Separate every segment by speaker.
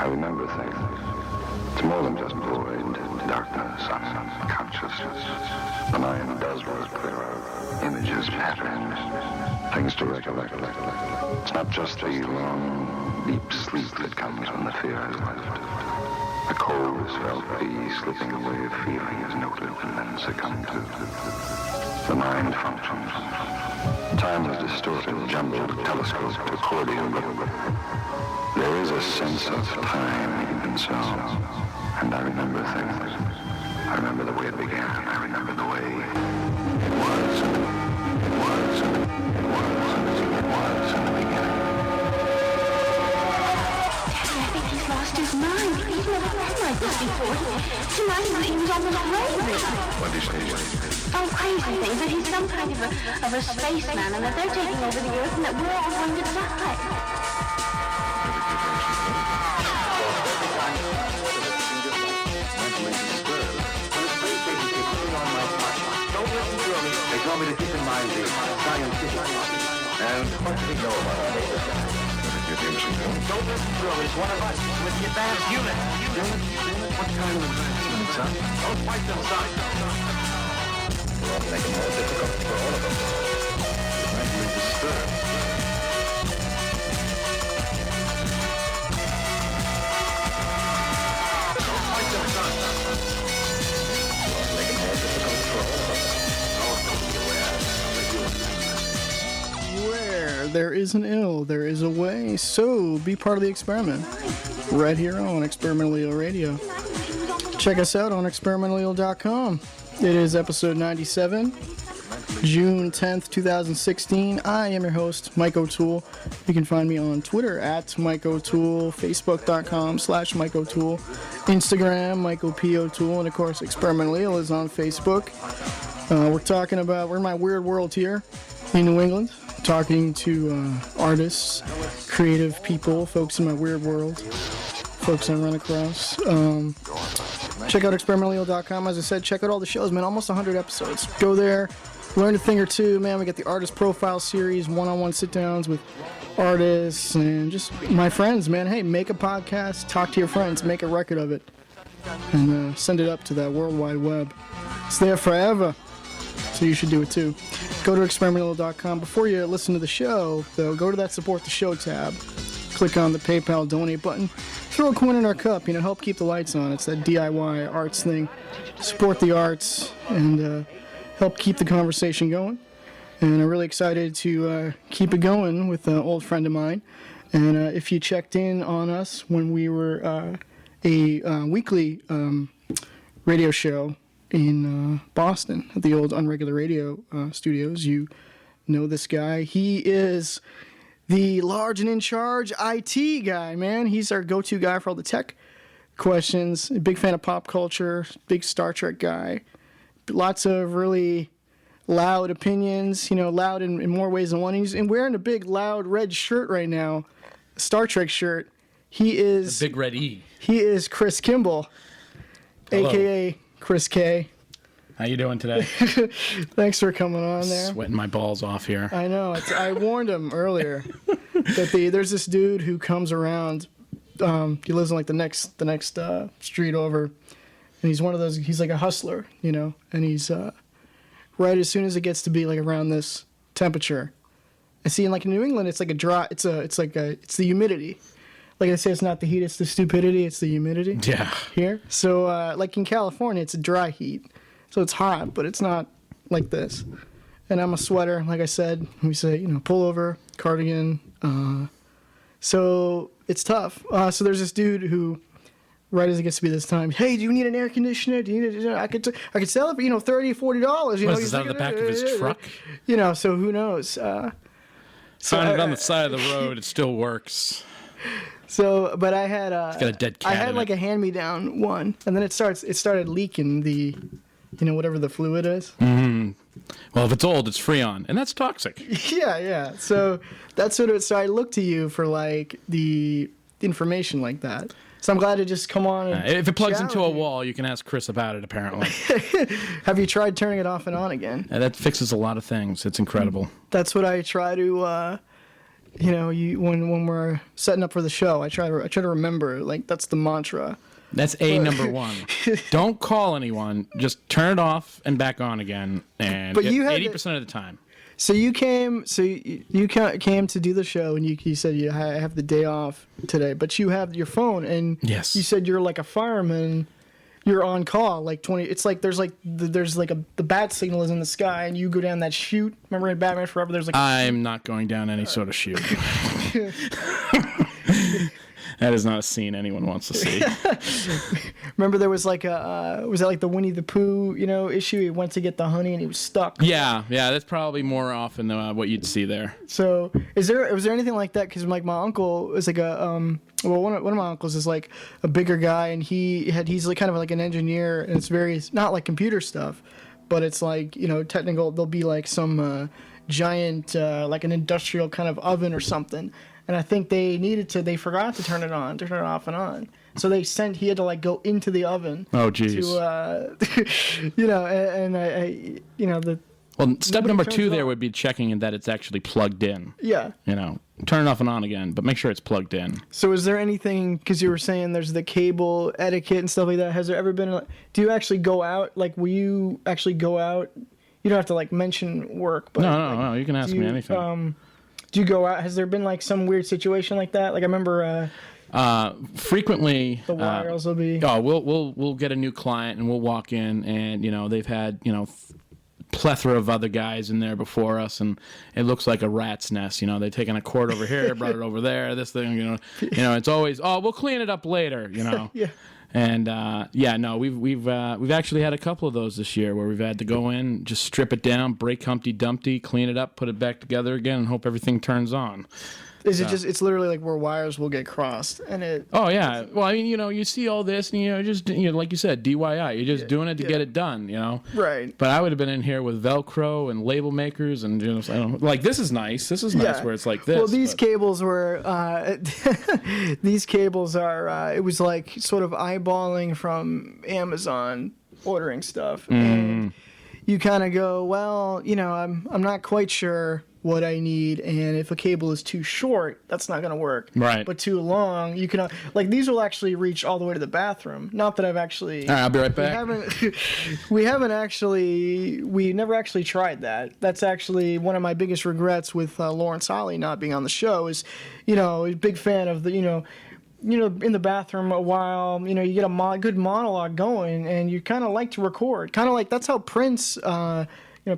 Speaker 1: I remember things. It's more than just void, darkness, unconsciousness. The mind does work. There are images, patterns, things to recollect. It's not just the long, deep sleep that comes when the fear has left. The cold is felt, the slipping away of feeling is noted and then succumbed to. The mind functions. Time is distorted, jumbled, telescoped, accordion, but there is a sense of time even so. And I remember things. I remember the way it began. I remember the way it was in the beginning.
Speaker 2: I think he's lost his mind. He's never been like this before. Tonight he was almost crazy.
Speaker 1: What did you say?
Speaker 2: Oh, crazy things. That he's some kind of a spaceman and that they're taking over the Earth and that we're all going to die.
Speaker 3: They told me to keep in mind the scientific and what do we know about our neighbor? Don't listen to him, he's one of us. He's with the advanced unit. What kind of advanced unit, son? Don't fight them, son. Well, make it more difficult for all of us. You're mentally disturbed. Don't fight them, son. Well, make it more difficult for all of us.
Speaker 4: Where there is an ill, there is a way. So be part of the experiment. Right here on Experimental Eel Radio. Check us out on experimentaleel.com. It is episode 97, June 10th, 2016. I am your host, Mike O'Toole. You can find me on Twitter at Mike O'Toole, Facebook.com/Mike O'Toole, Instagram, Michael P. O'Toole, and of course, Experimental Eel is on Facebook. We're in my weird world here in New England, talking to artists, creative people, folks in my weird world, folks I run across. Check out experimentaleel.com. As I said, check out all the shows, man. Almost 100 episodes. Go there, learn a thing or two, man. We got the artist profile series, one-on-one sit-downs with artists and just my friends, man. Hey, make a podcast, talk to your friends, make a record of it, and send it up to that World Wide Web. It's there forever. So you should do it too. Go to experimental.com. Before you listen to the show, though, go to that Support the Show tab. Click on the PayPal donate button. Throw a coin in our cup, help keep the lights on. It's that DIY arts thing. Support the arts and help keep the conversation going. And I'm really excited to keep it going with an old friend of mine. And if you checked in on us when we were a weekly radio show in Boston at the old Unregular Radio studios. You know this guy. He is the large and in charge IT guy, man. He's our go-to guy for all the tech questions. A big fan of pop culture, big Star Trek guy. Lots of really loud opinions, loud in more ways than one. He's wearing a big, loud red shirt right now, a Star Trek shirt. He is...
Speaker 5: The big red E.
Speaker 4: He is Chris Kimball,
Speaker 5: Hello.
Speaker 4: a.k.a. Chris K.
Speaker 5: How you doing today?
Speaker 4: Thanks for coming on there.
Speaker 5: Sweating my balls off here.
Speaker 4: I know. I warned him earlier that there's this dude who comes around. He lives in like the next street over, and he's one of those. He's like a hustler, and he's right as soon as it gets to be like around this temperature. I see in like in New England, it's like a dry. It's the humidity. Like I say, it's not the heat, it's the stupidity, it's the humidity.
Speaker 5: Yeah.
Speaker 4: Here. So, like in California, it's a dry heat. So it's hot, but it's not like this. And I'm a sweater, like I said. We say, pull over, cardigan. So it's tough. So there's this dude who, right as it gets to be this time, hey, do you need an air conditioner? Do you need I could sell it for, $30, $40.
Speaker 5: Was that on the back of his truck?
Speaker 4: So who knows?
Speaker 5: Found it on the side of the road. It still works.
Speaker 4: So, but I had
Speaker 5: It's got a dead cat
Speaker 4: I had
Speaker 5: in
Speaker 4: like
Speaker 5: it.
Speaker 4: a hand-me-down one, and then it started leaking the, whatever the fluid is.
Speaker 5: Mm-hmm. Well, if it's old, it's Freon, and that's toxic.
Speaker 4: Yeah. So that's what it. So I look to you for like the information like that. So I'm glad to just come on. And
Speaker 5: if it plugs
Speaker 4: chat
Speaker 5: into
Speaker 4: with
Speaker 5: a
Speaker 4: you.
Speaker 5: wall, you can ask Chris about it, apparently.
Speaker 4: Have you tried turning it off and on again?
Speaker 5: That fixes a lot of things. It's incredible.
Speaker 4: That's what I try to you know, when we're setting up for the show, I try to remember, like, that's the mantra.
Speaker 5: That's number one. Don't call anyone. Just turn it off and back on again. And
Speaker 4: But you had
Speaker 5: 80% of the time.
Speaker 4: So you came to do the show, and you said I have the day off today, but you have your phone, and
Speaker 5: Yes.
Speaker 4: you said you're like a fireman. You're on call, like 20. It's like there's the bat signal is in the sky, and you go down that chute. Remember in Batman Forever? There's like
Speaker 5: I'm not going down any sort of chute. That is not a scene anyone wants to see.
Speaker 4: Remember there was like was that like the Winnie the Pooh, issue? He went to get the honey and he was stuck.
Speaker 5: Yeah, that's probably more often than what you'd see there.
Speaker 4: So was there anything like that? Because like my uncle was like one of my uncles is like a bigger guy, and he's like kind of like an engineer, and it's not like computer stuff, but it's like technical. There'll be like some giant like an industrial kind of oven or something. And I think they forgot to turn it off and on. So he had to like go into the oven.
Speaker 5: Oh, geez.
Speaker 4: Well,
Speaker 5: step number 2 there would be checking that it's actually plugged in.
Speaker 4: Yeah.
Speaker 5: Turn it off and on again, but make sure it's plugged in.
Speaker 4: So is there anything, because you were saying there's the cable etiquette and stuff like that, has there ever been, do you actually go out, like will you actually go out? You don't have to like mention work, but
Speaker 5: No, you can ask me anything.
Speaker 4: Do you go out? Has there been like some weird situation like that? Like I remember
Speaker 5: frequently
Speaker 4: the wires will be.
Speaker 5: Oh, we'll get a new client and we'll walk in, and they've had plethora of other guys in there before us, and it looks like a rat's nest. They've taken a cord over here, brought it over there. This thing, it's always we'll clean it up later.
Speaker 4: Yeah.
Speaker 5: And we've actually had a couple of those this year where we've had to go in, just strip it down, break Humpty Dumpty, clean it up, put it back together again, and hope everything turns on.
Speaker 4: Is it just? It's literally like where wires will get crossed, and it.
Speaker 5: Oh yeah. Well, I mean, you see all this, and just like you said, DIY. You're just doing it to get it done,
Speaker 4: Right.
Speaker 5: But I would have been in here with Velcro and label makers, and like this is nice. This is nice where it's like this.
Speaker 4: Well, these cables were. These cables are. It was like sort of eyeballing from Amazon ordering stuff, and you kind of go, well, I'm not quite sure what I need, and if a cable is too short, that's not going to work.
Speaker 5: Right.
Speaker 4: But too long, you can like these will actually reach all the way to the bathroom. Not that I've actually.
Speaker 5: All right, I'll be right back.
Speaker 4: We never actually tried that. That's actually one of my biggest regrets with Lawrence Holly not being on the show. Is, a big fan of the in the bathroom a while. You get a good monologue going, and you kind of like to record. Kind of like that's how Prince.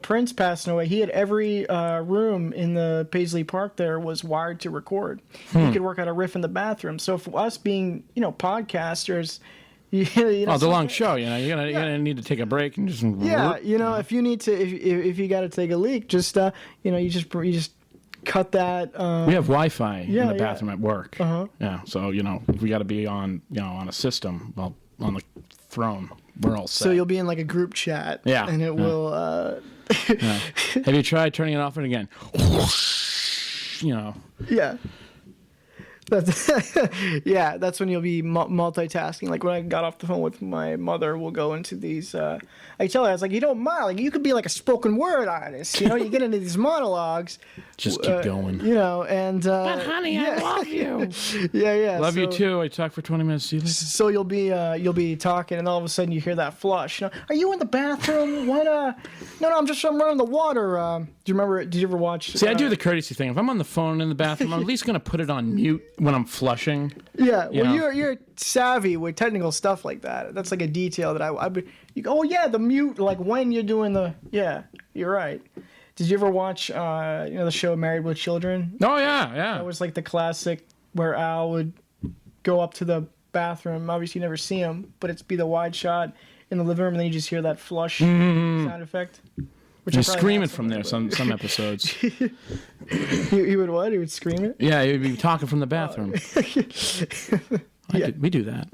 Speaker 4: Prince passing away. He had every room in the Paisley Park there was wired to record. You could work out a riff in the bathroom. So for us being, podcasters,
Speaker 5: it's a long show. You're gonna need to take a break and just.
Speaker 4: Yeah, if you need to, if you got to take a leak, just you just cut that.
Speaker 5: We have Wi-Fi in the bathroom at work. Yeah, so if we got to be on on a system, well, on the throne, we're all set.
Speaker 4: So you'll be in like a group chat. Yeah, and it will.
Speaker 5: Yeah. Have you tried turning it off and again?
Speaker 4: Yeah. That's when you'll be multitasking. Like when I got off the phone with my mother, we'll go into these. I tell her, I was like, you don't mind, like you could be like a spoken word artist. You get into these monologues.
Speaker 5: Just keep going.
Speaker 4: And.
Speaker 5: But honey, I love you.
Speaker 4: Yeah.
Speaker 5: Love you too. I talk for 20 minutes. See you later.
Speaker 4: So you'll be talking, and all of a sudden you hear that flush. Are you in the bathroom? What? No, I'm running the water. Do you remember? Did you ever watch?
Speaker 5: See, I do the courtesy thing. If I'm on the phone in the bathroom, I'm at least gonna put it on mute when I'm flushing.
Speaker 4: Yeah, you're savvy with technical stuff like that. That's like a detail that you go, oh yeah, the mute, like when you're doing the, yeah, you're right. Did you ever watch, the show Married with Children?
Speaker 5: Oh yeah.
Speaker 4: That was like the classic where Al would go up to the bathroom. Obviously, you never see him, but it's be the wide shot in the living room, and then you just hear that flush sound effect.
Speaker 5: Which he's screaming from there some episodes.
Speaker 4: He would what? He would scream it?
Speaker 5: Yeah, he would be talking from the bathroom. We do that.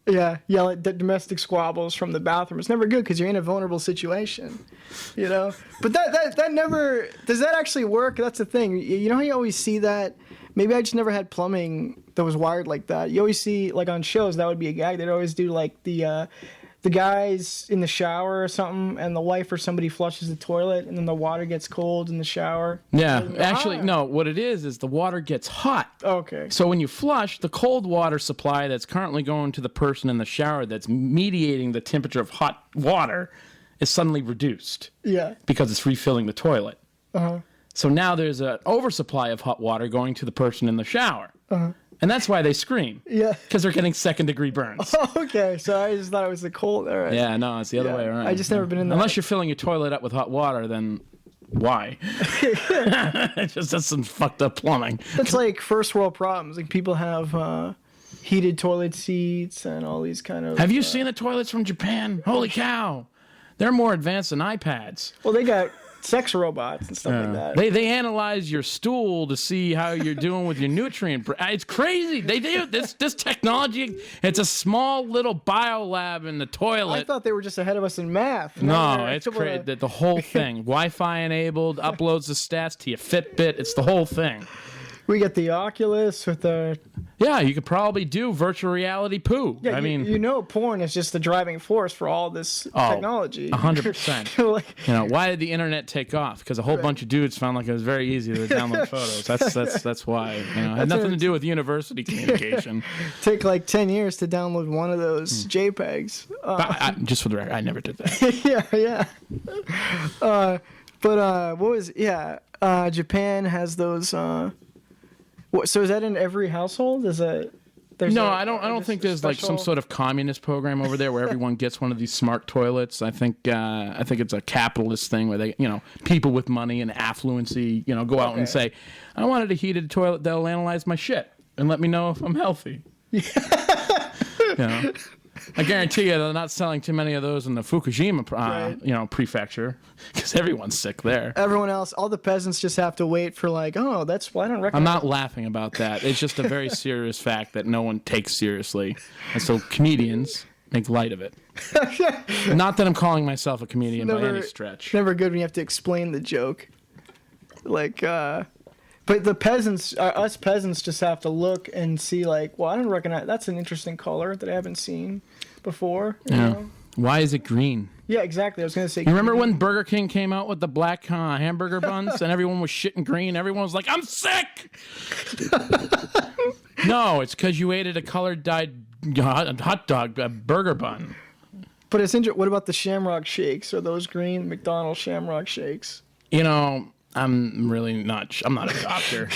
Speaker 4: Yeah, yell at domestic squabbles from the bathroom. It's never good because you're in a vulnerable situation, But that never... Does that actually work? That's the thing. How you always see that? Maybe I just never had plumbing that was wired like that. You always see, like on shows, that would be a gag. They'd always do like the the guy's in the shower or something, and the wife or somebody flushes the toilet, and then the water gets cold in the shower.
Speaker 5: Yeah, actually, no. What it is the water gets hot.
Speaker 4: Okay.
Speaker 5: So when you flush, the cold water supply that's currently going to the person in the shower that's mediating the temperature of hot water is suddenly reduced.
Speaker 4: Yeah.
Speaker 5: Because it's refilling the toilet. So now there's an oversupply of hot water going to the person in the shower. And that's why they scream.
Speaker 4: Yeah.
Speaker 5: Because they're getting second-degree burns.
Speaker 4: Okay, so I just thought it was the cold. All right.
Speaker 5: Yeah, no, it's the other way around.
Speaker 4: I just never been in that.
Speaker 5: Unless you're filling your toilet up with hot water, then why? It's just that's some fucked up plumbing.
Speaker 4: It's like first world problems. Like people have heated toilet seats and all these kind of...
Speaker 5: Have you seen the toilets from Japan? Holy cow. They're more advanced than iPads.
Speaker 4: Well, they got sex robots and stuff like that.
Speaker 5: They analyze your stool to see how you're doing with your nutrient. It's crazy. They do this technology. It's a small little biolab in the toilet.
Speaker 4: I thought they were just ahead of us in math.
Speaker 5: No, it's crazy. The whole thing. Wi-Fi enabled, uploads the stats to your Fitbit. It's the whole thing.
Speaker 4: We got the Oculus with the...
Speaker 5: Yeah, you could probably do virtual reality poo.
Speaker 4: Yeah,
Speaker 5: I mean,
Speaker 4: you know, porn is just the driving force for all this technology.
Speaker 5: 100%.
Speaker 4: Like,
Speaker 5: why did the internet take off? Because a whole bunch of dudes found like it was very easy to download photos. That's why. It had nothing to do with university communication.
Speaker 4: Take like 10 years to download one of those JPEGs.
Speaker 5: Just for the record, I never did that.
Speaker 4: yeah. But what was... Yeah, Japan has those... So is that in every household?
Speaker 5: No, I don't think there's like some sort of communist program over there where everyone gets one of these smart toilets. I think it's a capitalist thing where they, people with money and affluency, go out and say, I wanted a heated toilet that'll analyze my shit and let me know if I'm healthy. I guarantee you they're not selling too many of those in the Fukushima, prefecture, because everyone's sick there.
Speaker 4: Everyone else, all the peasants just have to wait for I don't recognize.
Speaker 5: I'm not laughing about that. It's just a very serious fact that no one takes seriously, and so comedians make light of it. Not that I'm calling myself a comedian by any stretch.
Speaker 4: Never good when you have to explain the joke. But the peasants, us peasants, just have to look and see, I don't recognize. That's an interesting color that I haven't seen before. You know?
Speaker 5: Why is it green?
Speaker 4: Yeah, exactly. I was going to say.
Speaker 5: You remember when Burger King came out with the black hamburger buns and everyone was shitting green? Everyone was like, I'm sick! No, it's because you ate at a colored-dyed hot dog burger bun.
Speaker 4: But it's interesting. What about the Shamrock Shakes? Are those green McDonald's Shamrock Shakes?
Speaker 5: I'm really not. I'm not a doctor.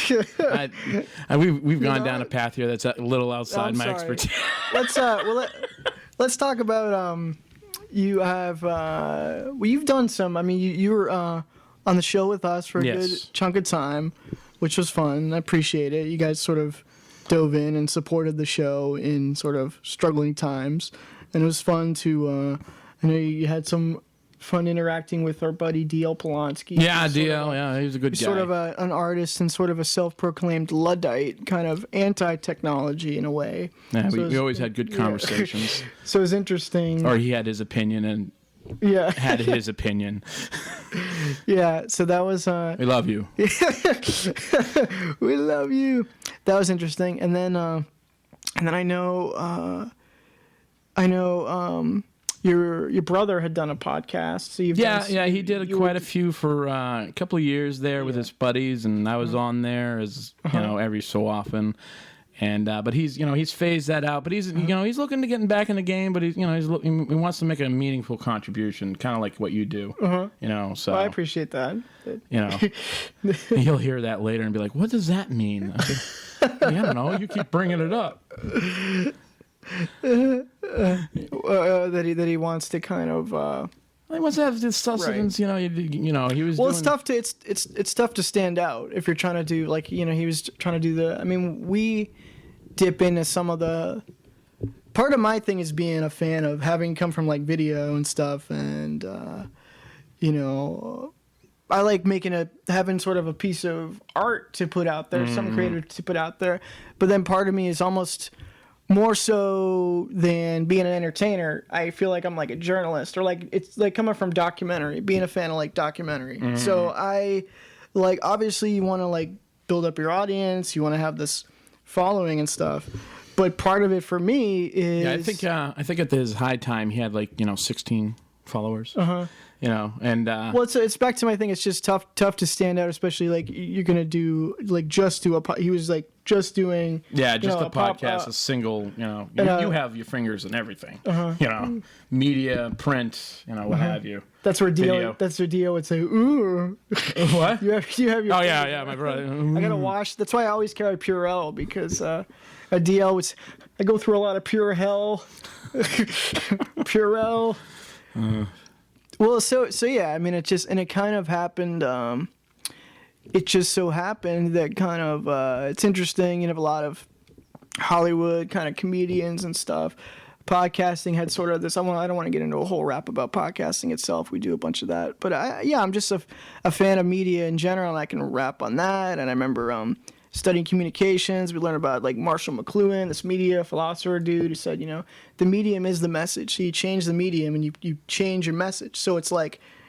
Speaker 5: We've gone down a path here that's a little outside my expertise.
Speaker 4: Let's talk about you have you've done some. I mean, you were on the show with us for a good chunk of time, which was fun. I appreciate it. You guys sort of dove in and supported the show in sort of struggling times, and it was fun to. I know you had some fun interacting with our buddy D.L. Polonsky.
Speaker 5: Yeah, D.L. Yeah, he was a good guy.
Speaker 4: Sort of an artist and sort of a self-proclaimed Luddite, kind of anti-technology in a way.
Speaker 5: Yeah, so we always had good conversations.
Speaker 4: So it was interesting.
Speaker 5: Or he had his opinion and had his opinion.
Speaker 4: Yeah, so that was...
Speaker 5: we love you.
Speaker 4: We love you. That was interesting. And then I know... Your brother had done a podcast, so you've done
Speaker 5: he did quite a few for a couple of years there with his buddies, and I was on there as every so often, and but he's phased that out, but he's he's looking to getting back in the game, but he wants to make a meaningful contribution, kind of like what you do, So
Speaker 4: well, I appreciate that.
Speaker 5: He'll hear that later and be like, "What does that mean?" I don't know. You keep bringing it up.
Speaker 4: That he wants to kind of
Speaker 5: he wants to have this sustenance, right. He was.
Speaker 4: Well, it's tough to stand out if you're trying to do he was trying to do we dip into some of the. Part of my thing is being a fan of having come from video and stuff, and I like having sort of a piece of art to put out there, some creative to put out there, but then part of me is almost. More so than being an entertainer, I feel like I'm like a journalist, or it's like coming from documentary, being a fan of documentary. Mm-hmm. So I obviously you want to build up your audience, you want to have this following and stuff, But part of it for me is...
Speaker 5: Yeah, I think at his high time, he had 16 followers. And
Speaker 4: well, it's back to my thing. It's just tough to stand out, especially you're gonna do he was just doing
Speaker 5: just a podcast, a single. You have your fingers in everything. Media, print, what have you.
Speaker 4: That's where Dio would say, "Ooh,
Speaker 5: what?
Speaker 4: you have your."
Speaker 5: Oh yeah, my brother.
Speaker 4: I gotta wash. That's why I always carry Purell because a DL was. I go through a lot of pure hell. Purell. Well, so yeah, I mean, it kind of happened. It just so happened that kind of it's interesting. You have a lot of Hollywood kind of comedians and stuff. Podcasting had sort of this. I don't want to get into a whole rap about podcasting itself. We do a bunch of that, but I'm just a fan of media in general, and I can rap on that. And I remember studying communications. We learned about Marshall McLuhan, this media philosopher dude who said, the medium is the message. So you change the medium and you change your message. So it's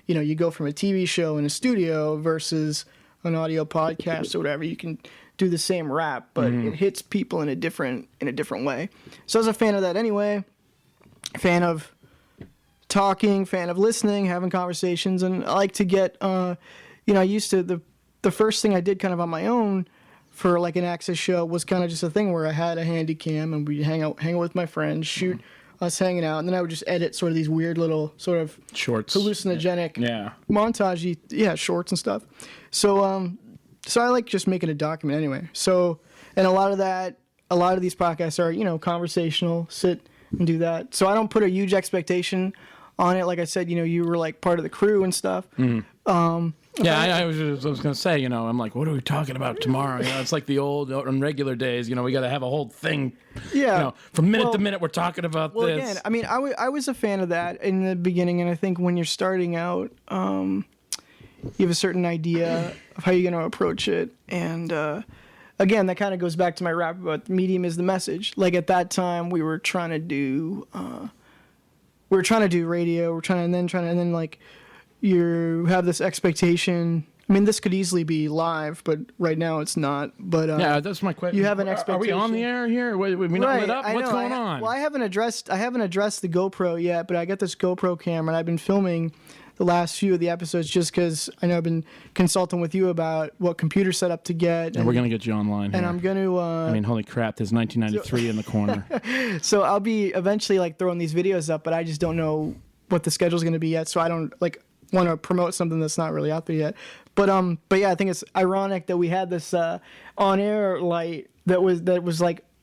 Speaker 4: you go from a TV show in a studio versus an audio podcast or whatever. You can do the same rap, but it hits people in a different way. So I was a fan of that anyway. Fan of talking, fan of listening, having conversations, and I like to get, I used to the first thing I did kind of on my own for an Access show was kind of just a thing where I had a handy cam and we'd hang out with my friends, shoot us hanging out, and then I would just edit sort of these weird little sort of
Speaker 5: shorts,
Speaker 4: hallucinogenic montage shorts and stuff. So I like just making a document anyway. So, and a lot of these podcasts are, conversational, sit and do that. So I don't put a huge expectation on it. Like I said, you were part of the crew and stuff.
Speaker 5: I was going to say, I'm like, what are we talking about tomorrow? It's like the old, on regular days, we got to have a whole thing.
Speaker 4: Yeah.
Speaker 5: From minute to minute, we're talking about this.
Speaker 4: Again, I mean, I was a fan of that in the beginning, and I think when you're starting out, you have a certain idea of how you're going to approach it. And again, that kind of goes back to my rap about medium is the message. At that time, we were trying to do radio. And then you have this expectation. I mean, this could easily be live, but right now it's not. But
Speaker 5: that's my question.
Speaker 4: You have an expectation.
Speaker 5: Are we on the air here? We not lit up? What's going on?
Speaker 4: Well, I haven't addressed the GoPro yet, but I got this GoPro camera, and I've been filming the last few of the episodes just because I know I've been consulting with you about what computer setup to get.
Speaker 5: And we're going to get you online here.
Speaker 4: And I'm going to...
Speaker 5: holy crap, there's 1993 in the corner.
Speaker 4: So I'll be eventually throwing these videos up, but I just don't know what the schedule's going to be yet, so I don't want to promote something that's not really out there yet. But yeah, I think it's ironic that we had this on-air light that was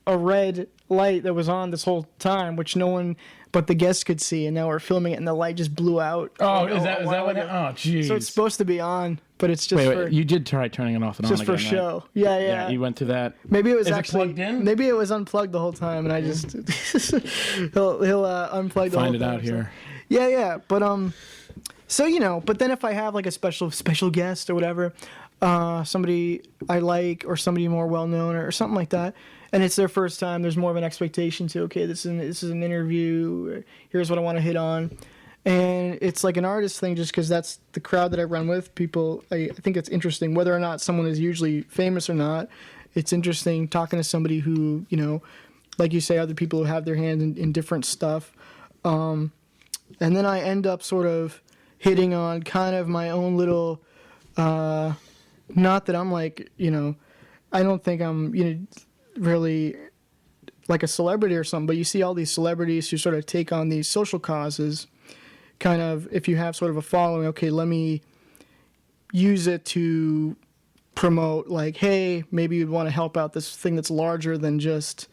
Speaker 4: a red light that was on this whole time, which no one but the guests could see, and now we're filming it, and the light just blew out.
Speaker 5: Oh, is that what? Oh, jeez.
Speaker 4: So it's supposed to be on, but it's just
Speaker 5: wait, you did try turning it off and on again,
Speaker 4: just for show. Right? Yeah.
Speaker 5: You went through that.
Speaker 4: Maybe it was
Speaker 5: Is
Speaker 4: actually
Speaker 5: it plugged in?
Speaker 4: Maybe it was unplugged the whole time, and I just he'll unplug the whole
Speaker 5: Find it
Speaker 4: time,
Speaker 5: out here.
Speaker 4: Yeah, but so but then if I have a special guest or whatever, somebody I like or somebody more well known or something like that, and it's their first time, there's more of an expectation to, okay, this is an interview, here's what I want to hit on. And it's like an artist thing just because that's the crowd that I run with. People, I think it's interesting, whether or not someone is usually famous or not, it's interesting talking to somebody who, like you say, other people who have their hands in different stuff. And then I end up sort of hitting on kind of my own little, not that I'm I don't think I'm, really like a celebrity or something, but you see all these celebrities who sort of take on these social causes, kind of, if you have sort of a following, okay, let me use it to promote, hey, maybe you'd want to help out this thing that's larger than just,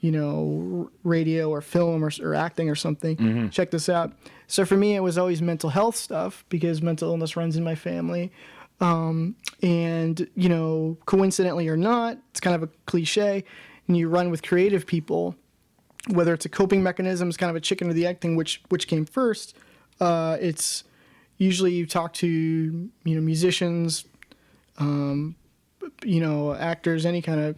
Speaker 4: radio or film or acting or something. Mm-hmm. Check this out. So for me, it was always mental health stuff because mental illness runs in my family. And, coincidentally or not, it's kind of a cliche, and you run with creative people, whether it's a coping mechanism, it's kind of a chicken or the egg thing, which came first. It's usually you talk to, musicians, actors, any kind of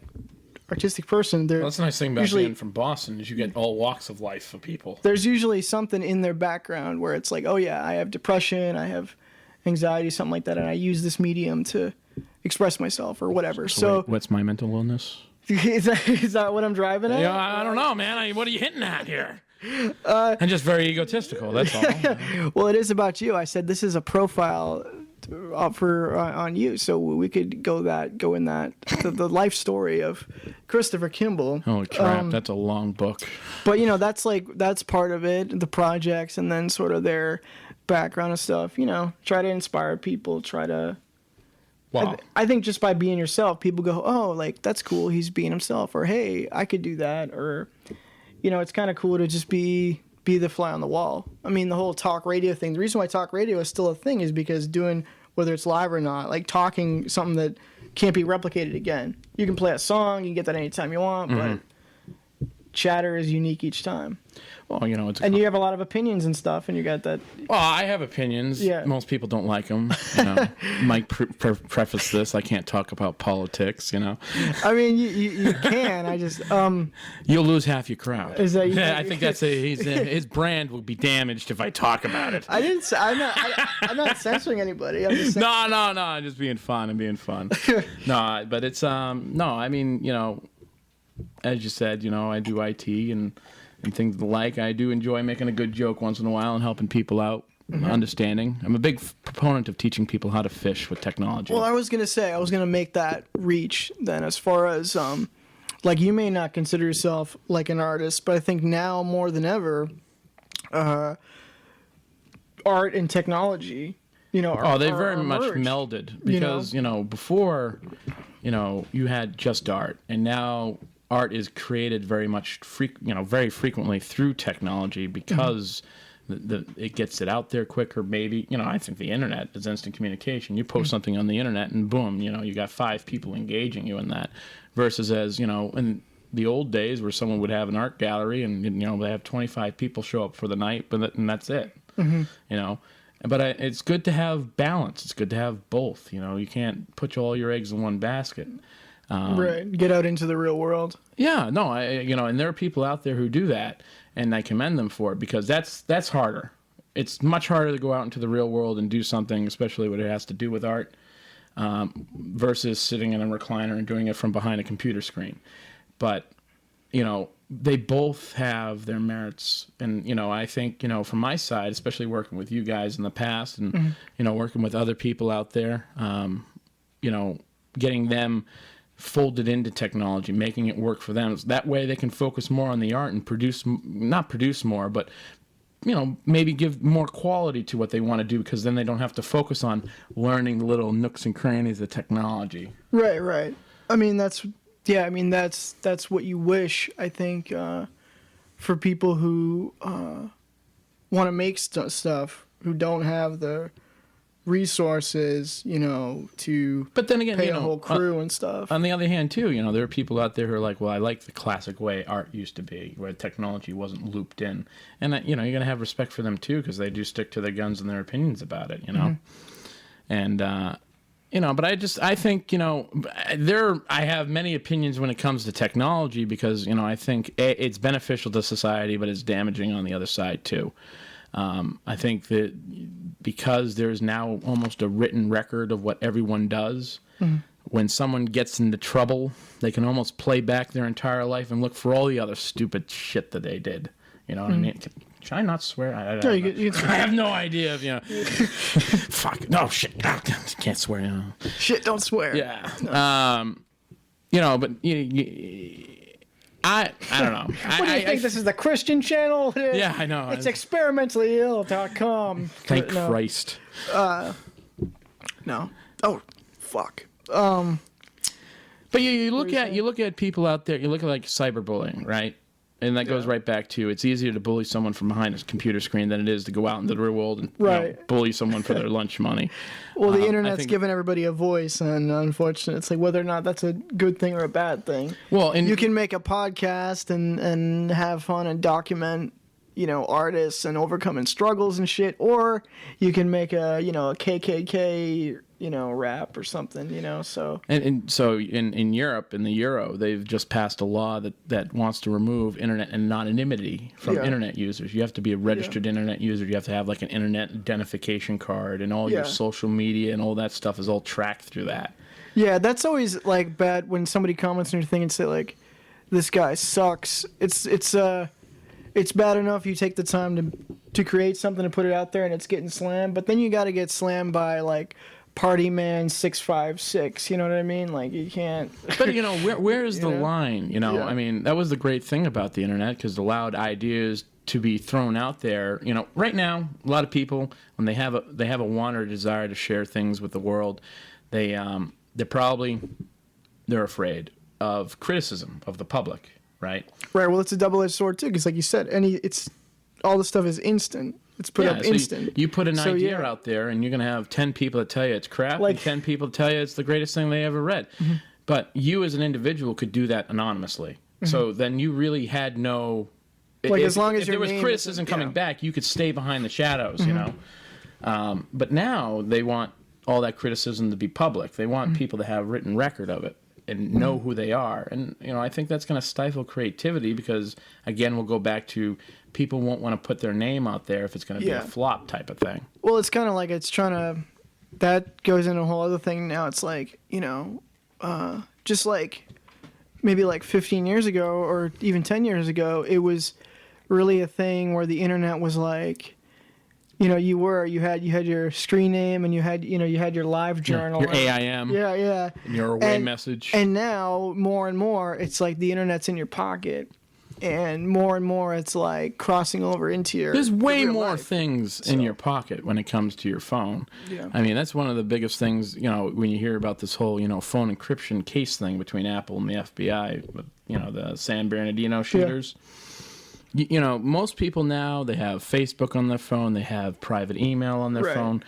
Speaker 4: artistic person.
Speaker 5: That's the nice thing about being from Boston is you get all walks of life of people.
Speaker 4: There's usually something in their background where it's oh yeah, I have depression, I have anxiety, something like that, and I use this medium to express myself or whatever. So
Speaker 5: wait, what's my mental illness?
Speaker 4: Is that what I'm driving at?
Speaker 5: Yeah, I don't know, man. What are you hinting at here? I'm just very egotistical. That's all.
Speaker 4: Well, it is about you. I said this is a profile on you, so we could go in that the life story of Christopher Kimball.
Speaker 5: Holy crap, that's a long book.
Speaker 4: But that's part of it, the projects, and then sort of their background and stuff. Try to inspire people. Try to.
Speaker 5: Wow.
Speaker 4: I think just by being yourself, people go, oh, like that's cool. He's being himself, or hey, I could do that, or it's kind of cool to just be the fly on the wall. I mean, the whole talk radio thing. The reason why talk radio is still a thing is because doing, whether it's live or not, like talking something that can't be replicated again. You can play a song, you can get that anytime you want, but chatter is unique each time.
Speaker 5: Well, it's
Speaker 4: and you have a lot of opinions and stuff, and you got that.
Speaker 5: Well, I have opinions.
Speaker 4: Yeah.
Speaker 5: Most people don't like them. Mike preface this. I can't talk about politics.
Speaker 4: I mean, you can. I just
Speaker 5: You'll lose half your crowd.
Speaker 4: Is that?
Speaker 5: I think that's his brand will be damaged if I talk about it.
Speaker 4: I'm not censoring anybody. I'm just saying.
Speaker 5: No. I'm just being fun. I'm being fun. No, but it's no. I mean, as you said, I do IT and things the like. I do enjoy making a good joke once in a while and helping people out, understanding. I'm a big proponent of teaching people how to fish with technology.
Speaker 4: Well, I was going to make that reach then, as far as, like, you may not consider yourself like an artist, but I think now more than ever, art and technology, they
Speaker 5: very much melded because, before, you had just art, and now art is created very much, very frequently through technology because it gets it out there quicker. Maybe I think the internet is instant communication. You post something on the internet, and boom, you got 5 people engaging you in that. Versus as in the old days where someone would have an art gallery and they have 25 people show up for the night, and that's it. But it's good to have balance. It's good to have both. You can't put all your eggs in one basket.
Speaker 4: Right. Get out into the real world.
Speaker 5: Yeah, no, and there are people out there who do that, and I commend them for it because that's harder. It's much harder to go out into the real world and do something, especially when it has to do with art, versus sitting in a recliner and doing it from behind a computer screen. But, they both have their merits, and, I think, from my side, especially working with you guys in the past and, working with other people out there, getting them folded into technology, making it work for them. So that way they can focus more on the art and not produce more, but, maybe give more quality to what they want to do because then they don't have to focus on learning the little nooks and crannies of technology.
Speaker 4: Right. I mean, that's what you wish, I think, for people who want to make stuff, who don't have the resources, to
Speaker 5: but then again,
Speaker 4: pay a whole crew and stuff.
Speaker 5: On the other hand, too, there are people out there who are like, well, I like the classic way art used to be, where technology wasn't looped in. And, you're going to have respect for them, too, because they do stick to their guns and their opinions about it, And, but I think, I have many opinions when it comes to technology because, I think it's beneficial to society, but it's damaging on the other side, too. I think that because there's now almost a written record of what everyone does, when someone gets into trouble, they can almost play back their entire life and look for all the other stupid shit that they did. You know what I mean? Should I not swear? I have no idea if, fuck, no, shit, can't swear,
Speaker 4: Shit, don't swear.
Speaker 5: Yeah. No. But, I don't know.
Speaker 4: What do you think? This is the Christian channel?
Speaker 5: Yeah, I know.
Speaker 4: It's experimentallyIll.com.
Speaker 5: Thank Christ.
Speaker 4: No. Oh, fuck.
Speaker 5: But you look at people out there. You look at like cyberbullying, right? And that goes right back to it's easier to bully someone from behind a computer screen than it is to go out into the real world and bully someone for their lunch money.
Speaker 4: Well, the internet's given everybody a voice, and unfortunately, it's like whether or not that's a good thing or a bad thing. Well, and you can make a podcast and have fun and document, artists and overcoming struggles and shit, or you can make a KKK rap or something, so. And
Speaker 5: so in Europe, in the Euro, they've just passed a law that wants to remove internet anonymity from internet users. You have to be a registered internet user. You have to have like an internet identification card, and all your social media and all that stuff is all tracked through that.
Speaker 4: Yeah, that's always like bad when somebody comments on your thing and say like, "This guy sucks." It's bad enough you take the time to create something and put it out there and it's getting slammed, but then you got to get slammed by like Party Man 656. You know what I mean? Like you can't.
Speaker 5: But you know, where is the line? You know,
Speaker 4: Yeah.
Speaker 5: I mean, that was the great thing about the internet because it allowed ideas to be thrown out there. You know, right now, a lot of people when they have a want or desire to share things with the world, they're afraid of criticism of the public, right?
Speaker 4: Right. Well, it's a double-edged sword too, because like you said, all the stuff is instant. It's put up
Speaker 5: so
Speaker 4: instant.
Speaker 5: You put an
Speaker 4: So,
Speaker 5: idea
Speaker 4: yeah.
Speaker 5: out there, and you're going to have 10 people that tell you it's crap,
Speaker 4: Like-
Speaker 5: and 10 people tell you it's the greatest thing they ever read.
Speaker 4: Mm-hmm.
Speaker 5: But you, as an individual, could do that anonymously. So then you really had no.
Speaker 4: Like, as long as
Speaker 5: if
Speaker 4: your
Speaker 5: there was
Speaker 4: name
Speaker 5: criticism
Speaker 4: isn't-
Speaker 5: coming
Speaker 4: yeah.
Speaker 5: back, you could stay behind the shadows, you know. But now they want all that criticism to be public. They want people to have written record of it and know who they are. And you know, I think that's going to stifle creativity because again, we'll go back to people won't want to put their name out there if it's going to be
Speaker 4: Yeah.
Speaker 5: a flop type of thing.
Speaker 4: Well, it's kind of like it's trying to. That goes into a whole other thing. Now it's like just like maybe like 15 years ago or even 10 years ago, it was really a thing where the internet was like. You had your screen name and you had your live journal.
Speaker 5: Your AIM.
Speaker 4: Yeah.
Speaker 5: And your away message.
Speaker 4: And now more and more, it's like the internet's in your pocket, and more it's like crossing over into your.
Speaker 5: There's way
Speaker 4: real
Speaker 5: more
Speaker 4: life.
Speaker 5: things in your pocket when it comes to your phone.
Speaker 4: Yeah.
Speaker 5: I mean, that's one of the biggest things, when you hear about this whole, phone encryption case thing between Apple and the FBI, with, the San Bernardino shooters. Most people now, they have Facebook on their phone, they have private email on their
Speaker 4: Right.
Speaker 5: phone.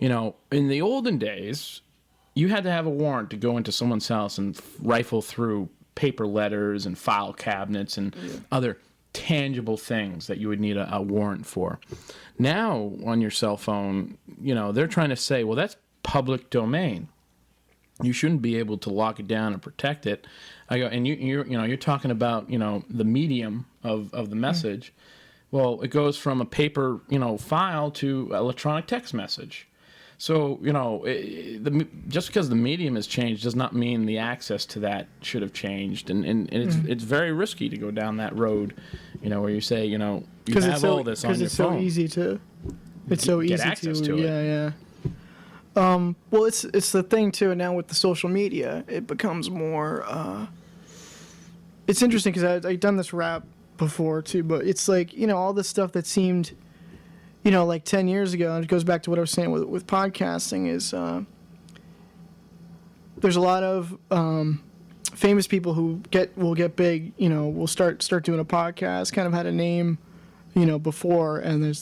Speaker 5: In the olden days, you had to have a warrant to go into someone's house and rifle through paper letters and file cabinets and other tangible things that you would need a warrant for. Now, on your cell phone, they're trying to say, well, that's public domain. You shouldn't be able to lock it down and protect it. I go, and you're talking about the medium of the message. Well, it goes from a paper file to electronic text message. So just because the medium has changed does not mean the access to that should have changed, and it's very risky to go down that road. Where you say you have all this on your phone.
Speaker 4: Because it's so easy to. It's so
Speaker 5: Get
Speaker 4: easy
Speaker 5: access to it.
Speaker 4: Yeah. Well, it's the thing too. And now with the social media, it becomes more. It's interesting because I've done this rap before too, but it's like all this stuff that seemed, like 10 years ago, and it goes back to what I was saying with podcasting is. There's a lot of famous people who will get big. Will start doing a podcast. Kind of had a name. Before, and they're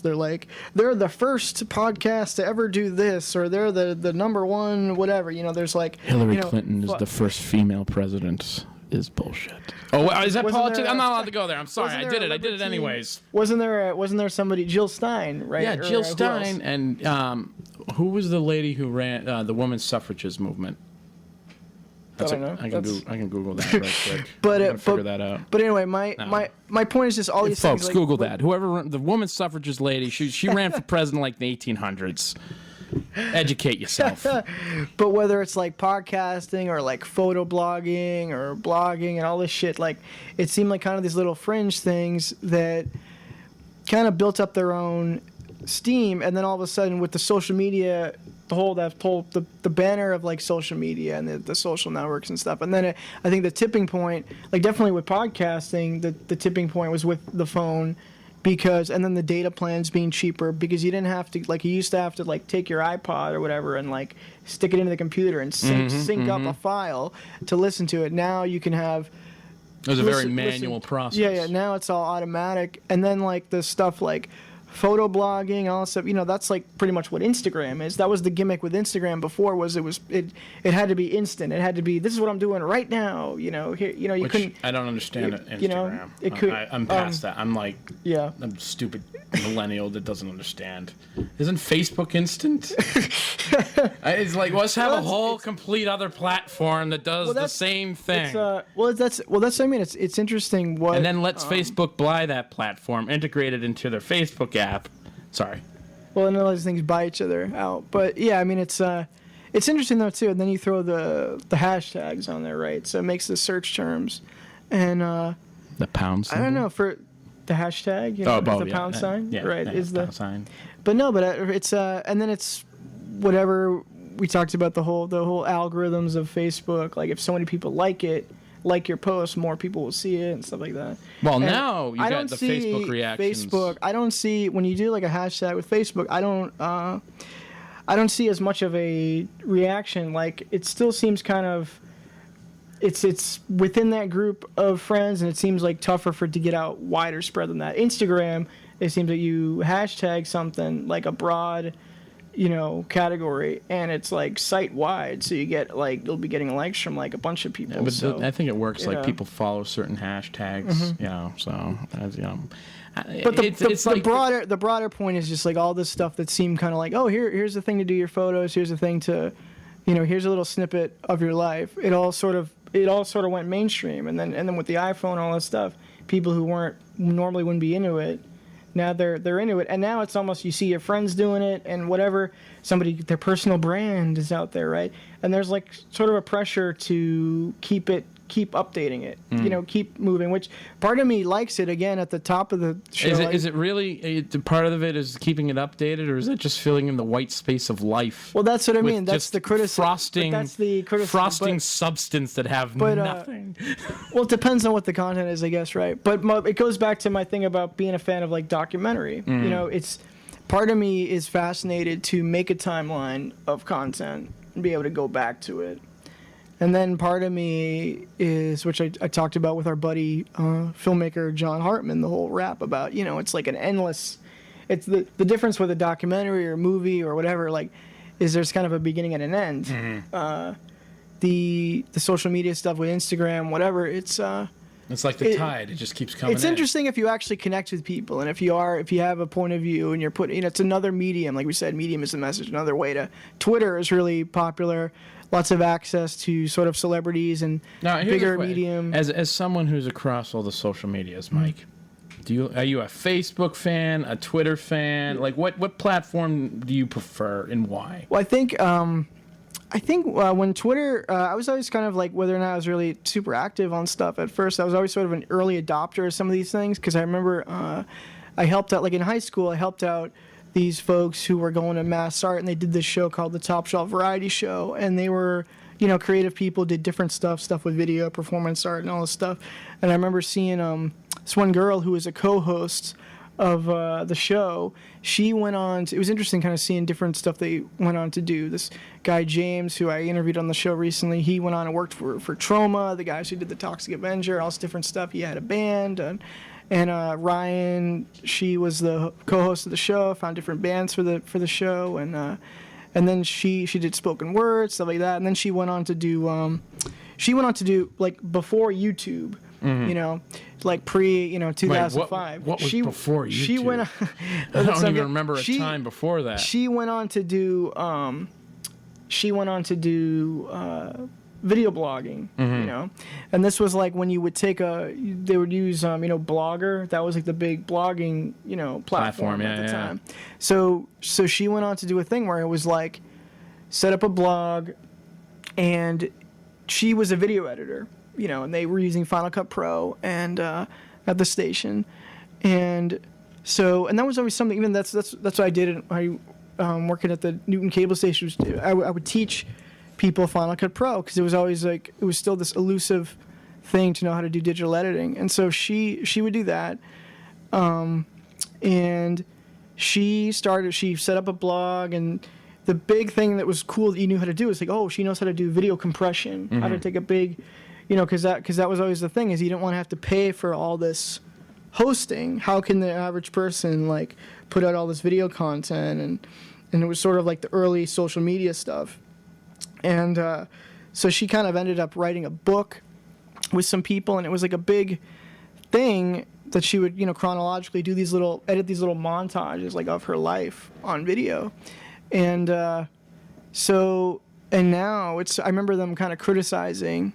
Speaker 4: the first podcast to ever do this, or they're the number one whatever. There's like
Speaker 5: Hillary Clinton is the first female president. Is bullshit. Oh, is that
Speaker 4: Wasn't
Speaker 5: politics?
Speaker 4: there
Speaker 5: I'm
Speaker 4: a-
Speaker 5: not allowed to go there. I'm sorry.
Speaker 4: wasn't
Speaker 5: I
Speaker 4: there
Speaker 5: did
Speaker 4: a
Speaker 5: it. I did it
Speaker 4: libertine-
Speaker 5: anyways.
Speaker 4: Wasn't there somebody, Jill Stein, right?
Speaker 5: Yeah,
Speaker 4: Or,
Speaker 5: Jill
Speaker 4: who
Speaker 5: Stein,
Speaker 4: else?
Speaker 5: and who was the lady who ran the women's suffrages movement?
Speaker 4: I don't know.
Speaker 5: I can Google that right quick.
Speaker 4: But,
Speaker 5: I'm gonna figure that out.
Speaker 4: But anyway, my point is just all these
Speaker 5: Folks,
Speaker 4: things.
Speaker 5: Google that. Whoever the women's suffragist lady, she ran for president like the 1800s. Educate yourself.
Speaker 4: But whether it's like podcasting or like photo blogging or blogging and all this shit, like it seemed like kind of these little fringe things that kind of built up their own steam, and then all of a sudden with the social media, the banner of like social media and the social networks and stuff, and then I think the tipping point, like definitely with podcasting, the tipping point was with the phone. And then the data plans being cheaper because you didn't have to, like you used to have to like take your iPod or whatever and like stick it into the computer and sync up a file to listen to it. Now you can have.
Speaker 5: It was a very manual process.
Speaker 4: Yeah. Now it's all automatic. And then like the stuff like photo blogging, all that stuff, that's like pretty much what Instagram is. That was the gimmick with Instagram before it had to be instant. It had to be, this is what I'm doing right now. Here, you
Speaker 5: Which
Speaker 4: couldn't.
Speaker 5: I don't understand Instagram.
Speaker 4: It could.
Speaker 5: I'm past that. I'm like,
Speaker 4: Yeah.
Speaker 5: I'm a stupid millennial that doesn't understand. Isn't Facebook instant? It's like, let's have a whole complete other platform that does the same thing.
Speaker 4: That's what I mean. It's interesting what.
Speaker 5: And then let's Facebook buy that platform, integrate it into their Facebook app. Sorry.
Speaker 4: Well, and all these things buy each other out. But yeah, I mean, it's It's interesting though too. And then you throw the hashtags on there, right? So it makes the search terms, and
Speaker 5: the pound sign.
Speaker 4: I don't know for the hashtag. You know, the pound sign, right? Is the
Speaker 5: pound sign.
Speaker 4: But no, but it's and then it's whatever we talked about the whole algorithms of Facebook. Like if so many people like your post, more people will see it and stuff like that.
Speaker 5: Well,
Speaker 4: and
Speaker 5: now you got the Facebook reactions.
Speaker 4: I don't see when you do like a hashtag with Facebook. I don't see as much of a reaction. Like it still seems kind of it's within that group of friends, and it seems like tougher for it to get out wider spread than that. Instagram, it seems that you hashtag something like a broad, category, and it's like site wide, so you get like you'll be getting likes from like a bunch of people.
Speaker 5: Yeah, but
Speaker 4: so,
Speaker 5: I think it works like people follow certain hashtags, So
Speaker 4: But the broader point is just like all this stuff that seemed kind of like, oh, here's the thing to do your photos, here's the thing to, here's a little snippet of your life. It all sort of went mainstream, and then with the iPhone and all that stuff, people who normally wouldn't be into it, now they're into it, and now it's almost you see your friends doing it, and whatever their personal brand is out there, right? And there's like sort of a pressure to keep updating it, keep moving, which part of me likes it. Again, at the top of the show.
Speaker 5: Is it really, part of it is keeping it updated, or is it just filling in the white space of life?
Speaker 4: Well, that's what I mean. That's the criticism. That's the criticism.
Speaker 5: Frosting substance that have nothing.
Speaker 4: Well, it depends on what the content is, I guess, right? But it goes back to my thing about being a fan of like documentary. It's part of me is fascinated to make a timeline of content and be able to go back to it. And then part of me is, which I talked about with our buddy filmmaker John Hartman, the whole rap about, it's like an endless, it's the difference with a documentary or movie or whatever, like, is there's kind of a beginning and an end. Mm-hmm. The social media stuff with Instagram, whatever, it's
Speaker 5: like the tide, it just keeps coming.
Speaker 4: It's interesting if you actually connect with people, and if you have a point of view and you're putting, it's another medium, like we said, medium is the message, another way to, Twitter is really popular. Lots of access to sort of celebrities and bigger medium.
Speaker 5: As someone who's across all the social medias, Mike, are you a Facebook fan, a Twitter fan? Like what platform do you prefer and why?
Speaker 4: Well, I think when Twitter, I was always kind of like whether or not I was really super active on stuff at first. I was always sort of an early adopter of some of these things because I remember I helped out, like in high school, I helped out these folks who were going to Mass Art, and they did this show called the Top Shelf Variety Show, and they were, creative people, did different stuff with video, performance art, and all this stuff. And I remember seeing this one girl who was a co-host of the show. She went on to, it was interesting kind of seeing different stuff they went on to do. This guy James, who I interviewed on the show recently, he went on and worked for Troma, the guys who did the Toxic Avenger, all this different stuff. He had a band, and Ryan, she was the co-host of the show, found different bands for the show, and then she did spoken word, stuff like that, and then she went on to do like before YouTube, like pre 2005.
Speaker 5: Wait, what was before YouTube?
Speaker 4: She went on,
Speaker 5: I don't even remember a time before that.
Speaker 4: She went on to do video blogging, and this was like when you would take they would use Blogger. That was like the big blogging platform at the time. So she went on to do a thing where it was like set up a blog, and she was a video editor, and they were using Final Cut Pro and at the station, and that was always something. Even that's what I did. Working at the Newton cable station, I would teach people Final Cut Pro because it was always like it was still this elusive thing to know how to do digital editing, and so she would do that, and she set up a blog, and the big thing that was cool that you knew how to do is like, she knows how to do video compression, how to take a big, because that was always the thing is you didn't want to have to pay for all this hosting. How can the average person like put out all this video content, and it was sort of like the early social media stuff. And so she kind of ended up writing a book with some people, and it was like a big thing that she would, chronologically edit these little montages like of her life on video. And now I remember them kind of criticizing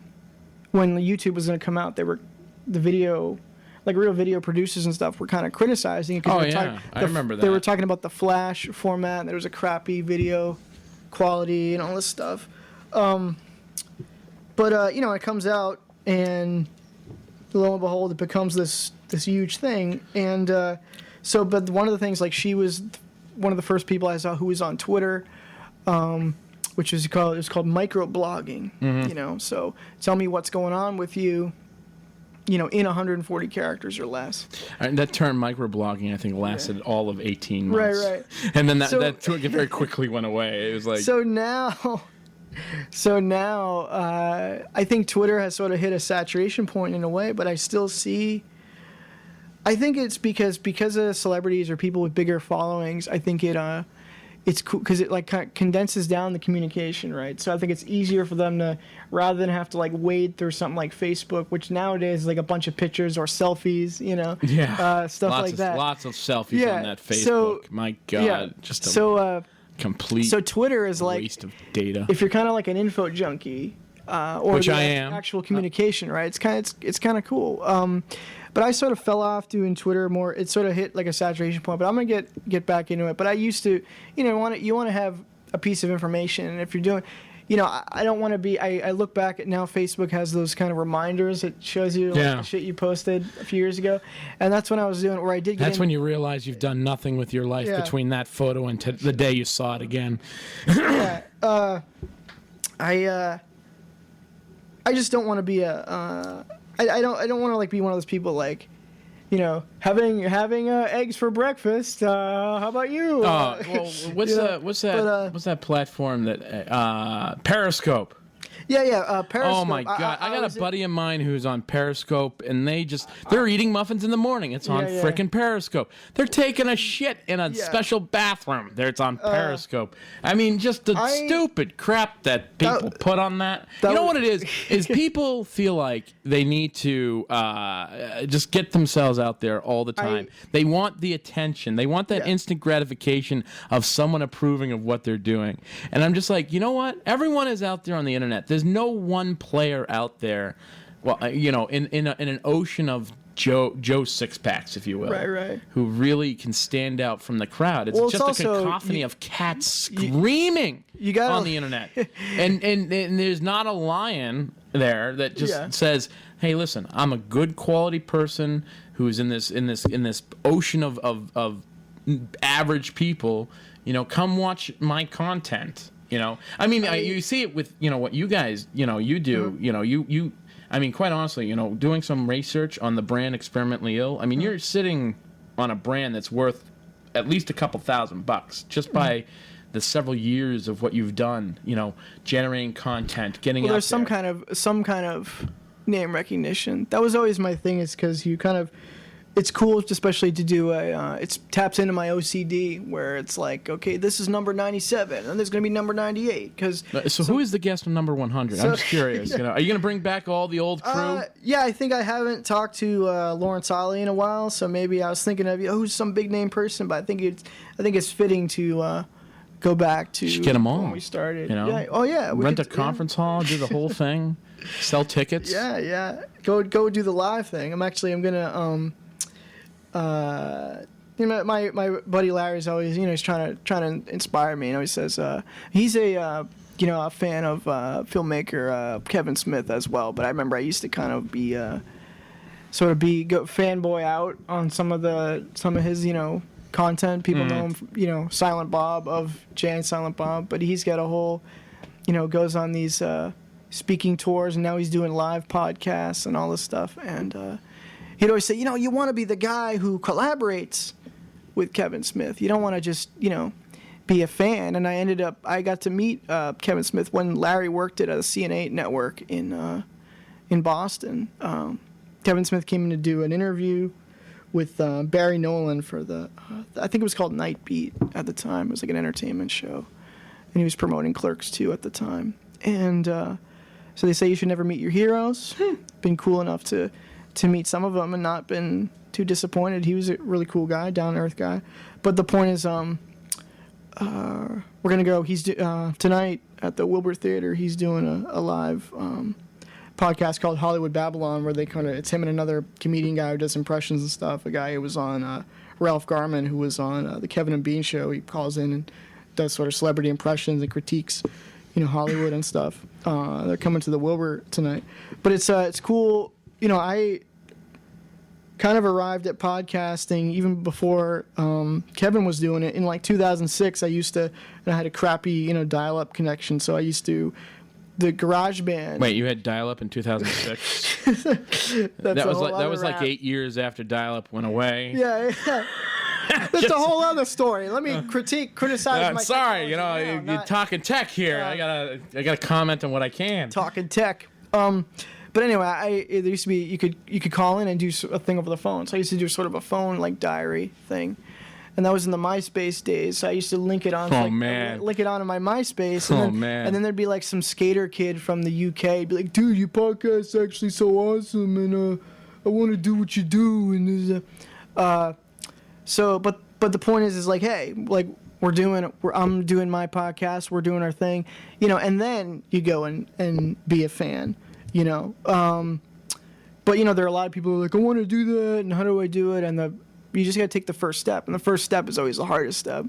Speaker 4: when YouTube was going to come out. They were the video, like real video producers and stuff, were kind of criticizing it.
Speaker 5: I remember that.
Speaker 4: They were talking about the Flash format, and there was a crappy video quality and all this stuff. But it comes out, and lo and behold, it becomes this huge thing. And but one of the things, like, she was one of the first people I saw who was on Twitter, which is called microblogging.
Speaker 5: Mm-hmm.
Speaker 4: So tell me what's going on with you, in 140 characters or less.
Speaker 5: And that term microblogging, I think, lasted all of 18 months.
Speaker 4: Right.
Speaker 5: And then that very quickly went away. It was like...
Speaker 4: So now, I think Twitter has sort of hit a saturation point in a way, but I still see... I think it's because of celebrities or people with bigger followings, I think it's cool because it like kind of condenses down the communication, right? So I think it's easier for them to, rather than have to like wade through something like Facebook, which nowadays is like a bunch of pictures or selfies, stuff like that.
Speaker 5: Lots of selfies on that Facebook. My God, just a complete.
Speaker 4: So Twitter is like
Speaker 5: waste of data.
Speaker 4: If you're kind of like an info junkie, or
Speaker 5: which I am,
Speaker 4: actual communication, right? It's kind of cool. But I sort of fell off doing Twitter more. It sort of hit like a saturation point. But I'm gonna get back into it. But I used to, you want to have a piece of information, and if you're doing, I don't want to be. I look back at now. Facebook has those kind of reminders that shows you like, the shit you posted a few years ago, and that's when I was doing where I did.
Speaker 5: That's when you realize you've done nothing with your life between that photo and the day you saw it again.
Speaker 4: I just don't want to be a. I don't want to like be one of those people like, having eggs for breakfast. How about you?
Speaker 5: Well, what's that platform that Periscope?
Speaker 4: Periscope.
Speaker 5: Oh my God! I got a buddy of mine who's on Periscope, and they're eating muffins in the morning. It's on frickin' Periscope. They're taking a shit in a special bathroom. It's on Periscope. I mean, just the stupid crap that people put on that. You know what it is? Is people feel like they need to just get themselves out there all the time. They want the attention. They want that instant gratification of someone approving of what they're doing. And I'm just like, you know what? Everyone is out there on the internet. There's no one player out there, well, in an ocean of Joe six packs, if you will,
Speaker 4: right,
Speaker 5: who really can stand out from the crowd. It's just also a cacophony of cats screaming on the internet, and there's not a lion there that just says, "Hey, listen, I'm a good quality person who's in this ocean of average people. Come watch my content." I mean, you see it with, what you guys, you do, you, I mean, quite honestly, doing some research on the brand Experimentally Ill. I mean, you're sitting on a brand that's worth at least a couple $1,000 just by the several years of what you've done, generating content, getting out there.
Speaker 4: There's some kind of name recognition. That was always my thing, is because you kind of, it's cool, especially to do it taps into my OCD, where it's like, okay, this is number 97, and there's going to be number 98.
Speaker 5: So who is the guest on number 100? I'm just curious. Are you going to bring back all the old crew?
Speaker 4: I think I haven't talked to Lawrence Ollie in a while, so maybe I was thinking of who's some big name person, but I think it's fitting to go back to
Speaker 5: get them all
Speaker 4: when we started.
Speaker 5: Rent a conference hall, do the whole thing, sell tickets.
Speaker 4: Go do the live thing. I'm gonna. My buddy Larry's always, he's trying to inspire me. He always says he's a fan of filmmaker Kevin Smith as well. But I remember I used to kind of be fanboy out on some of his content. People know him, Silent Bob of Jay and Silent Bob. But he's got a whole, goes on these speaking tours, and now he's doing live podcasts and all this stuff. And he'd always say, you want to be the guy who collaborates with Kevin Smith. You don't want to just, be a fan. And I got to meet Kevin Smith when Larry worked at a CN8 network in Boston. Kevin Smith came in to do an interview with Barry Nolan for I think it was called Night Beat at the time. It was like an entertainment show. And he was promoting Clerks 2 at the time. And so they say you should never meet your heroes. Been cool enough to meet some of them and not been too disappointed. He was a really cool guy, down-to-earth guy. But the point is, we're going to go, he's tonight at the Wilbur Theater, he's doing a live podcast called Hollywood Babylon, where it's him and another comedian guy who does impressions and stuff, a guy who was on Ralph Garman, who was on the Kevin and Bean show. He calls in and does sort of celebrity impressions and critiques, Hollywood and stuff. They're coming to the Wilbur tonight, but it's cool. I kind of arrived at podcasting even before Kevin was doing it. In like 2006, I had a crappy dial-up connection, so I used to. The GarageBand.
Speaker 5: Wait, you had dial-up in 2006? that was like 8 years after dial-up went away.
Speaker 4: Yeah. That's a whole other story. Let me criticize my.
Speaker 5: Sorry, you're talking tech here. I gotta comment on what I can.
Speaker 4: Talking tech. But anyway, there used to be you could call in and do a thing over the phone. So I used to do sort of a phone like diary thing. And that was in the MySpace days. So I used to link it on. Link it onto my MySpace. And And then there'd be like some skater kid from the UK, be like, "Dude, your podcast's actually so awesome, and I want to do what you do." And but the point is like, hey, like I'm doing my podcast, we're doing our thing, and then you go and be a fan, But there are a lot of people who are like, I want to do that, and how do I do it? And you just got to take the first step, and the first step is always the hardest step.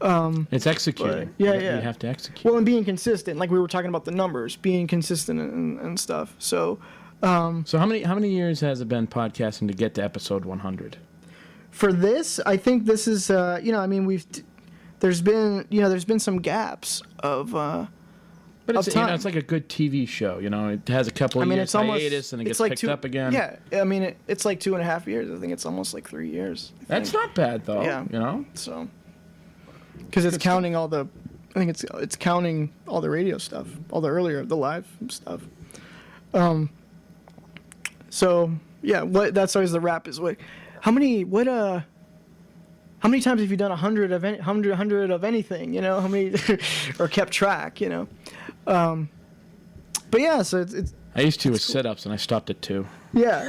Speaker 5: It's executing.
Speaker 4: Yeah.
Speaker 5: You have to execute.
Speaker 4: Well, and being consistent, like we were talking about the numbers, being consistent and stuff. So
Speaker 5: how many years has it been podcasting to get to episode 100?
Speaker 4: For this, I think this is there's been some gaps of.
Speaker 5: But it's like a good TV show. It has a couple of years hiatus and it gets picked up again.
Speaker 4: Yeah, it's like 2.5 years. I think it's almost like 3 years.
Speaker 5: That's not bad though.
Speaker 4: Yeah. So, because it's counting all the, I think it's counting all the radio stuff, all the live stuff. So yeah, that's always the wrap is how many times have you done 100 of anything? How many or kept track? But yeah, so it's
Speaker 5: I used to with sit-ups, and I stopped at 2.
Speaker 4: Yeah.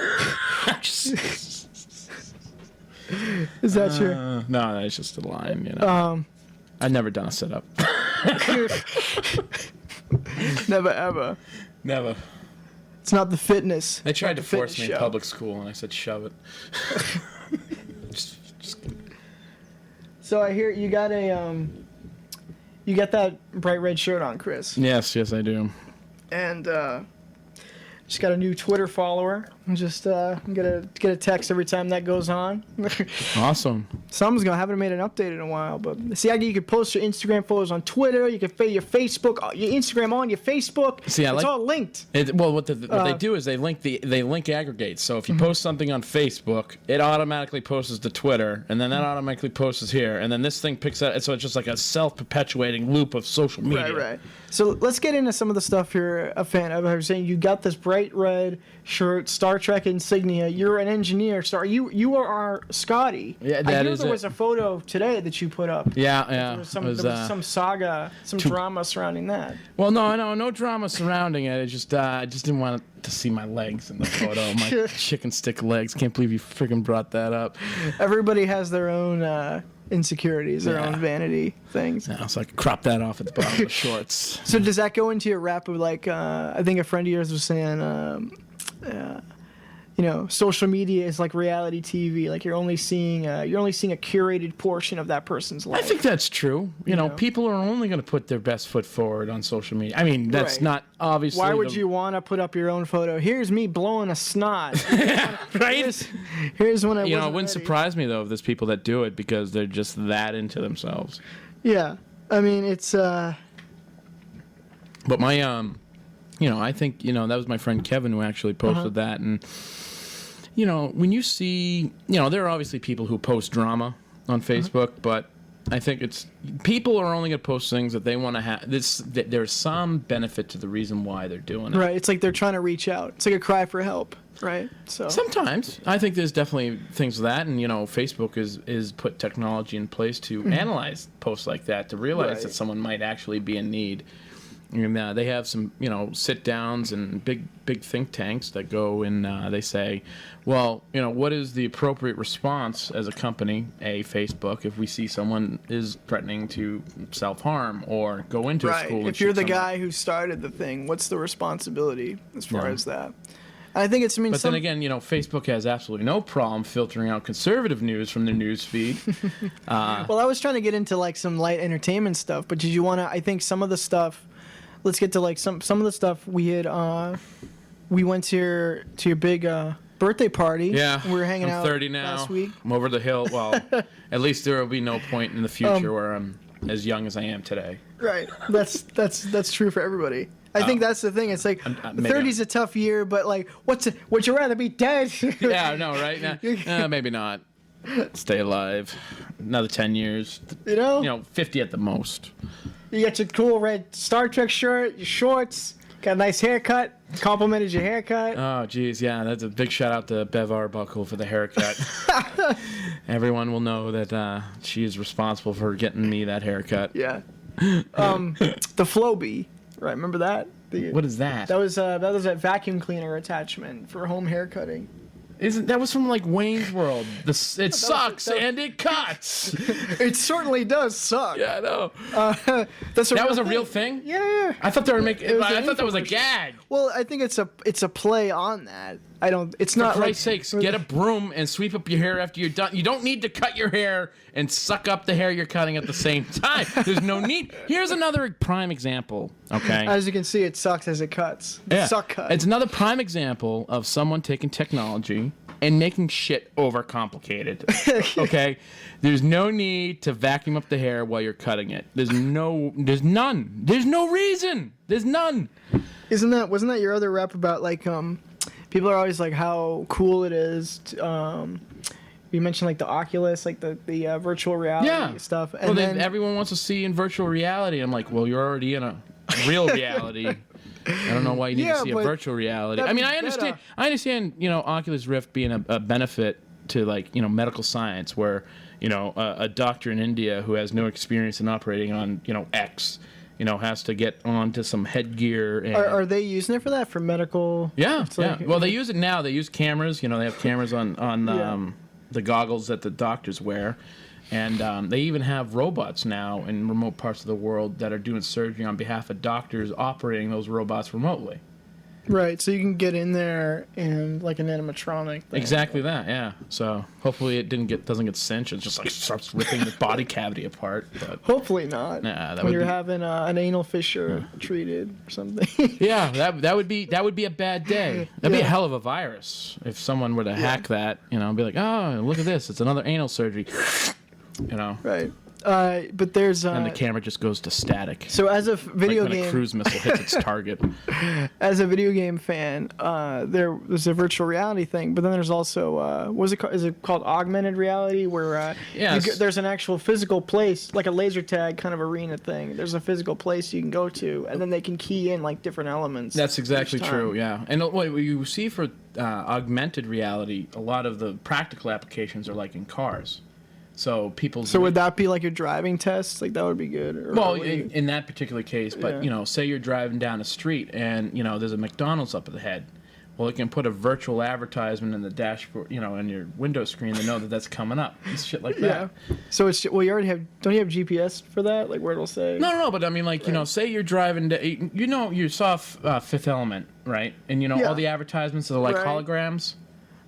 Speaker 4: Is that true?
Speaker 5: No, it's just a line, I've never done a sit-up.
Speaker 4: Never, ever.
Speaker 5: Never.
Speaker 4: It's not the fitness.
Speaker 5: They tried to force me in public school, and I said, shove it. just
Speaker 4: So I hear you got you got that bright red shirt on, Chris.
Speaker 5: Yes, I do.
Speaker 4: And just got a new Twitter follower. I'm just get a text every time that goes on.
Speaker 5: Awesome.
Speaker 4: Someone's gonna haven't made an update in a while, but see, you can post your Instagram photos on Twitter. You can your Facebook, your Instagram on your Facebook.
Speaker 5: See, it's
Speaker 4: all linked.
Speaker 5: What they do is they link aggregates. So if you post something on Facebook, it automatically posts to Twitter, and then that automatically posts here, and then this thing picks up. So it's just like a self-perpetuating loop of social media.
Speaker 4: Right. So let's get into some of the stuff you're a fan of. I was saying you got this bright red shirt, Star Trek insignia. You're an engineer, so you are our Scotty.
Speaker 5: Yeah,
Speaker 4: there was a photo today that you put up.
Speaker 5: Yeah.
Speaker 4: There was some saga, drama surrounding that.
Speaker 5: Well, no drama surrounding it. I just didn't want to see my legs in the photo. My chicken stick legs. Can't believe you freaking brought that up.
Speaker 4: Everybody has their own insecurities, their own vanity things.
Speaker 5: Yeah, so I could crop that off at the bottom of the shorts.
Speaker 4: So does that go into your rap of like, I think a friend of yours was saying, social media is like reality TV. Like you're only seeing a curated portion of that person's life.
Speaker 5: I think that's true. People are only going to put their best foot forward on social media. I mean, that's not obviously.
Speaker 4: Why would you want to put up your own photo? Here's me blowing a snot.
Speaker 5: Right?
Speaker 4: Here's when I.
Speaker 5: It wouldn't surprise me though if there's people that do it because they're just that into themselves.
Speaker 4: Yeah, I mean it's.
Speaker 5: But my I think that was my friend Kevin who actually posted that and. When you see, there are obviously people who post drama on Facebook, but I think people are only going to post things that they want to have. There's some benefit to the reason why they're doing it.
Speaker 4: Right. It's like they're trying to reach out. It's like a cry for help, right? So
Speaker 5: sometimes I think there's definitely things of that, and Facebook is put technology in place to analyze posts like that to realize that someone might actually be in need. And they have some, sit downs and big think tanks that go and they say, well, what is the appropriate response as a company, Facebook, if we see someone is threatening to self-harm or go into a school?
Speaker 4: If you're the guy who started the thing, what's the responsibility as far as that? I think it's,
Speaker 5: But then again, Facebook has absolutely no problem filtering out conservative news from their news feed.
Speaker 4: Well, I was trying to get into like some light entertainment stuff, but did you want to? I think some of the stuff. Let's get to like some of the stuff we had. We went to your big birthday party.
Speaker 5: Yeah,
Speaker 4: we were hanging
Speaker 5: I'm
Speaker 4: out
Speaker 5: 30 now.
Speaker 4: last week.
Speaker 5: I'm over the hill. Well, at least there will be no point in the future where I'm as young as I am today.
Speaker 4: Right. That's true for everybody. I think that's the thing. It's like 30's a tough year, but like, would you rather be dead?
Speaker 5: Yeah, no, right? Maybe not. Stay alive. Another 10 years. 50 at the most.
Speaker 4: You get your cool red Star Trek shirt, your shorts, got a nice haircut, complimented your haircut.
Speaker 5: Oh, geez, yeah. That's a big shout out to Bev Arbuckle for the haircut. Everyone will know that she is responsible for getting me that haircut.
Speaker 4: Yeah. The Flowbee. Right, remember that?
Speaker 5: What is that?
Speaker 4: That was that vacuum cleaner attachment for home hair cutting.
Speaker 5: That was from like Wayne's World? It sucks and it cuts.
Speaker 4: It certainly does suck.
Speaker 5: Yeah, I know.
Speaker 4: That
Speaker 5: was a real thing.
Speaker 4: Yeah.
Speaker 5: I thought they were making. I thought that was a gag.
Speaker 4: Well, I think it's a play on that. It's not.
Speaker 5: For Christ's sakes, get a broom and sweep up your hair after you're done. You don't need to cut your hair and suck up the hair you're cutting at the same time. There's no need. Here's another prime example, okay?
Speaker 4: As you can see, it sucks as it cuts.
Speaker 5: Yeah.
Speaker 4: Suck cut.
Speaker 5: It's another prime example of someone taking technology and making shit overcomplicated, okay? There's no need to vacuum up the hair while you're cutting it. There's none. There's no reason. There's none.
Speaker 4: Wasn't that your other rap about like people are always like how cool it is you mentioned like the Oculus, like the virtual reality stuff. And then
Speaker 5: everyone wants to see in virtual reality. I'm like, well, you're already in a real reality. I don't know why you need to see a virtual reality. I mean, I understand, Oculus Rift being a benefit to like, medical science where, a doctor in India who has no experience in operating on, X, has to get onto some headgear. And,
Speaker 4: are they using it for that, for medical?
Speaker 5: Yeah, well, they use it now. They use cameras. They have cameras on the goggles that the doctors wear. And they even have robots now in remote parts of the world that are doing surgery on behalf of doctors operating those robots remotely.
Speaker 4: Right, so you can get in there and like an animatronic thing.
Speaker 5: Exactly that, yeah. So hopefully it doesn't get cinched. It just like starts ripping the body cavity apart. But
Speaker 4: hopefully not.
Speaker 5: Nah,
Speaker 4: when you're having an anal fissure treated or something.
Speaker 5: Yeah, that would be a bad day. That'd be a hell of a virus if someone were to hack that. Be like, oh, look at this, it's another anal surgery.
Speaker 4: Right. But there's
Speaker 5: and the camera just goes to static.
Speaker 4: So as a video game,
Speaker 5: when a cruise missile hits its target.
Speaker 4: As a video game fan, there's a virtual reality thing, but then there's also is it called augmented reality, where there's an actual physical place, like a laser tag kind of arena thing. There's a physical place you can go to, and then they can key in like different elements.
Speaker 5: That's exactly true. Yeah, and what you see for augmented reality, a lot of the practical applications are like in cars. So would that be like your driving test? Like that would be good. In that particular case, but say you're driving down a street and there's a McDonald's up ahead. Well, it can put a virtual advertisement in the dashboard, in your window screen to know that that's coming up. It's shit like that.
Speaker 4: Yeah. So you already have. Don't you have GPS for that? Like where it'll say?
Speaker 5: No. But I mean, like say you're driving you saw Fifth Element, right? And all the advertisements are like holograms.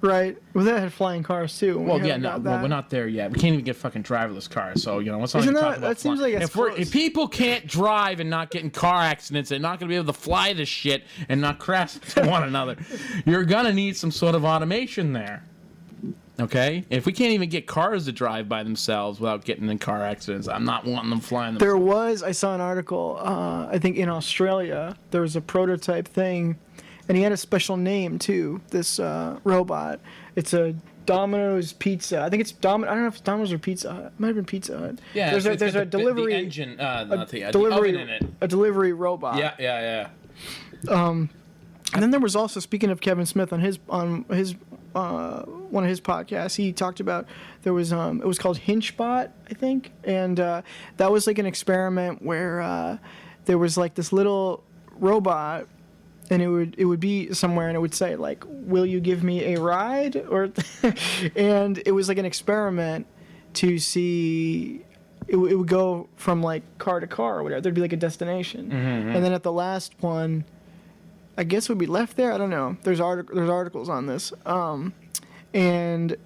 Speaker 4: Right. Well, that had flying cars too.
Speaker 5: Well, we're not there yet. We can't even get fucking driverless cars. So what's all you talking about?
Speaker 4: That seems like it's close.
Speaker 5: If people can't drive and not get in car accidents, they're not going to be able to fly this shit and not crash into one another. You're gonna need some sort of automation there. Okay? If we can't even get cars to drive by themselves without getting in car accidents, I'm not wanting them flying themselves.
Speaker 4: I saw an article. I think in Australia there was a prototype thing. And he had a special name too. This robot. It's a Domino's Pizza. I think it's I don't know if it's Domino's or Pizza Hut. It might have been Pizza Hut.
Speaker 5: Yeah,
Speaker 4: there's a delivery
Speaker 5: the engine, not the
Speaker 4: delivery
Speaker 5: oven in it.
Speaker 4: A delivery robot.
Speaker 5: Yeah.
Speaker 4: And then there was also, speaking of Kevin Smith on his one of his podcasts, he talked about there was it was called HinchBot, I think, and that was like an experiment where there was like this little robot. And it would be somewhere, and it would say like, "Will you give me a ride?" Or, and it was like an experiment to see. It would go from like car to car or whatever. There'd be like a destination, and then at the last one, I guess would be left there. I don't know. There's articles on this. And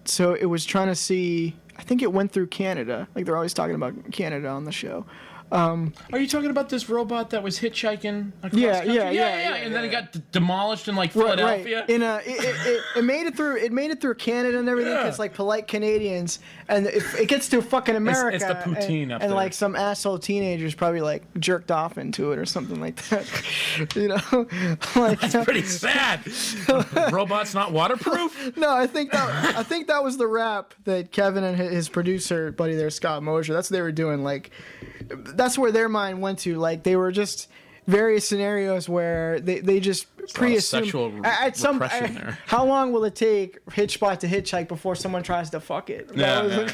Speaker 4: so it was trying to see. I think it went through Canada. Like they're always talking about Canada on the show.
Speaker 5: Are you talking about this robot that was hitchhiking across
Speaker 4: Yeah,
Speaker 5: country?
Speaker 4: yeah.
Speaker 5: And then it got demolished in like Philadelphia.
Speaker 4: Right. It made it through. It made it through Canada and everything.
Speaker 5: Yeah.
Speaker 4: It's like polite Canadians, and if it gets to fucking America,
Speaker 5: it's the poutine up
Speaker 4: and
Speaker 5: there.
Speaker 4: like some asshole teenagers probably like jerked off into it or something like that. You know, like
Speaker 5: That's pretty sad. Robot's not waterproof.
Speaker 4: No, I think that was the rap that Kevin and his producer buddy there, Scott Mosher. That's what they were doing. Like, that's where their mind went to. Like, they were just various scenarios where they just pre-assume
Speaker 5: sexual repression there.
Speaker 4: How long will it take Hitchbot to hitchhike before someone tries to fuck it?
Speaker 5: Yeah.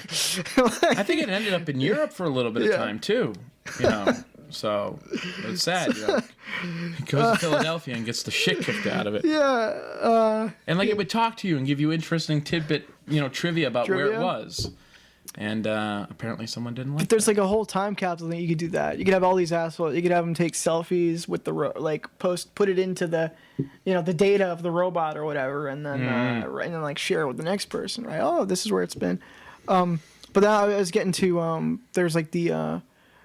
Speaker 5: I think it ended up in Europe for a little bit of time too. You know. So it's sad, you know. He goes to Philadelphia and gets the shit kicked out of it.
Speaker 4: Yeah.
Speaker 5: And like it would talk to you and give you interesting tidbit, trivia about where it was. And apparently someone didn't like it.
Speaker 4: There's like a whole time capsule thing. You could do that. You could have all these assholes. You could have them take selfies with the put it into the, the data of the robot or whatever, and then and then like share it with the next person. Right? Oh, this is where it's been. But then I was getting to there's like the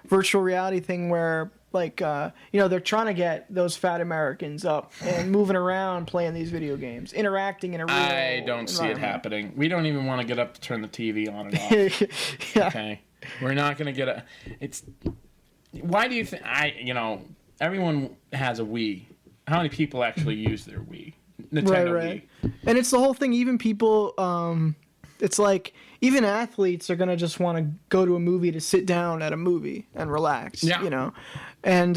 Speaker 4: virtual reality thing where like they're trying to get those fat Americans up and moving around playing these video games, interacting in a real
Speaker 5: I don't see it happening. We don't even want to get up to turn the TV on and off.
Speaker 4: Yeah.
Speaker 5: Okay, we're not going to get why do you think everyone has a Wii? How many people actually use their Wii? Nintendo
Speaker 4: right.
Speaker 5: Wii.
Speaker 4: And it's the whole thing. Even people, it's like even athletes are gonna just want to go to a movie to sit down at a movie and relax.
Speaker 5: Yeah.
Speaker 4: And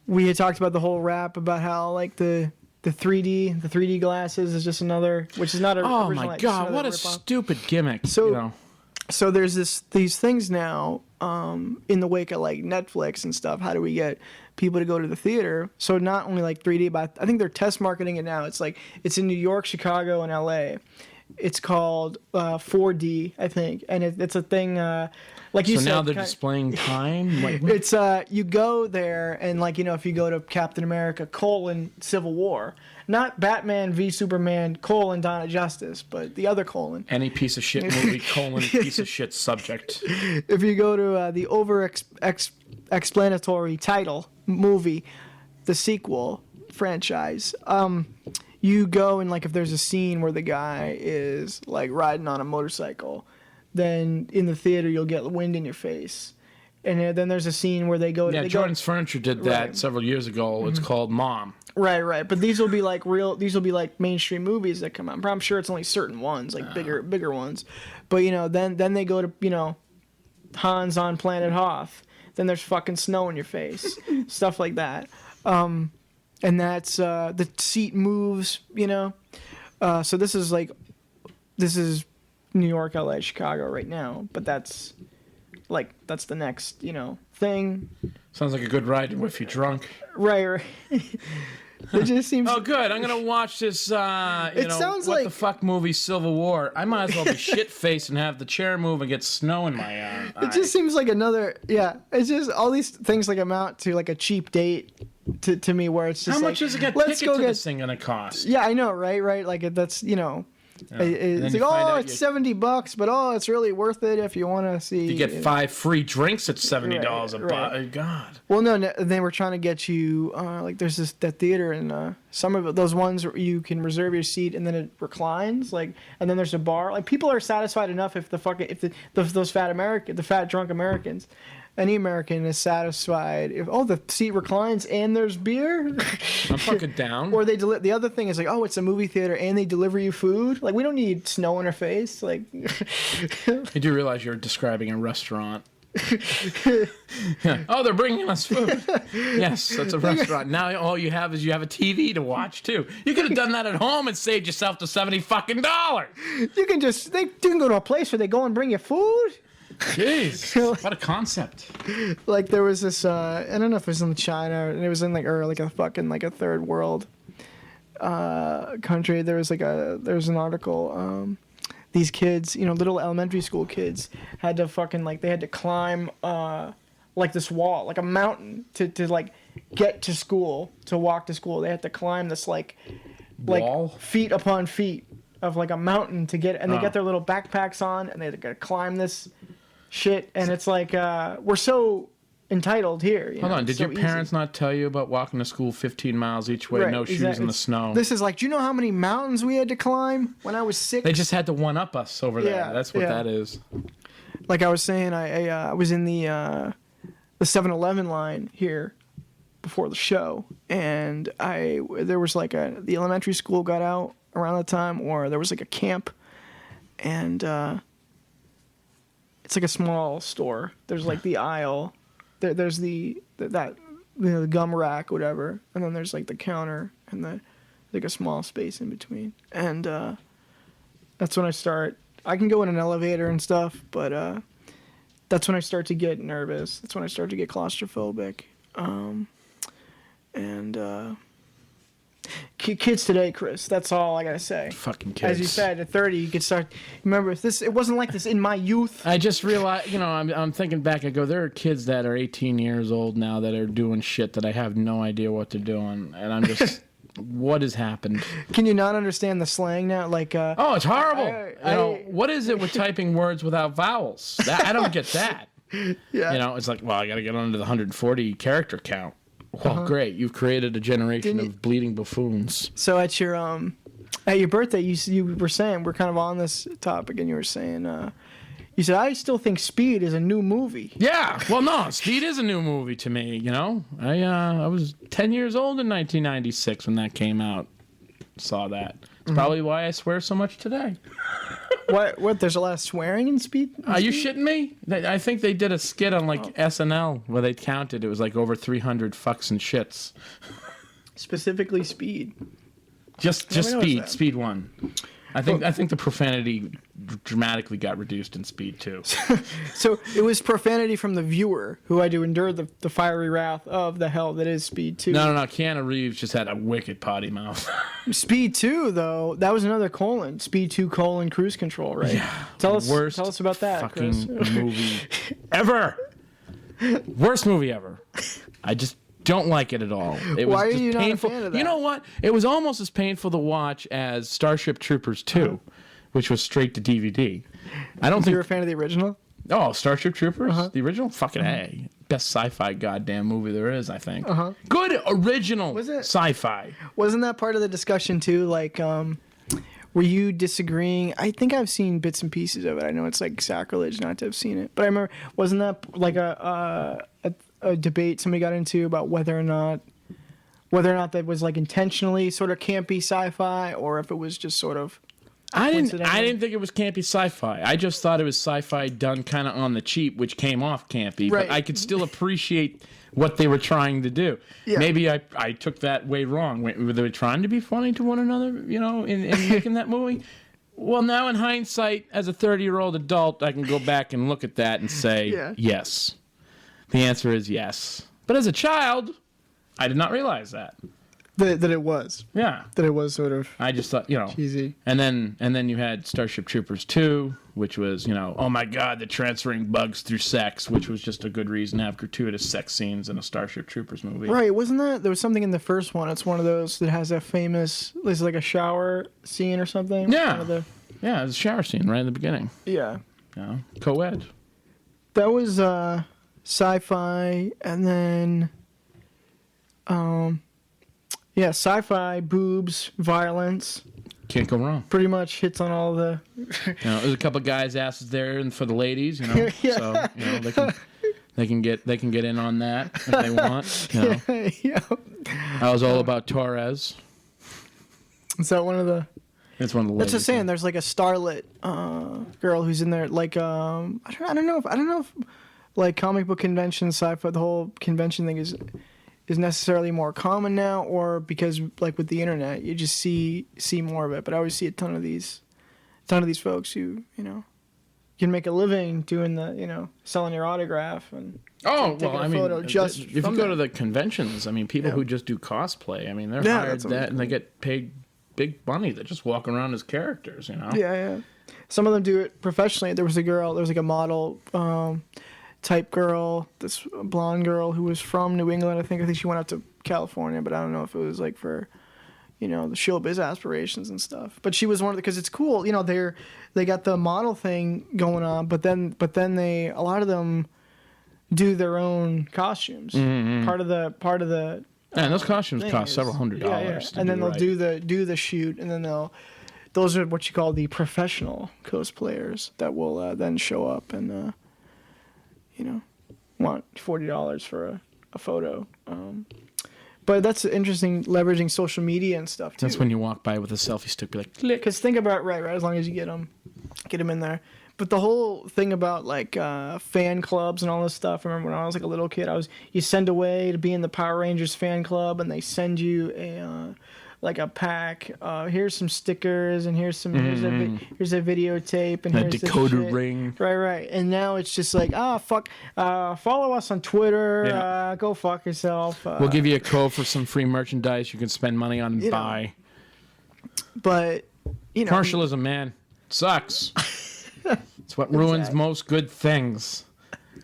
Speaker 4: we had talked about the whole rap about how like the 3D glasses is just another, which is not a.
Speaker 5: Oh
Speaker 4: original,
Speaker 5: my
Speaker 4: like,
Speaker 5: god,
Speaker 4: just
Speaker 5: what a
Speaker 4: rip-off.
Speaker 5: stupid gimmick.
Speaker 4: So there's these things now in the wake of like Netflix and stuff. How do we get people to go to the theater? So not only like 3D, but I think they're test marketing it now. It's like it's in New York, Chicago, and LA. It's called 4D, I think, and it's a thing. Like you said,
Speaker 5: so now they're displaying time.
Speaker 4: It's you go there and like if you go to Captain America : Civil War, not Batman v Superman : Dawn of Justice, but the other :
Speaker 5: any piece of shit movie : piece of shit subject.
Speaker 4: If you go to the explanatory title movie, the sequel franchise, you go and like if there's a scene where the guy is like riding on a motorcycle, then in the theater you'll get wind in your face. And then there's a scene where they go to...
Speaker 5: Yeah, Jordan's Furniture did that several years ago. It's called Mom.
Speaker 4: Right. But these will be like mainstream movies that come out. I'm sure it's only certain ones, like bigger ones. But, then they go to, Hans on Planet Hoth. Then there's fucking snow in your face. Stuff like that. And that's, the seat moves, So this is New York, LA, Chicago right now. But that's the next, thing.
Speaker 5: Sounds like a good ride if you're drunk.
Speaker 4: Right. It just seems.
Speaker 5: Oh, good. I'm gonna watch this.
Speaker 4: Sounds
Speaker 5: what
Speaker 4: like
Speaker 5: the fuck movie, Civil War. I might as well be shit faced and have the chair move and get snow in my eye.
Speaker 4: It just seems like another. Yeah, it's just all these things like amount to like a cheap date to me, where it's just
Speaker 5: how much is a ticket to this thing gonna cost?
Speaker 4: Yeah, I know, right. Like that's It's like, it's $70, but it's really worth it if you want to see.
Speaker 5: You get 5 free drinks at $70 a
Speaker 4: right.
Speaker 5: God.
Speaker 4: Well, no, they were trying to get you like there's that theater in some of those ones where you can reserve your seat and then it reclines and then there's a bar. Like people are satisfied enough if those fat drunk Americans. Any American is satisfied if the seat reclines and there's beer.
Speaker 5: I'm fucking down.
Speaker 4: Or the other thing is like it's a movie theater and they deliver you food. Like we don't need snow in our face. Like
Speaker 5: I do realize you're describing a restaurant. Oh, they're bringing us food. Yes, that's a restaurant. Now all you have a TV to watch too. You could have done that at home and saved yourself the $70.
Speaker 4: You can go to a place where they go and bring you food.
Speaker 5: Jeez, what a concept!
Speaker 4: Like there was this, I don't know if it was in China, and it was in a third world country. There was an article. These kids, little elementary school kids, had to they had to climb this wall, like a mountain, to get to school, to walk to school. They had to climb this like
Speaker 5: Wall?
Speaker 4: feet upon feet of like a mountain to get, and they get their little backpacks on, and they gotta climb this shit. And it's like we're so entitled here.
Speaker 5: Hold on, did your parents not tell you about walking to school 15 miles each way, no shoes in the snow?
Speaker 4: This is like, do you know how many mountains we had to climb when I was 6?
Speaker 5: They just had to one-up us over there. That's what that is.
Speaker 4: Like I was saying, I was in the 7-Eleven line here before the show, and there was like the elementary school got out around the time, or there was like a camp, and it's like a small store. There's like the aisle. There's the gum rack, whatever, and then there's like the counter and like a small space in between. And that's when I start. I can go in an elevator and stuff, but that's when I start to get nervous. That's when I start to get claustrophobic. Kids today, Chris. That's all I gotta say.
Speaker 5: Fucking kids.
Speaker 4: As you said, at 30, you could start. Remember, it wasn't like this in my youth.
Speaker 5: I just realized, I'm thinking back. I go, there are kids that are 18 years old now that are doing shit that I have no idea what they're doing, and I'm just, what has happened? Can
Speaker 4: you not understand the slang now? Like,
Speaker 5: oh, it's horrible. What is it with typing words without vowels? I don't get that.
Speaker 4: Yeah.
Speaker 5: It's like, well, I got to get under the 140 character count. Well, great. You've created a generation of bleeding buffoons.
Speaker 4: So at your birthday, you were saying, we're kind of on this topic, and you were saying, you said, I still think Speed is a new movie.
Speaker 5: Yeah. Well, no, Speed is a new movie to me, I was 10 years old in 1996 when that came out. Saw that. It's probably why I swear so much today.
Speaker 4: What? There's a lot of swearing in Speed?
Speaker 5: Are you shitting me? I think they did a skit on SNL where they counted. It was like over 300 fucks and shits.
Speaker 4: Specifically Speed.
Speaker 5: Just Speed. Speed 1. I think the profanity dramatically got reduced in Speed 2.
Speaker 4: So it was profanity from the viewer who had to endure the fiery wrath of the hell that is Speed 2.
Speaker 5: No. Keanu Reeves just had a wicked potty mouth.
Speaker 4: Speed 2, though, that was another colon. Speed 2 : Cruise Control, right?
Speaker 5: Yeah.
Speaker 4: Tell us about that,
Speaker 5: fucking
Speaker 4: Chris.
Speaker 5: movie ever. Worst movie ever. I just don't like it at all. It was
Speaker 4: Why are
Speaker 5: just
Speaker 4: you
Speaker 5: painful.
Speaker 4: not a fan of that?
Speaker 5: You know what? It was almost as painful to watch as Starship Troopers 2, which was straight to DVD. I don't think
Speaker 4: you're a fan of the original.
Speaker 5: Oh, Starship Troopers, the original, fucking A, best sci-fi goddamn movie there is. I think. Good original sci-fi.
Speaker 4: Wasn't that part of the discussion too? Like, were you disagreeing? I think I've seen bits and pieces of it. I know it's like sacrilege not to have seen it, but I remember, wasn't that like a debate somebody got into about whether or not that was like intentionally sort of campy sci-fi, or if it was just sort of.
Speaker 5: I didn't think it was campy sci-fi. I just thought it was sci-fi done kind of on the cheap, which came off campy. Right. But I could still appreciate what they were trying to do. Yeah. Maybe I took that way wrong. Were they trying to be funny to one another, in making that movie? Well, now in hindsight, as a 30-year-old adult, I can go back and look at that and say, yes. The answer is yes. But as a child, I did not realize that.
Speaker 4: That it was.
Speaker 5: Yeah.
Speaker 4: That it was sort of.
Speaker 5: I just thought,
Speaker 4: cheesy.
Speaker 5: And then you had Starship Troopers 2, which was, oh my God, they're transferring bugs through sex, which was just a good reason to have gratuitous sex scenes in a Starship Troopers movie.
Speaker 4: Right, wasn't that? There was something in the first one. It's one of those that has that famous, it's like a shower scene or something.
Speaker 5: Yeah. Yeah, it's a shower scene right in the beginning.
Speaker 4: Yeah.
Speaker 5: Co-ed.
Speaker 4: That was sci-fi, and then sci-fi, boobs, violence.
Speaker 5: Can't go wrong.
Speaker 4: Pretty much hits on all the.
Speaker 5: There's a couple guys' asses there, and for the ladies, so they can get in on that if they want.
Speaker 4: Yeah.
Speaker 5: I was all about Torres.
Speaker 4: Is that one of the?
Speaker 5: It's one of the ladies.
Speaker 4: That's just saying. There's like a starlet girl who's in there. Like I don't know if like comic book convention, sci-fi, the whole convention thing is necessarily more common now, or because like with the internet you just see more of it. But I always see a ton of these folks who can make a living doing the selling your autograph and taking a photo just
Speaker 5: if you go to the conventions, people who just do cosplay, they're hired that and they get paid big money. They just walk around as characters,
Speaker 4: Yeah. Some of them do it professionally. There was like a model. type girl, this blonde girl who was from New England. I think she went out to California, but I don't know if it was like for, the showbiz aspirations and stuff. But she was one of the, because it's cool, they got the model thing going on, but then a lot of them do their own costumes.
Speaker 5: Mm-hmm.
Speaker 4: Part of the
Speaker 5: And those costumes cost several $100s.
Speaker 4: Yeah. And then they'll do the shoot, and then those are what you call the professional cosplayers that will then show up and want $40 for a photo. But that's interesting, leveraging social media and stuff too.
Speaker 5: That's when you walk by with a selfie stick, be like, click.
Speaker 4: Because think about right, as long as you get them in there. But the whole thing about like fan clubs and all this stuff. I remember when I was like a little kid, you send away to be in the Power Rangers fan club, and they send you a pack. Here's some stickers, and here's a videotape, and here's
Speaker 5: decoder
Speaker 4: shit.
Speaker 5: ring.
Speaker 4: Right. And now it's just like, fuck. Follow us on Twitter.
Speaker 5: Yeah.
Speaker 4: Go fuck yourself.
Speaker 5: We'll give you a code for some free merchandise you can spend money on and buy.
Speaker 4: But
Speaker 5: Commercialism, man, sucks. It's what ruins most good things.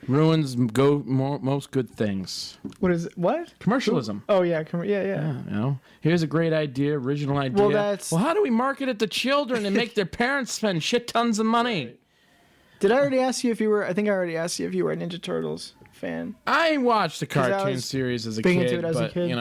Speaker 5: Most good things.
Speaker 4: What is it? What?
Speaker 5: Commercialism.
Speaker 4: Oh yeah,
Speaker 5: Yeah, here's a great idea, original idea. Well, how do we market it to children and make their parents spend shit tons of money?
Speaker 4: Did I already ask you if you were? I think I already asked you if you were a Ninja Turtles fan.
Speaker 5: I watched the cartoon series as a kid,
Speaker 4: into it as a kid.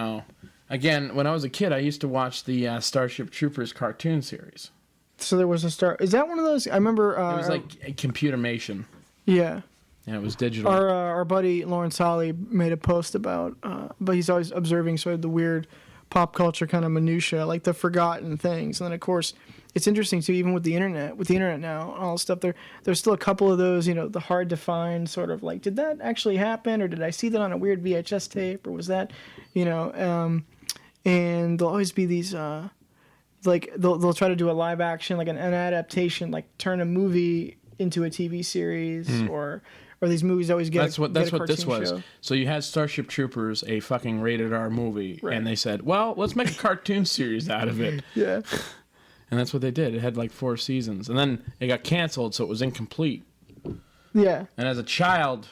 Speaker 5: Again, when I was a kid, I used to watch the Starship Troopers cartoon series.
Speaker 4: So there was a star. Is that one of those? I remember.
Speaker 5: It was like a computermation.
Speaker 4: Yeah.
Speaker 5: Yeah, it was digital.
Speaker 4: Our buddy Lawrence Holly made a post about, but he's always observing sort of the weird pop culture kind of minutia, like the forgotten things. And then of course, it's interesting too, even with the internet now, all this stuff. There's still a couple of those, the hard to find sort of like, did that actually happen, or did I see that on a weird VHS tape, or was that, and there'll always be these. Like they'll try to do a live action, like an adaptation, like turn a movie into a TV series, or these movies always get. That's what
Speaker 5: this was.
Speaker 4: Show.
Speaker 5: So you had Starship Troopers, a fucking rated R movie, and they said, "Well, let's make a cartoon series out of it."
Speaker 4: Yeah.
Speaker 5: And that's what they did. It had like 4 seasons, and then it got canceled, so it was incomplete.
Speaker 4: Yeah.
Speaker 5: And as a child,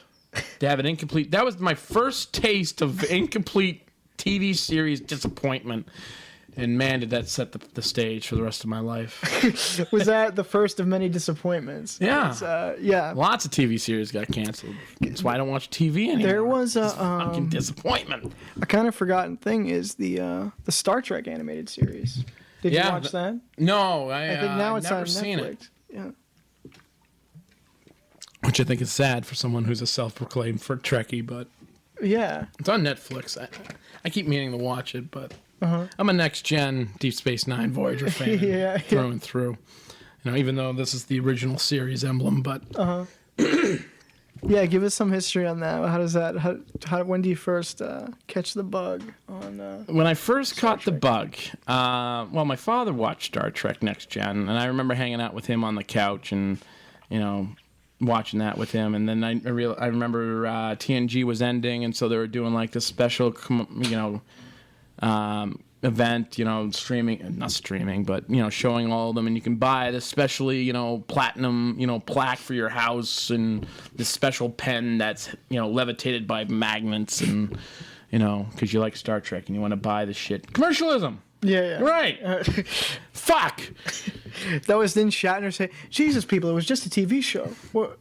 Speaker 5: to have an incomplete, that was my first taste of incomplete TV series disappointment. And man, did that set the stage for the rest of my life.
Speaker 4: Was that the first of many disappointments?
Speaker 5: Yeah.
Speaker 4: Yeah.
Speaker 5: Lots of TV series got canceled. That's why I don't watch TV anymore.
Speaker 4: There was a
Speaker 5: fucking disappointment.
Speaker 4: A kind of forgotten thing is the Star Trek animated series. Did you watch that?
Speaker 5: No,
Speaker 4: I think now it's
Speaker 5: never
Speaker 4: on
Speaker 5: seen
Speaker 4: Netflix.
Speaker 5: it.
Speaker 4: Yeah.
Speaker 5: Which I think is sad for someone who's a self-proclaimed Trekkie, but
Speaker 4: yeah,
Speaker 5: it's on Netflix. I keep meaning to watch it, but. I'm a next-gen Deep Space Nine Voyager fan through and through. Even though this is the original series emblem, but...
Speaker 4: Yeah, give us some history on that. How does that... when do you first catch the bug on...
Speaker 5: When I first caught the bug, my father watched Star Trek Next Gen, and I remember hanging out with him on the couch and, watching that with him. And then I remember TNG was ending, and so they were doing like this special, event, streaming, not streaming, but, showing all of them. And you can buy this specially, platinum, plaque for your house, and this special pen that's, levitated by magnets, and, because you like Star Trek and you want to buy the shit. Commercialism!
Speaker 4: Yeah.
Speaker 5: Right! Fuck!
Speaker 4: That was then Shatner say, Jesus, people, it was just a TV show. What?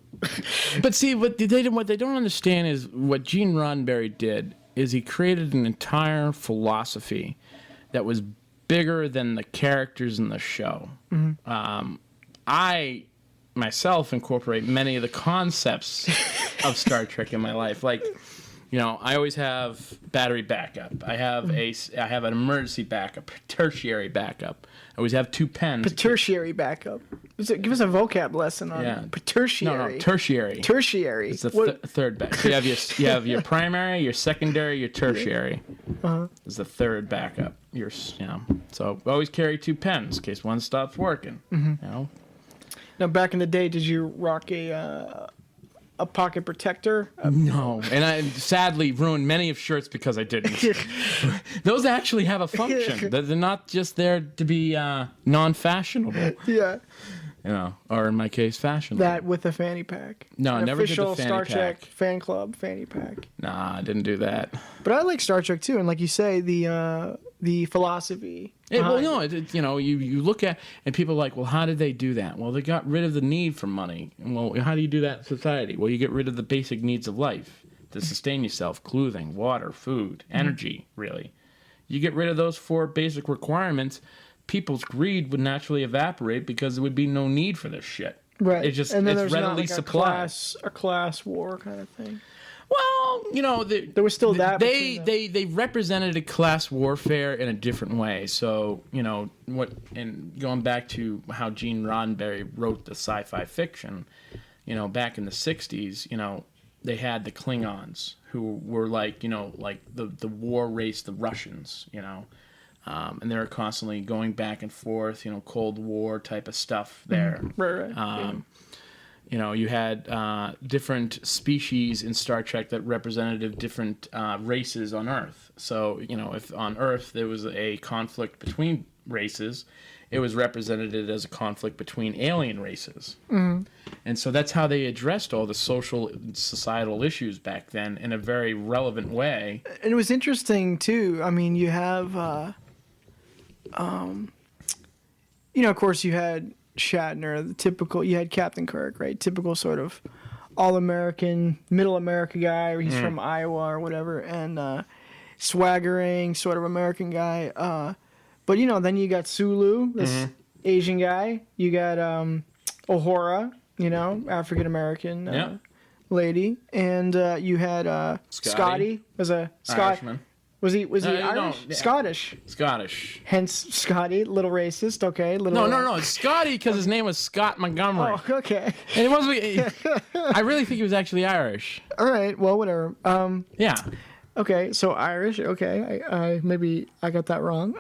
Speaker 5: But see, what they don't understand is what Gene Roddenberry did is he created an entire philosophy that was bigger than the characters in the show. Mm-hmm. I myself incorporate many of the concepts of Star Trek in my life. Like, I always have battery backup. I have an emergency backup, tertiary backup. I always have 2 pens.
Speaker 4: Tertiary backup. Give us a vocab lesson on tertiary.
Speaker 5: No, tertiary.
Speaker 4: Tertiary.
Speaker 5: It's the third backup. You have your primary, your secondary, your tertiary. It's the third backup. So I always carry 2 pens in case one stops working. Mm-hmm.
Speaker 4: Now, back in the day, did you rock a pocket protector?
Speaker 5: No, and I sadly ruined many of shirts because I didn't. Those actually have a function. They're not just there to be non-fashionable.
Speaker 4: Yeah.
Speaker 5: or in my case, fashion.
Speaker 4: That with a fanny pack.
Speaker 5: No, I never did the
Speaker 4: official
Speaker 5: fanny
Speaker 4: Star
Speaker 5: pack.
Speaker 4: Trek fan club fanny pack.
Speaker 5: Nah, I didn't do that.
Speaker 4: But I like Star Trek too, and like you say, the philosophy.
Speaker 5: You look at and people are like, well, how did they do that? Well, they got rid of the need for money. Well, how do you do that in society? Well, you get rid of the basic needs of life to sustain yourself: clothing, water, food, energy. Really, you get rid of those 4 basic requirements. People's greed would naturally evaporate because there would be no need for this shit.
Speaker 4: Right.
Speaker 5: It's just
Speaker 4: and then
Speaker 5: it's
Speaker 4: there's
Speaker 5: readily
Speaker 4: not like
Speaker 5: supplied.
Speaker 4: a class war kind of thing.
Speaker 5: Well,
Speaker 4: there was still that.
Speaker 5: They represented a class warfare in a different way. So and going back to how Gene Roddenberry wrote the sci-fi fiction, back in the '60s, they had the Klingons who were like the war race, the Russians, and they were constantly going back and forth, Cold War type of stuff there.
Speaker 4: Right.
Speaker 5: You had different species in Star Trek that represented different races on Earth. So, if on Earth there was a conflict between races, it was represented as a conflict between alien races. Mm-hmm. And so that's how they addressed all the social and societal issues back then in a very relevant way.
Speaker 4: And it was interesting, too. I mean, you have, of course, you had Shatner, you had Captain Kirk, right? Typical sort of all-American, middle America guy, or he's from Iowa or whatever, and swaggering sort of American guy. But, then you got Sulu, this Asian guy. You got Uhura, African-American lady. And you had Scotty.
Speaker 5: Irishman.
Speaker 4: Was he Irish?
Speaker 5: Yeah.
Speaker 4: Scottish. Hence Scotty, little racist, okay.
Speaker 5: No, it's Scotty because his name was Scott Montgomery.
Speaker 4: Oh, okay.
Speaker 5: And it wasn't. I really think he was actually Irish.
Speaker 4: All right, well, whatever.
Speaker 5: Yeah.
Speaker 4: Okay, so Irish. Okay, I maybe I got that wrong.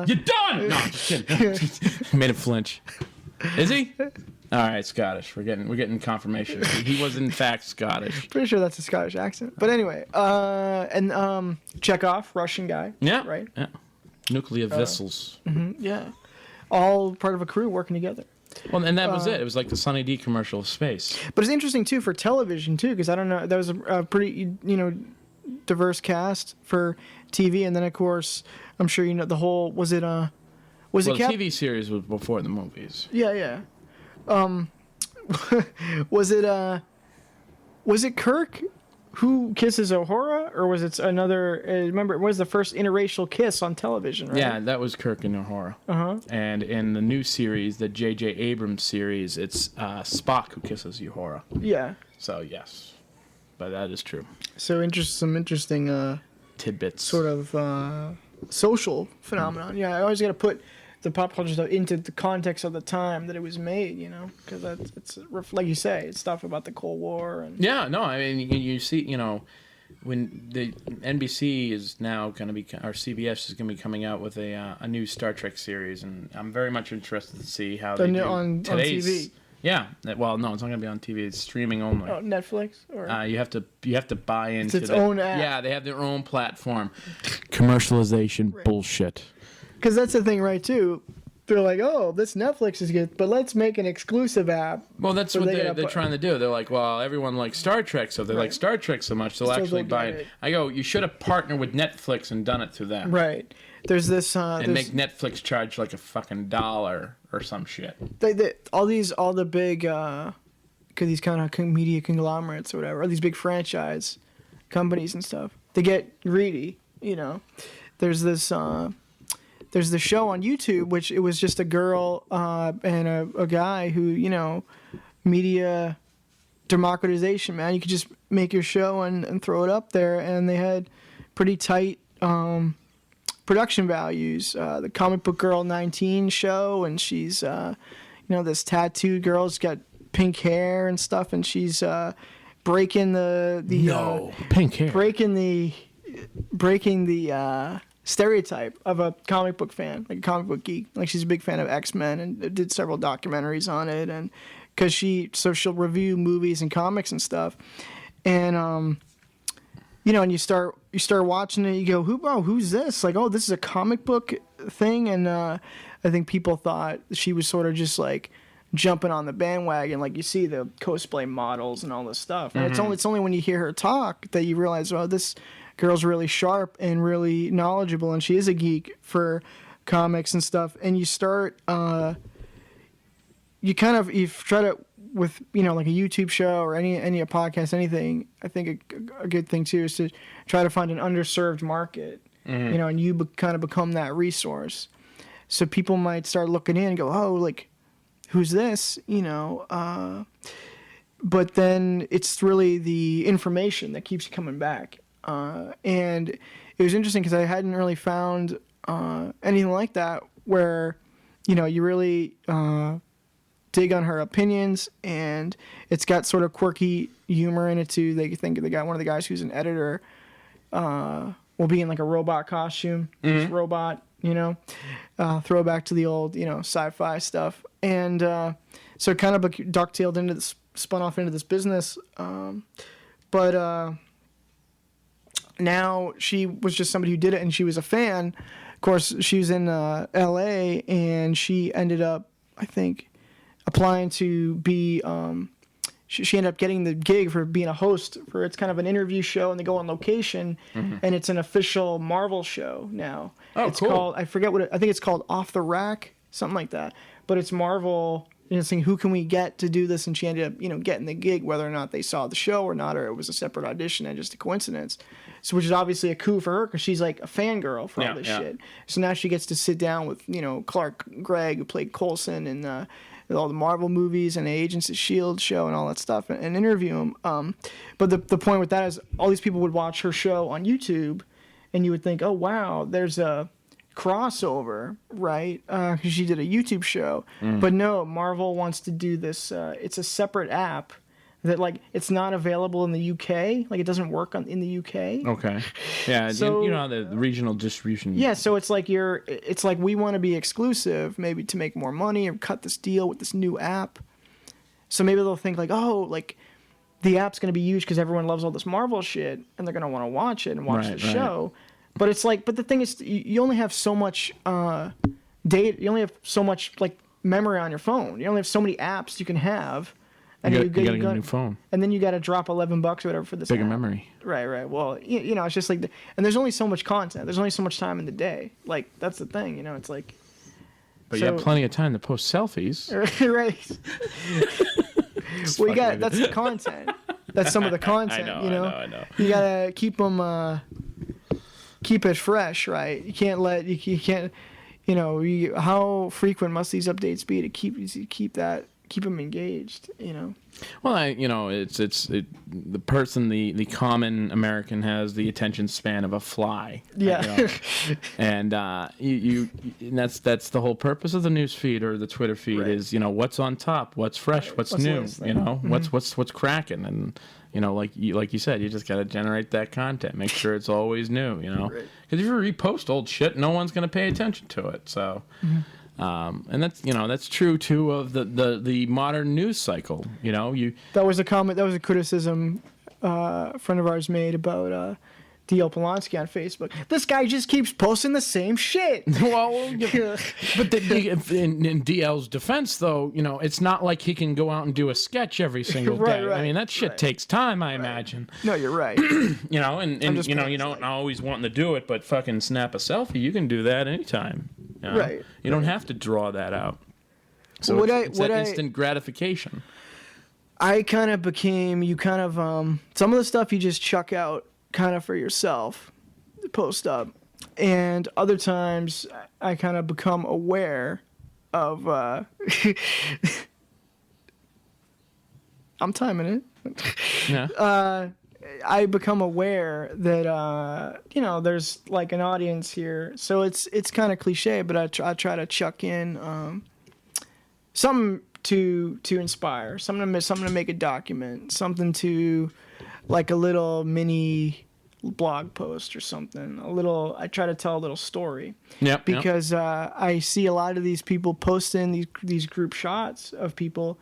Speaker 5: You're done. No, I'm just kidding. Made him flinch. Is he? All right, Scottish. We're getting confirmation. He was in fact Scottish.
Speaker 4: Pretty sure that's a Scottish accent. But anyway, and Chekhov, Russian guy.
Speaker 5: Yeah.
Speaker 4: Right.
Speaker 5: Yeah. Nuclear vessels.
Speaker 4: Yeah. All part of a crew working together.
Speaker 5: Well, and that was it. It was like the Sunny D commercial of space.
Speaker 4: But it's interesting too for television too, because I don't know, that was a pretty diverse cast for TV, and then of course I'm sure the whole the
Speaker 5: TV series was before the movies.
Speaker 4: Yeah. Was it Kirk who kisses Uhura, or was it another? Remember, it was the first interracial kiss on television, right?
Speaker 5: Yeah, that was Kirk and Uhura. And in the new series, the J.J. Abrams series, it's Spock who kisses Uhura.
Speaker 4: Yeah.
Speaker 5: So yes, but that is true.
Speaker 4: So some interesting
Speaker 5: tidbits,
Speaker 4: sort of social phenomenon. Yeah, I always got to put the pop culture stuff into the context of the time that it was made, because it's like you say, it's stuff about the Cold War. And
Speaker 5: yeah, no, I mean, you see, when the NBC is now going to be, or CBS is going to be coming out with a new Star Trek series, and I'm very much interested to see how they do
Speaker 4: on TV.
Speaker 5: Yeah, well, no, it's not going to be on TV. It's streaming only.
Speaker 4: Oh, Netflix, or
Speaker 5: you have to buy into
Speaker 4: its own app.
Speaker 5: Yeah, they have their own platform. Commercialization bullshit.
Speaker 4: Because that's the thing, right, too. They're like, oh, this Netflix is good, but let's make an exclusive app.
Speaker 5: Well, that's what they're trying to do. They're like, well, everyone likes Star Trek, so they like Star Trek so much, they'll actually buy it. I go, you should have partnered with Netflix and done it through them.
Speaker 4: Right. There's this...
Speaker 5: and make Netflix charge like a fucking $1 or some shit.
Speaker 4: All the big... because these kind of media conglomerates or whatever, or these big franchise companies and stuff, they get greedy, There's this... There's the show on YouTube, which it was just a girl and a guy who, media democratization, man. You could just make your show and throw it up there, and they had pretty tight production values. The Comic Book Girl 19 show, and she's, this tattooed girl's got pink hair and stuff, and she's breaking
Speaker 5: pink hair.
Speaker 4: breaking the stereotype of a comic book fan, like a comic book geek. Like, she's a big fan of X-Men and did several documentaries on it, and because she'll review movies and comics and stuff, and and you start watching it, you go, who's this? Like, oh, this is a comic book thing, and I think people thought she was sort of just like jumping on the bandwagon. Like you see the cosplay models and all this stuff. And it's only when you hear her talk that you realize, oh, this girl's really sharp and really knowledgeable, and she is a geek for comics and stuff. And you start, you try to, with, you know, like a YouTube show or any a podcast, anything, I think a good thing too is to try to find an underserved market, you know, and you kind of become that resource. So people might start looking in and go, oh, like, who's this? You know, but then it's really the information that keeps coming back. And it was interesting because I hadn't really found anything like that where, you know, you really dig on her opinions, and it's got sort of quirky humor in it too. They think one of the guys who's an editor will be in like a robot costume, this robot, you know, throwback to the old, you know, sci-fi stuff. And so it kind of ducktailed into this, spun off into this business. But now she was just somebody who did it, and she was a fan. Of course, she was in L.A., and she ended up, I think, applying to be she ended up getting the gig for being a host for, it's kind of an interview show, and they go on location, and it's an official Marvel show now.
Speaker 5: Oh,
Speaker 4: it's
Speaker 5: cool.
Speaker 4: called, I forget what I think it's called, Off the Rack, something like that. But it's Marvel, you know, saying who can we get to do this, and she ended up, you know, getting the gig, whether or not they saw the show or not, or it was a separate audition and just a coincidence. So, which is obviously a coup for her, because she's like a fangirl for all this shit. So now she gets to sit down with, you know, Clark Gregg, who played Coulson in all the Marvel movies and the Agents of S.H.I.E.L.D. show and all that stuff, and interview him. But the point with that is all these people would watch her show on YouTube, and you would think, oh, wow, there's a crossover, right? Because she did a YouTube show. But no, Marvel wants to do this. It's a separate app that, like, it's not available in the UK. Like, it doesn't work in the UK.
Speaker 5: Okay. Yeah,
Speaker 4: So-
Speaker 5: you know, the regional distribution.
Speaker 4: Yeah, so it's like we want to be exclusive, maybe to make more money or cut this deal with this new app. So maybe they'll think like, oh, like the app's going to be used because everyone loves all this Marvel shit, and they're going to want to watch it and watch the show. But it's like, but the thing is, you only have so much data. You only have so much like memory on your phone. You only have so many apps you can have. And
Speaker 5: You gotta get a new phone.
Speaker 4: And then you got to drop $11 or whatever for this
Speaker 5: Bigger
Speaker 4: app.
Speaker 5: memory.
Speaker 4: Right. Well, you know, it's just like, and there's only so much content. There's only so much time in the day. Like, that's the thing, you know, it's like.
Speaker 5: But you have plenty of time to post selfies.
Speaker 4: Right. Well, that's the content. That's some of the content,
Speaker 5: I
Speaker 4: you know.
Speaker 5: I know.
Speaker 4: You got to keep them, keep it fresh, right? You can't you can't, you know, how frequent must these updates be to keep them engaged, you know.
Speaker 5: Well, it's the person, the common American has the attention span of a fly.
Speaker 4: Yeah.
Speaker 5: You know? And and that's the whole purpose of the news feed or the Twitter feed is, you know, what's on top, what's fresh, what's new, you know, what's cracking, and you know, like you said, you just got to generate that content, make sure it's always new, you know, because if you repost old shit, no one's going to pay attention to it. So. And that's true too of the modern news cycle. You know,
Speaker 4: that was a comment. That was a criticism a friend of ours made about D.L. Polonsky on Facebook. This guy just keeps posting the same shit.
Speaker 5: Well, but in DL's defense, though, you know, it's not like he can go out and do a sketch every single day.
Speaker 4: Right,
Speaker 5: I mean, that shit takes time, I imagine.
Speaker 4: No, you're right.
Speaker 5: You know, and you know, you don't always wanting to do it, but fucking snap a selfie, you can do that anytime. You know?
Speaker 4: Right.
Speaker 5: You don't have to draw that out. So it's that instant gratification.
Speaker 4: I kind of became, some of the stuff you just chuck out kind of for yourself, post up. And other times I kind of become aware of, I'm timing it.
Speaker 5: Yeah.
Speaker 4: I become aware that you know, there's like an audience here, so it's kind of cliche, but I try to chuck in something to inspire, something to make a document, something to like a little mini blog post or something. I try to tell a little story.
Speaker 5: Yep.
Speaker 4: Because I see a lot of these people posting these group shots of people,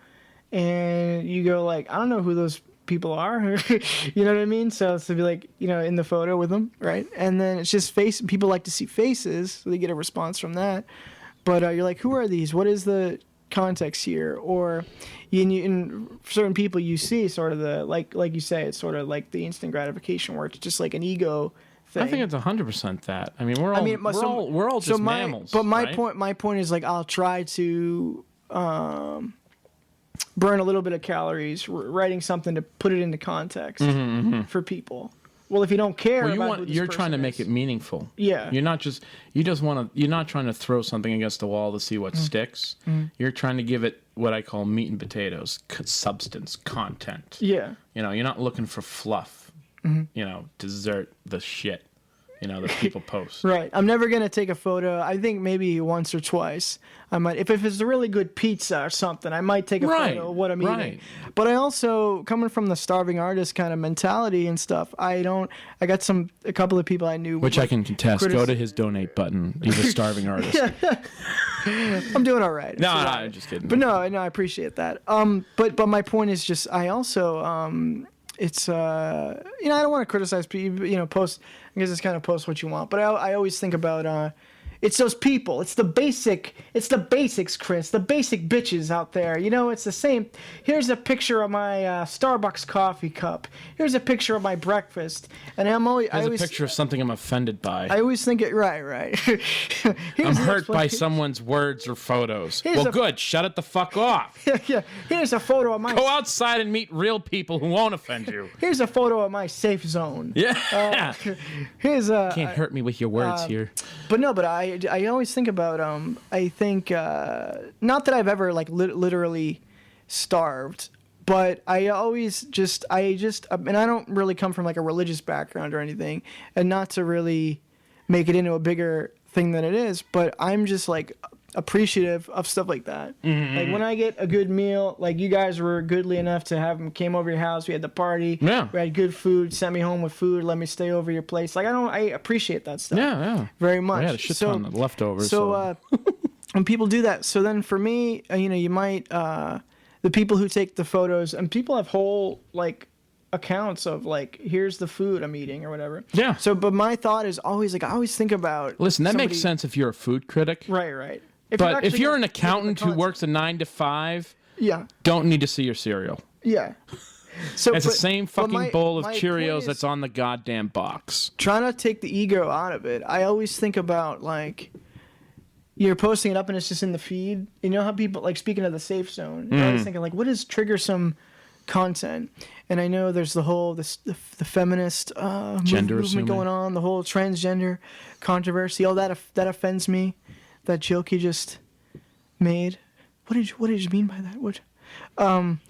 Speaker 4: and you go like, I don't know who those people are. You know what I mean? So it's to be like, you know, in the photo with them, right? And then it's just people like to see faces, so they get a response from that. But you're like, who are these? What is the context here, or in certain people you see sort of the like you say, it's sort of like the instant gratification where it's just like an ego thing.
Speaker 5: I think it's 100% that. I mean, we're all just mammals.
Speaker 4: But my
Speaker 5: right?
Speaker 4: point is like I'll try to burn a little bit of calories writing something to put it into context for people. Well, if you don't care,
Speaker 5: you're trying to make it meaningful.
Speaker 4: Yeah,
Speaker 5: you're not trying to throw something against the wall to see what sticks. You're trying to give it what I call meat and potatoes, substance, content.
Speaker 4: Yeah,
Speaker 5: you're not looking for fluff. Dessert the shit. That people post.
Speaker 4: Right. I'm never gonna take a photo. I think maybe once or twice I might, if it's a really good pizza or something, I might take a photo of what I'm eating. But I also, coming from the starving artist kind of mentality and stuff, I got a couple of people I knew,
Speaker 5: which I can contest. Go to his donate button. He's a starving artist.
Speaker 4: I'm doing all right.
Speaker 5: No, I'm just kidding.
Speaker 4: But no, I appreciate that. But my point is just, I also it's I don't want to criticize people, post, I guess it's kind of post what you want, but I always think about it's those people, it's the basics, Chris, the basic bitches out there, it's the same. Here's a picture of my Starbucks coffee cup, here's a picture of my breakfast, and here's
Speaker 5: a picture of something I'm offended by.
Speaker 4: I always think it right.
Speaker 5: I'm hurt by someone's words or photos. Good, shut it the fuck off.
Speaker 4: Yeah, here's a photo of my...
Speaker 5: Go outside and meet real people who won't offend you.
Speaker 4: Here's a photo of my safe zone.
Speaker 5: Yeah.
Speaker 4: Here's a...
Speaker 5: Can't hurt me with your words here.
Speaker 4: But I always think about, I think, not that I've ever, like, literally starved, but I always and I don't really come from, like, a religious background or anything, and not to really make it into a bigger thing than it is, but I'm just, like, appreciative of stuff like that. Like when I get a good meal, like you guys were goodly enough to came over your house, we had the party, we had good food, sent me home with food, let me stay over your place. Like I appreciate that stuff. Very much.
Speaker 5: I had a shit ton of leftovers.
Speaker 4: So when people do that, so then for me, you might the people who take the photos, and people have whole like accounts of like, here's the food I'm eating or whatever.
Speaker 5: Yeah.
Speaker 4: So but my thought is always like, I always think about,
Speaker 5: listen, that makes sense if you're a food critic.
Speaker 4: Right.
Speaker 5: But if you're an accountant who works a 9 to 5, don't need to see your cereal.
Speaker 4: Yeah. So
Speaker 5: it's the same fucking bowl of Cheerios that's on the goddamn box.
Speaker 4: Try not to take the ego out of it. I always think about like, you're posting it up and it's just in the feed. You know how people, like, speaking of the safe zone, you're always thinking like, what is trigger some content? And I know there's the whole the feminist movement going on, the whole transgender controversy. All that offends me. That joke you just made. What did you mean by that? What?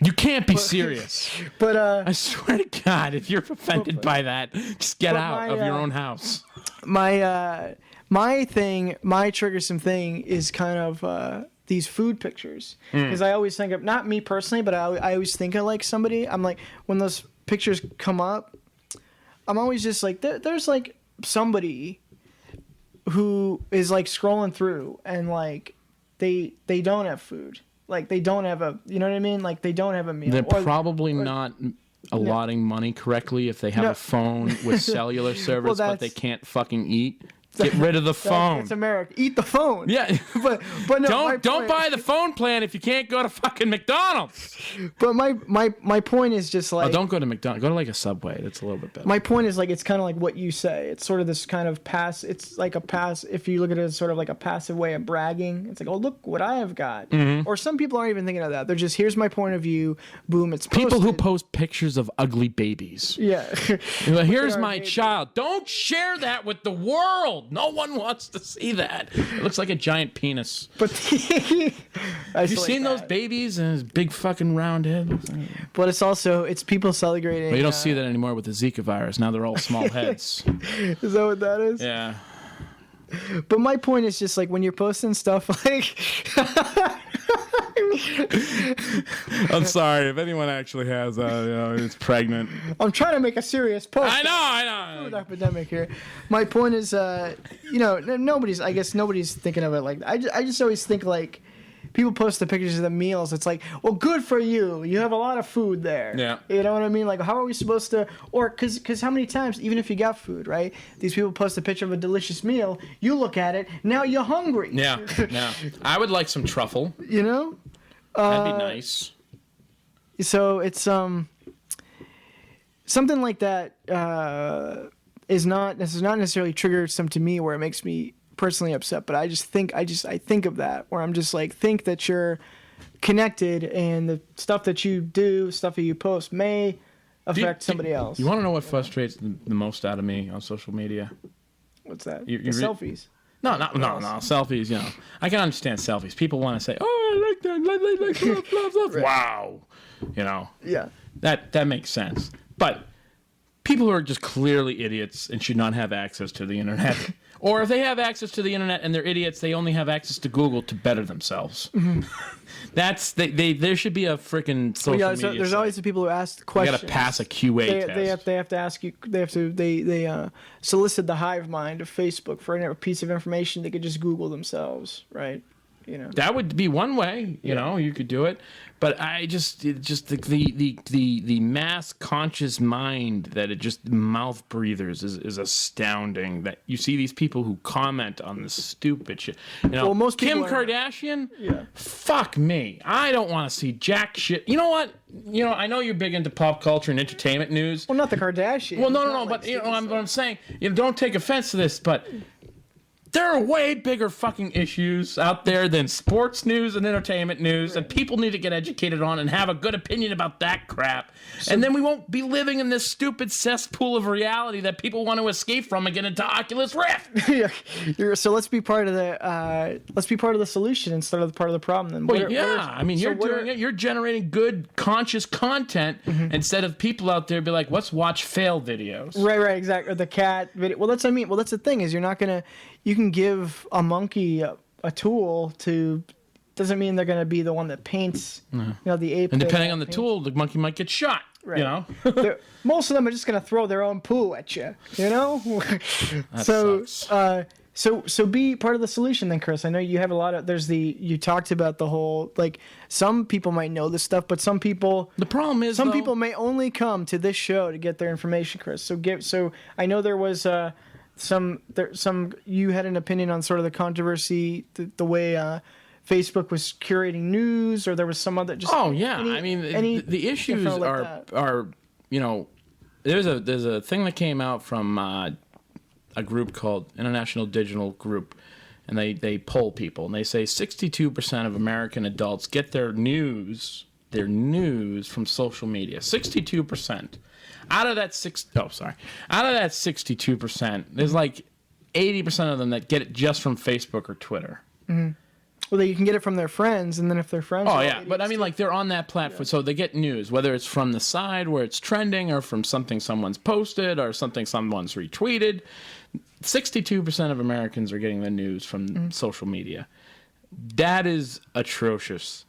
Speaker 5: You can't be serious.
Speaker 4: But
Speaker 5: I swear to God, if you're offended by that, just get out of your own house.
Speaker 4: My triggersome thing is kind of these food pictures, because I always think of, not me personally, but I always think of like somebody. I'm like, when those pictures come up, I'm always just like, there's like somebody who is like scrolling through and like they don't have food, like they don't have a, you know what I mean, like they don't have a meal.
Speaker 5: They're probably not allotting money correctly if they have a phone with cellular service, but they can't fucking eat. Get rid of the phone.
Speaker 4: It's America. Eat the phone.
Speaker 5: Yeah,
Speaker 4: but no.
Speaker 5: Don't buy the phone plan if you can't go to fucking McDonald's.
Speaker 4: But my point is just like,
Speaker 5: don't go to McDonald's. Go to like a Subway. That's a little bit better.
Speaker 4: My point is like, it's kind of like what you say. It's sort of this kind of pass. It's like a pass. If you look at it as sort of like a passive way of bragging, it's like, oh, look what I have got. Or some people aren't even thinking of that. They're just, here's my point of view. Boom, it's posted.
Speaker 5: People who post pictures of ugly babies.
Speaker 4: Yeah.
Speaker 5: Like, here's my child. Don't share that with the world. No one wants to see that. It looks like a giant penis.
Speaker 4: But
Speaker 5: have you seen those babies and his big fucking round head?
Speaker 4: But it's people celebrating.
Speaker 5: But you don't see that anymore with the Zika virus. Now they're all small heads.
Speaker 4: Is that what that is?
Speaker 5: Yeah.
Speaker 4: But my point is just like, when you're posting stuff like
Speaker 5: I'm sorry if anyone actually has it's pregnant.
Speaker 4: I'm trying to make a serious post.
Speaker 5: I know.
Speaker 4: Food epidemic here. My point is, nobody's thinking of it like that. I just always think like, people post the pictures of the meals. It's like, well, good for you. You have a lot of food there.
Speaker 5: Yeah.
Speaker 4: You know what I mean? Like, how are we supposed to? Or because how many times, even if you got food, right? These people post a picture of a delicious meal. You look at it. Now you're hungry.
Speaker 5: Yeah. Yeah. I would like some truffle.
Speaker 4: You know.
Speaker 5: That'd be nice.
Speaker 4: So it's something like that is not necessarily triggers some to me where it makes me personally upset, but I think of that where I'm just like, think that you're connected and the stuff that you do, stuff that you post may affect somebody else.
Speaker 5: You want to know what frustrates the most out of me on social media?
Speaker 4: What's that?
Speaker 5: You
Speaker 4: selfies.
Speaker 5: No, selfies, you know. I can understand selfies. People want to say, oh, I like that, like, love. Right. Wow. You know.
Speaker 4: Yeah.
Speaker 5: That makes sense. But people who are just clearly idiots and should not have access to the internet. Or if they have access to the internet and they're idiots, they only have access to Google to better themselves. Mm-hmm. There should be a freaking social media.
Speaker 4: So there's always the people who ask questions.
Speaker 5: You got to pass a QA test.
Speaker 4: They have to ask you. They solicit the hive mind of Facebook for a piece of information they could just Google themselves, right? You know.
Speaker 5: That would be one way. You know, you could do it. But I just the mass conscious mind that it just mouth breathers is astounding. That you see these people who comment on this stupid shit. You know,
Speaker 4: well, most
Speaker 5: Kim
Speaker 4: people
Speaker 5: Kardashian.
Speaker 4: Yeah.
Speaker 5: Fuck me. I don't want to see jack shit. You know what? You know, I know you're big into pop culture and entertainment news.
Speaker 4: Well, not the Kardashians.
Speaker 5: Well, no. But you know, what I'm saying, you know, don't take offense to this, but. There are way bigger fucking issues out there than sports news and entertainment news, and people need to get educated on and have a good opinion about that crap. And then we won't be living in this stupid cesspool of reality that people want to escape from and get into Oculus Rift.
Speaker 4: So let's be part of the solution instead of part of the problem. Then.
Speaker 5: Well, I mean, you're doing it. You're generating good, conscious content instead of people out there be like, let's watch fail videos.
Speaker 4: Right, exactly. Or the cat video. Well, that's the thing is you can give a monkey a tool to. Doesn't mean they're going to be the one that paints. No. You know, the ape.
Speaker 5: And depending on the tool, the monkey might get shot.
Speaker 4: Right.
Speaker 5: You know,
Speaker 4: most of them are just going to throw their own poo at you. You know.
Speaker 5: That sucks.
Speaker 4: So be part of the solution then, Chris. I know you have a lot of. You talked about the whole like some people might know this stuff, but some people.
Speaker 5: The problem is
Speaker 4: some people may only come to this show to get their information, Chris. So I know there was. Some you had an opinion on sort of the controversy, the way Facebook was curating news, or there was some other. Just
Speaker 5: the issues are you know, there's a thing that came out from a group called International Digital Group, and they poll people, and they say 62% of American adults get their news from social media. 62%. Out of that 62%, there's like 80% of them that get it just from Facebook or Twitter.
Speaker 4: Mm-hmm. Well, you can get it from their friends, and then if their friends.
Speaker 5: Oh yeah, but I mean, like they're on that platform, so they get news, whether it's from the side where it's trending, or from something someone's posted, or something someone's retweeted. 62% of Americans are getting the news from social media. That is atrocious.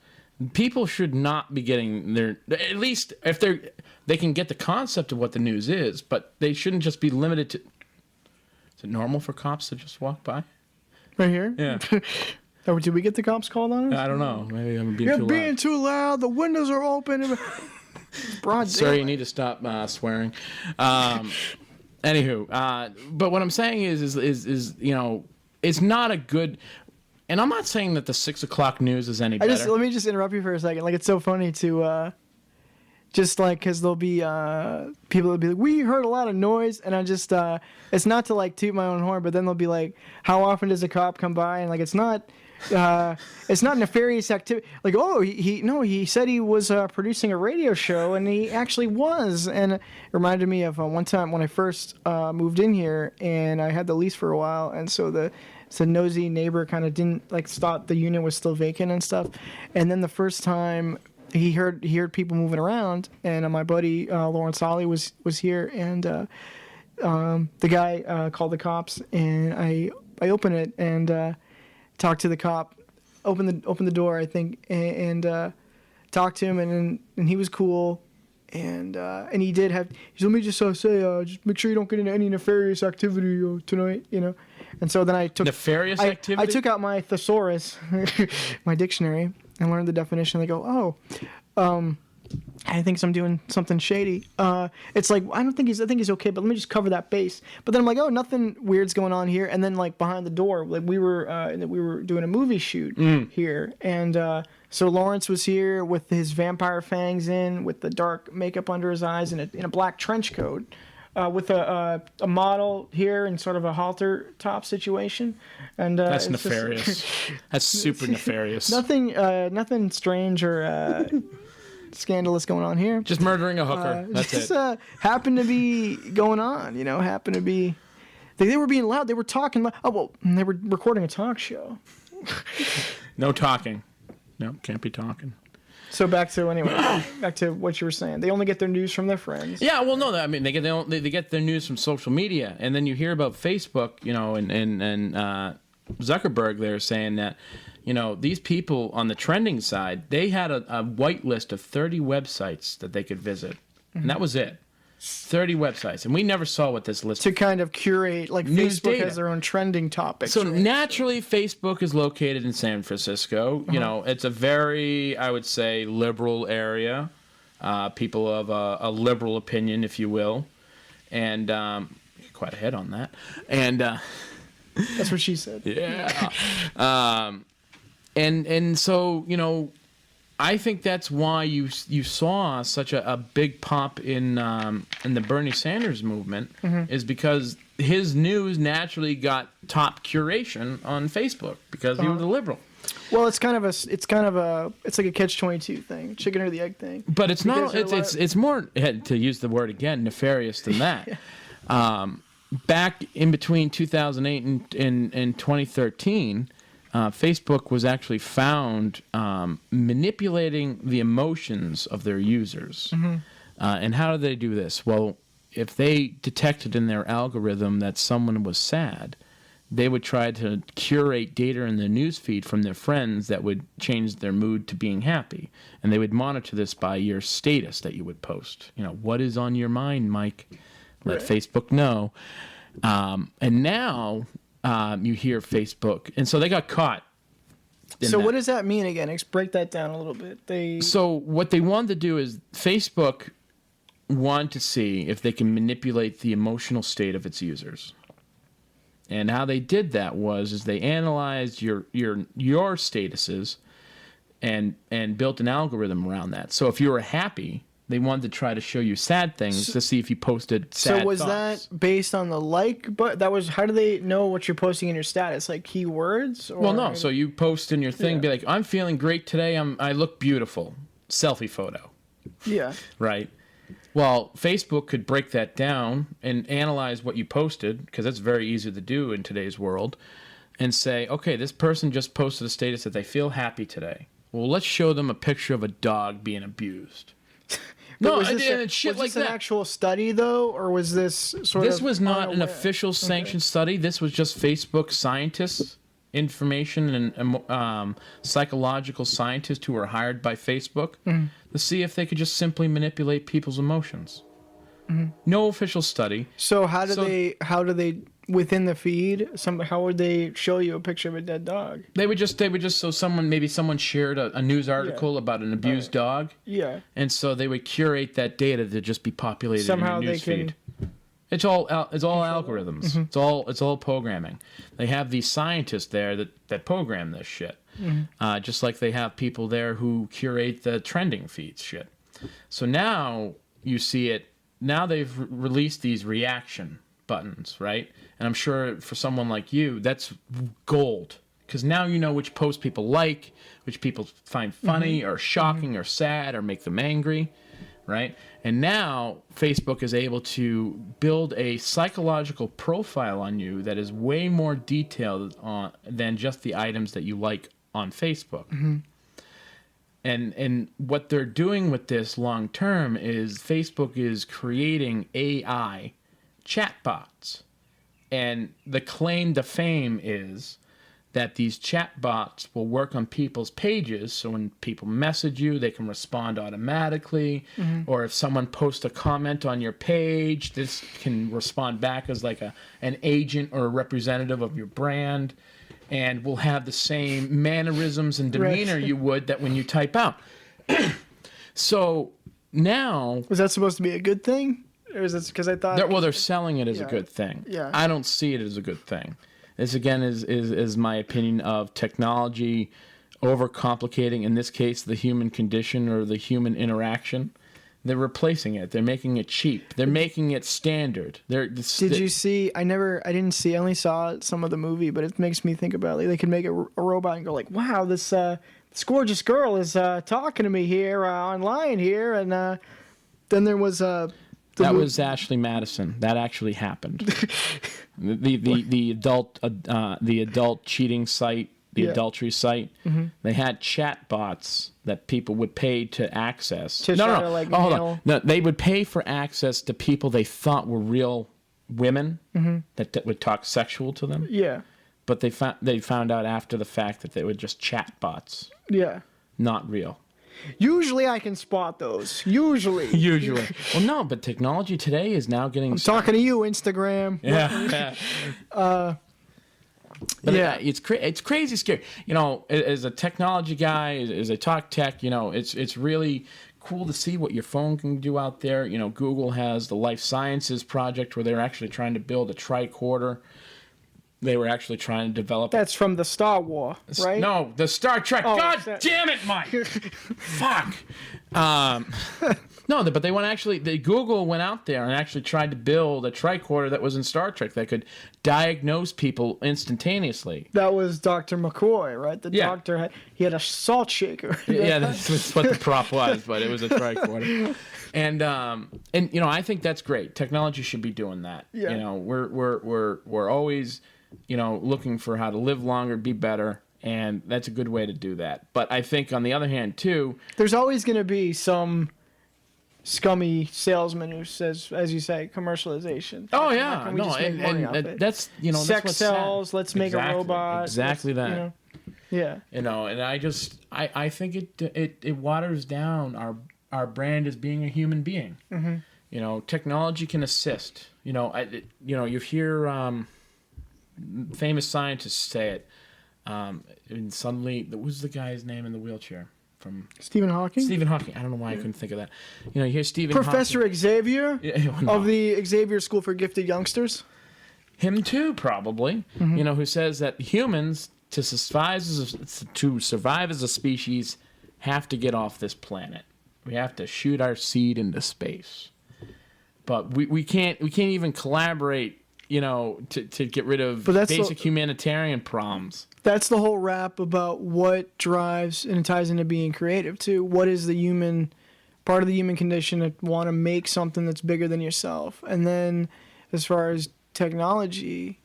Speaker 5: People should not be getting at least if they can get the concept of what the news is, but they shouldn't just be limited to. Is it normal for cops to just walk by?
Speaker 4: Right here?
Speaker 5: Yeah.
Speaker 4: Oh, did we get the cops called on us?
Speaker 5: I don't know. Maybe I'm being
Speaker 4: You're
Speaker 5: too loud.
Speaker 4: You're being too loud. The windows are open. Broad
Speaker 5: Sir, you need to stop swearing. Anywho, but what I'm saying is you know, it's not a good. And I'm not saying that the 6 o'clock news is any better.
Speaker 4: Let me just interrupt you for a second. Like, it's so funny to, just like, because there'll be people that'll be like, we heard a lot of noise, and I just, it's not to like toot my own horn, but then they'll be like, how often does a cop come by? And like, it's not nefarious activity. Like, oh, he said he was producing a radio show, and he actually was. And it reminded me of one time when I first moved in here, and I had the lease for a while, and so the nosy neighbor kind of didn't like thought the unit was still vacant and stuff. And then the first time he heard people moving around, and my buddy Lawrence Holly was here, and the guy called the cops, and I opened it and talked to the cop, opened the door, I think, and talked to him, and he was cool. And he did have. He said, "Let me just say, just make sure you don't get into any nefarious activity tonight, you know." And so then I took
Speaker 5: Nefarious
Speaker 4: I
Speaker 5: activity?
Speaker 4: took out my thesaurus, my dictionary, and learned the definition. They go, I think I'm doing something shady. It's like I think he's okay, but let me just cover that base. But then I'm like, oh, nothing weird's going on here. And then like behind the door, like we were doing a movie shoot here, and so Lawrence was here with his vampire fangs in, with the dark makeup under his eyes, and in a black trench coat, with a model here in sort of a halter top situation. And
Speaker 5: That's nefarious. That's super nefarious.
Speaker 4: Nothing strange or scandalous going on here.
Speaker 5: Just murdering a hooker. That's
Speaker 4: just,
Speaker 5: it.
Speaker 4: Happened to be going on, happened to be. They were being loud. They were talking. They were recording a talk show.
Speaker 5: No talking. No, can't be talking.
Speaker 4: So back to what you were saying. They only get their news from their friends.
Speaker 5: Yeah, well, no, I mean they get their news from social media, and then you hear about Facebook, and Zuckerberg there saying that, these people on the trending side, they had a whitelist of 30 websites that they could visit, and that was it. 30 websites, and we never saw what this list
Speaker 4: to kind of curate, like
Speaker 5: news
Speaker 4: Facebook
Speaker 5: data.
Speaker 4: has their own trending topics.
Speaker 5: So
Speaker 4: right?
Speaker 5: naturally, Facebook is located in San Francisco. It's a very, I would say, liberal area. People of a liberal opinion, if you will, and quite ahead on that. And
Speaker 4: that's what she said.
Speaker 5: Yeah. And so I think that's why you saw such a big pop in the Bernie Sanders movement, is because his news naturally got top curation on Facebook because he was a liberal.
Speaker 4: Well, it's like a catch-22 thing, chicken or the egg thing.
Speaker 5: But it's not. It's more, to use the word again, nefarious than that. Back in between 2008 and 2013. Facebook was actually found manipulating the emotions of their users. And how did they do this? Well, if they detected in their algorithm that someone was sad, they would try to curate data in their newsfeed from their friends that would change their mood to being happy. And they would monitor this by your status that you would post. What is on your mind, Mike? Let Facebook know. And now... you hear Facebook, and so they got caught.
Speaker 4: So what does that mean again? Break that down a little bit.
Speaker 5: So what they wanted to do is Facebook wanted to see if they can manipulate the emotional state of its users, and how they did that is they analyzed your statuses, and built an algorithm around that. So if you were happy, they wanted to try to show you sad things to see if you posted sad
Speaker 4: So was
Speaker 5: thoughts.
Speaker 4: that based on the but how do they know what you're posting in your status? Like keywords? Or...
Speaker 5: Well, no. So you post in your thing, be like, I'm feeling great today. I look beautiful. Selfie photo.
Speaker 4: Yeah.
Speaker 5: Right. Well, Facebook could break that down and analyze what you posted, because that's very easy to do in today's world, and say, okay, this person just posted a status that they feel happy today. Well, let's show them a picture of a dog being abused. No,
Speaker 4: was
Speaker 5: this
Speaker 4: an actual study, though, or was this sort of...
Speaker 5: This was not an official sanctioned study. This was just Facebook scientists, information and psychological scientists who were hired by Facebook to see if they could just simply manipulate people's emotions. No official study.
Speaker 4: So how do they within the feed? How would they show you a picture of a dead dog?
Speaker 5: They would just so someone shared a news article about an abused dog.
Speaker 4: Yeah.
Speaker 5: And so they would curate that data to just be populated
Speaker 4: Somehow
Speaker 5: in your
Speaker 4: they
Speaker 5: newsfeed.
Speaker 4: can...
Speaker 5: It's all algorithms. It's all programming. They have these scientists there that program this shit. Just like they have people there who curate the trending feeds shit. So now you see it. Now they've released these reaction buttons, right? And I'm sure for someone like you, that's gold, because now you know which posts people like, which people find funny or shocking or sad or make them angry, right? And now Facebook is able to build a psychological profile on you that is way more detailed than just the items that you like on Facebook. And what they're doing with this long term is Facebook is creating AI chatbots. And the claim to fame is that these chat bots will work on people's pages. So when people message you, they can respond automatically. Or if someone posts a comment on your page, this can respond back as like an agent or a representative of your brand, and will have the same mannerisms and demeanor you would that when you type out. So now...
Speaker 4: Was that supposed to be a good thing? Or is it because I thought...
Speaker 5: Well, they're selling it as a good thing.
Speaker 4: Yeah.
Speaker 5: I don't see it as a good thing. This, again, is my opinion of technology overcomplicating, in this case, the human condition or the human interaction. They're replacing it. They're making it cheap. They're making it standard.
Speaker 4: Did you see? I didn't see. I only saw some of the movie, but it makes me think about like they could make a robot and go like, "Wow, this gorgeous girl is talking to me here online here," and then there was that
Speaker 5: was Ashley Madison. That actually happened. the adult cheating site, the adultery site. They had chat bots that people would pay to access.
Speaker 4: Hold on.
Speaker 5: No, they would pay for access to people they thought were real women that would talk sexual to them.
Speaker 4: Yeah.
Speaker 5: But they found out after the fact that they were just chat bots.
Speaker 4: Yeah.
Speaker 5: Not real.
Speaker 4: Usually I can spot those. Usually.
Speaker 5: Well, no, but technology today is now getting...
Speaker 4: I'm talking to you, Instagram.
Speaker 5: Yeah. But it's crazy scary. You know, as a technology guy, as I talk tech, you know, it's really cool to see what your phone can do out there. You know, Google has the Life Sciences project where they're actually trying to build a tricorder. They were actually trying to develop...
Speaker 4: That's from the Star Wars, right?
Speaker 5: No, the Star Trek.
Speaker 4: Oh,
Speaker 5: God damn it, Mike! Fuck. No, but they went Google went out there and actually tried to build a tricorder that was in Star Trek that could diagnose people instantaneously.
Speaker 4: That was Dr. McCoy, right? The doctor he had a salt shaker.
Speaker 5: Yeah, that's what the prop was, but it was a tricorder. And you know, I think that's great. Technology should be doing that.
Speaker 4: Yeah.
Speaker 5: You know, we're always, you know, looking for how to live longer, be better, and that's a good way to do that. But I think on the other hand too,
Speaker 4: there's always going to be some scummy salesman who says, as you say, commercialization.
Speaker 5: Oh yeah, and that's, you know,
Speaker 4: sex
Speaker 5: that's what's
Speaker 4: sells.
Speaker 5: sad.
Speaker 4: Let's make a robot.
Speaker 5: Exactly that.
Speaker 4: You know, yeah.
Speaker 5: You know, and I think it waters down our brand as being a human being. You know, technology can assist. You know, you hear famous scientists say it, and suddenly, what was the guy's name in the wheelchair? From
Speaker 4: Stephen Hawking?
Speaker 5: Stephen Hawking. I don't know why I couldn't think of that. You know, you hear Stephen
Speaker 4: Professor
Speaker 5: Hawking.
Speaker 4: Xavier
Speaker 5: No.
Speaker 4: of the Xavier School for Gifted Youngsters.
Speaker 5: Him too, probably. You know, who says that humans, to survive as a species, have to get off this planet. We have to shoot our seed into space. But we can't even collaborate, you know, to get rid of basic humanitarian problems.
Speaker 4: That's the whole rap about what drives, and it ties into being creative too. What is the part of the human condition to want to make something that's bigger than yourself? And then as far as technology,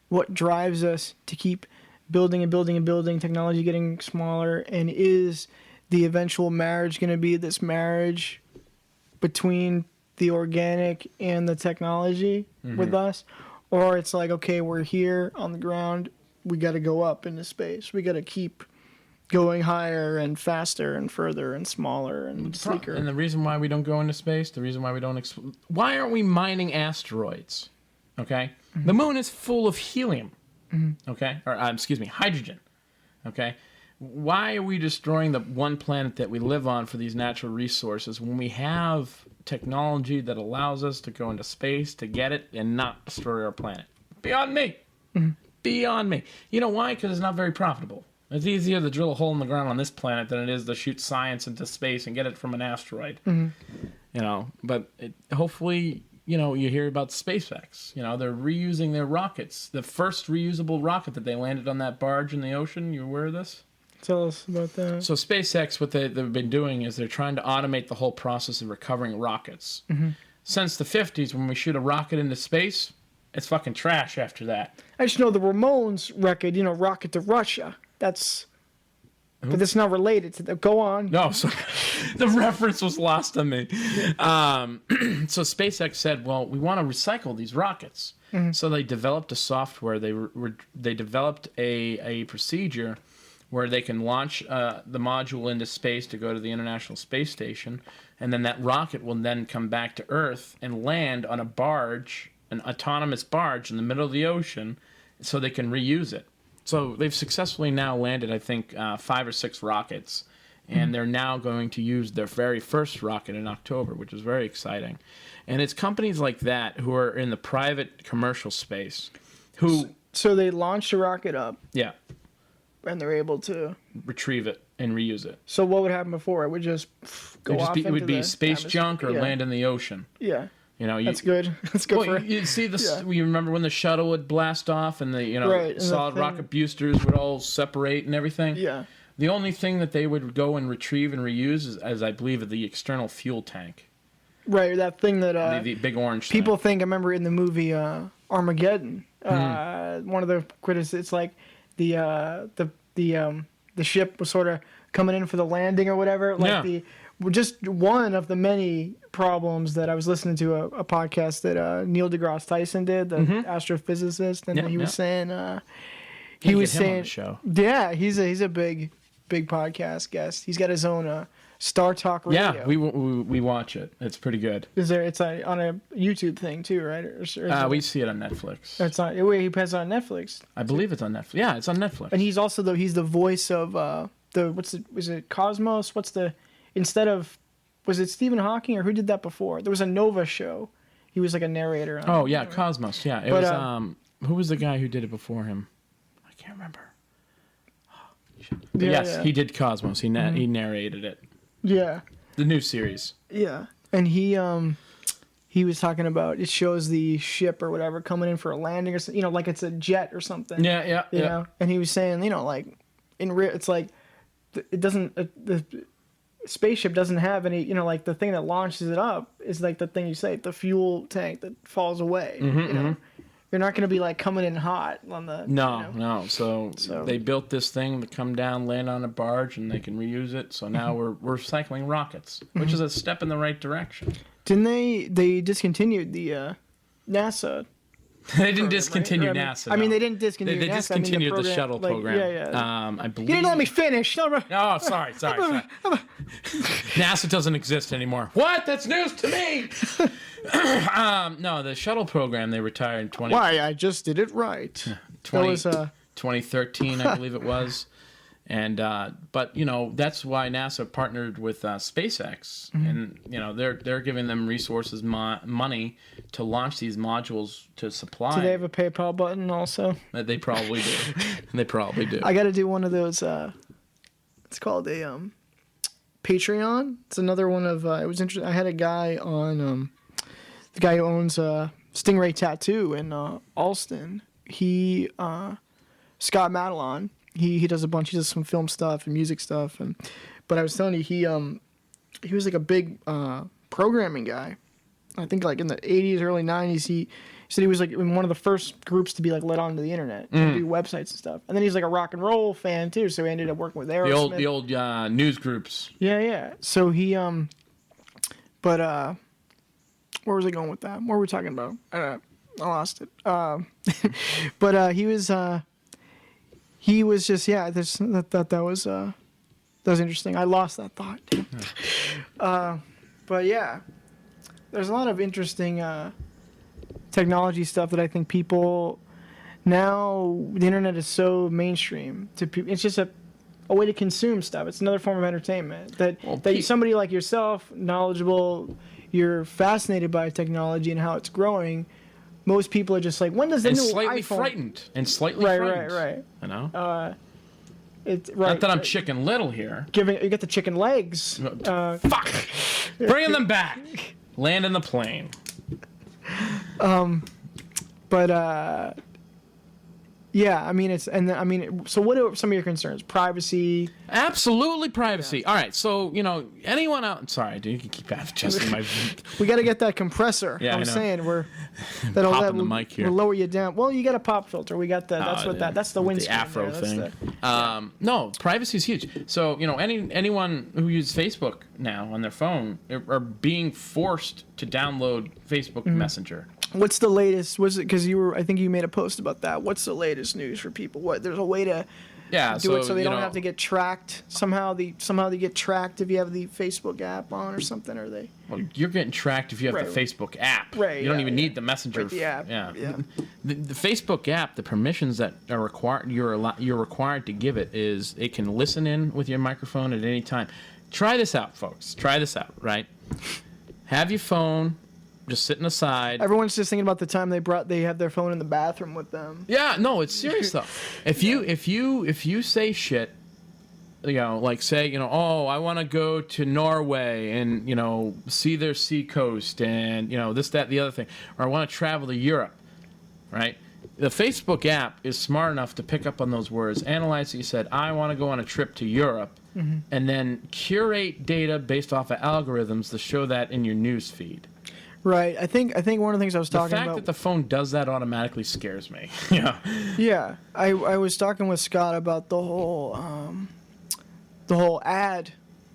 Speaker 4: what drives us to keep building and building and building, technology getting smaller, and is the eventual marriage going to be this marriage between the organic and the technology with us? Or it's like, okay, we're here on the ground, we got to go up into space. We got to keep going higher and faster and further and smaller and sleeker.
Speaker 5: And the reason why we don't go into space, the reason why we don't... why aren't we mining asteroids? Okay? The moon is full of helium. Okay? Or, excuse me, hydrogen. Okay? Why are we destroying the one planet that we live on for these natural resources when we have technology that allows us to go into space to get it and not destroy our planet? Beyond me. Beyond me. You know why? Because it's not very profitable. It's easier to drill a hole in the ground on this planet than it is to shoot science into space and get it from an asteroid. You know, but hopefully, you know, you hear about SpaceX. You know, they're reusing their rockets. The first reusable rocket that they landed on that barge in the ocean. You aware of this?
Speaker 4: Tell us about that.
Speaker 5: So SpaceX, what they've been doing is they're trying to automate the whole process of recovering rockets. Since the 50s, when we shoot a rocket into space, it's fucking trash after that.
Speaker 4: I just know the Ramones record, you know, Rocket to Russia. That's... But that's not related to that. Go on.
Speaker 5: No, so the reference was lost on me. So SpaceX said, well, we want to recycle these rockets. So they developed a software. They developed a procedure where they can launch the module into space to go to the International Space Station, and then that rocket will then come back to Earth and land on a barge, an autonomous barge in the middle of the ocean, so they can reuse it. So they've successfully now landed, I think, 5 or 6 rockets, and they're now going to use their very first rocket in October, which is very exciting. And it's companies like that who are in the private commercial space who...
Speaker 4: So they launched a rocket up.
Speaker 5: Yeah.
Speaker 4: And they're able to...
Speaker 5: retrieve it and reuse it.
Speaker 4: So what would happen before? It would just go off into
Speaker 5: it would be
Speaker 4: the
Speaker 5: space junk or
Speaker 4: yeah.
Speaker 5: land in the ocean.
Speaker 4: Yeah.
Speaker 5: You know,
Speaker 4: that's good. That's good
Speaker 5: well,
Speaker 4: for...
Speaker 5: you see this...
Speaker 4: Yeah.
Speaker 5: You remember when the shuttle would blast off and the, you know,
Speaker 4: right,
Speaker 5: solid rocket boosters would all separate and everything?
Speaker 4: Yeah.
Speaker 5: The only thing that they would go and retrieve and reuse is, as I believe, the external fuel tank.
Speaker 4: Right, that thing that...
Speaker 5: the big orange
Speaker 4: people
Speaker 5: thing.
Speaker 4: think, I remember in the movie Armageddon, one of the critics, it's like the ship was sort of coming in for the landing or whatever. Like just one of the many problems that I was listening to a podcast that Neil deGrasse Tyson did, the astrophysicist, and he was saying he was saying
Speaker 5: on the show.
Speaker 4: Yeah, he's a big podcast guest. He's got his own Star Talk Radio.
Speaker 5: Yeah, we watch it. It's pretty good.
Speaker 4: It's on a YouTube thing too, right?
Speaker 5: We see it on Netflix.
Speaker 4: It's on. Wait, he puts it on Netflix.
Speaker 5: I believe it's on Netflix. Yeah, it's on Netflix.
Speaker 4: And he's also he's the voice of was it Cosmos? Was it Stephen Hawking or who did that before? There was a Nova show. He was like a narrator.
Speaker 5: Oh yeah, Cosmos. Yeah, it was. Who was the guy who did it before him? I can't remember. He did Cosmos. He narrated it.
Speaker 4: Yeah.
Speaker 5: The new series.
Speaker 4: Yeah, and he was talking about, it shows the ship or whatever coming in for a landing or something, you know, like it's a jet or something.
Speaker 5: Yeah.
Speaker 4: You know, and he was saying, you know, like it's like it doesn't the spaceship doesn't have any, you know, like the thing that launches it up is like the thing you say, the fuel tank that falls away. You know, you're not going to be like coming in hot on the.
Speaker 5: No. So they built this thing to come down, land on a barge, and they can reuse it. So now we're cycling rockets, which is a step in the right direction.
Speaker 4: Didn't they discontinued the NASA?
Speaker 5: They didn't discontinue NASA.
Speaker 4: I mean, they didn't discontinue NASA.
Speaker 5: They discontinued the shuttle program.
Speaker 4: Yeah.
Speaker 5: I believe.
Speaker 4: You didn't let me finish.
Speaker 5: Oh, sorry. NASA doesn't exist anymore. What? That's news to me. No, the shuttle program they retired in 20.
Speaker 4: Why? I just did it right.
Speaker 5: 2013, I believe it was. And but you know, that's why NASA partnered with SpaceX, and you know they're giving them resources, money to launch these modules to supply.
Speaker 4: Do they have a PayPal button also?
Speaker 5: They probably do. They probably do.
Speaker 4: I got to do one of those. It's called a Patreon. It's another one of. It was interesting. I had a guy on. The guy who owns Stingray Tattoo in Alston. He Scott Madelon. He does a bunch. He does some film stuff and music stuff, but I was telling you, he was like a big programming guy. I think like in the 80s, early 90s, he said he was like in one of the first groups to be like let onto the internet and do websites and stuff. And then he's like a rock and roll fan too, so he ended up working with Aerosmith.
Speaker 5: The old news groups.
Speaker 4: Yeah. So he where was I going with that? What were we talking about? I lost it. But he was just that was interesting. I lost that thought. But yeah, there's a lot of interesting technology stuff that I think people now, the internet is so mainstream to people. It's just a way to consume stuff. It's another form of entertainment that somebody like yourself, knowledgeable, you're fascinated by technology and how it's growing. Most people are just like, when does the new
Speaker 5: slightly
Speaker 4: iPhone...
Speaker 5: frightened. And slightly frightened.
Speaker 4: Right.
Speaker 5: You know?
Speaker 4: It's right.
Speaker 5: Not that I'm Chicken Little here.
Speaker 4: You get the chicken legs.
Speaker 5: Fuck! Bringing them back. Land in the plane.
Speaker 4: Yeah, I mean, so what are some of your concerns? Privacy?
Speaker 5: Absolutely privacy. Yeah. All right, so, you know, anyone out... Sorry, dude, you can keep adjusting my...
Speaker 4: We got to get that compressor.
Speaker 5: Yeah,
Speaker 4: I'm saying
Speaker 5: popping the mic here.
Speaker 4: We'll lower you down. Well, you got a pop filter. We got that's the windscreen.
Speaker 5: The afro thing. No, privacy is huge. So, you know, anyone who uses Facebook now on their phone are being forced to download Facebook Messenger.
Speaker 4: What's the latest? Was it because I think you made a post about that. What's the latest news for people? What there's a way to do it so they don't have to get tracked somehow. They get tracked if you have the Facebook app on or something. Or they?
Speaker 5: Well, you're getting tracked if you have the Facebook app.
Speaker 4: Right.
Speaker 5: You don't even need the Messenger.
Speaker 4: Right, the app.
Speaker 5: Yeah.
Speaker 4: Yeah.
Speaker 5: The Facebook app, the permissions that are required, you're required to give it is it can listen in with your microphone at any time. Try this out, folks. Try this out. Right. Have your phone just sitting aside.
Speaker 4: Everyone's just thinking about the time they have their phone in the bathroom with them.
Speaker 5: Yeah, no, it's serious though. If you say shit, like say, oh, I want to go to Norway and see their sea coast and this, that, the other thing, or I want to travel to Europe, right? The Facebook app is smart enough to pick up on those words, analyze it. You said, I want to go on a trip to Europe, and then curate data based off of algorithms to show that in your news feed.
Speaker 4: Right. I think one of the things I was talking about.
Speaker 5: The fact that the phone does that automatically scares me. Yeah.
Speaker 4: Yeah. I was talking with Scott about the whole ad,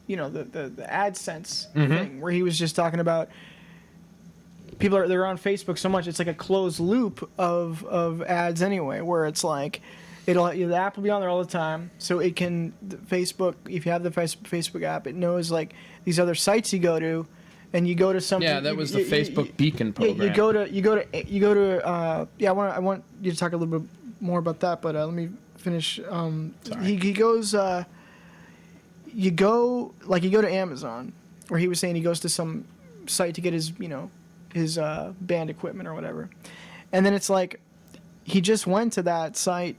Speaker 4: the AdSense thing, where he was just talking about they're on Facebook so much it's like a closed loop of ads anyway, where it's like the app will be on there all the time, so it can Facebook, if you have the Facebook app, it knows like these other sites you go to. And you go to something.
Speaker 5: Yeah, that was the Facebook Beacon program.
Speaker 4: You go to. Yeah, I want you to talk a little bit more about that, but let me finish. He goes. You go to Amazon, where he was saying he goes to some site to get his band equipment or whatever, and then it's like he just went to that site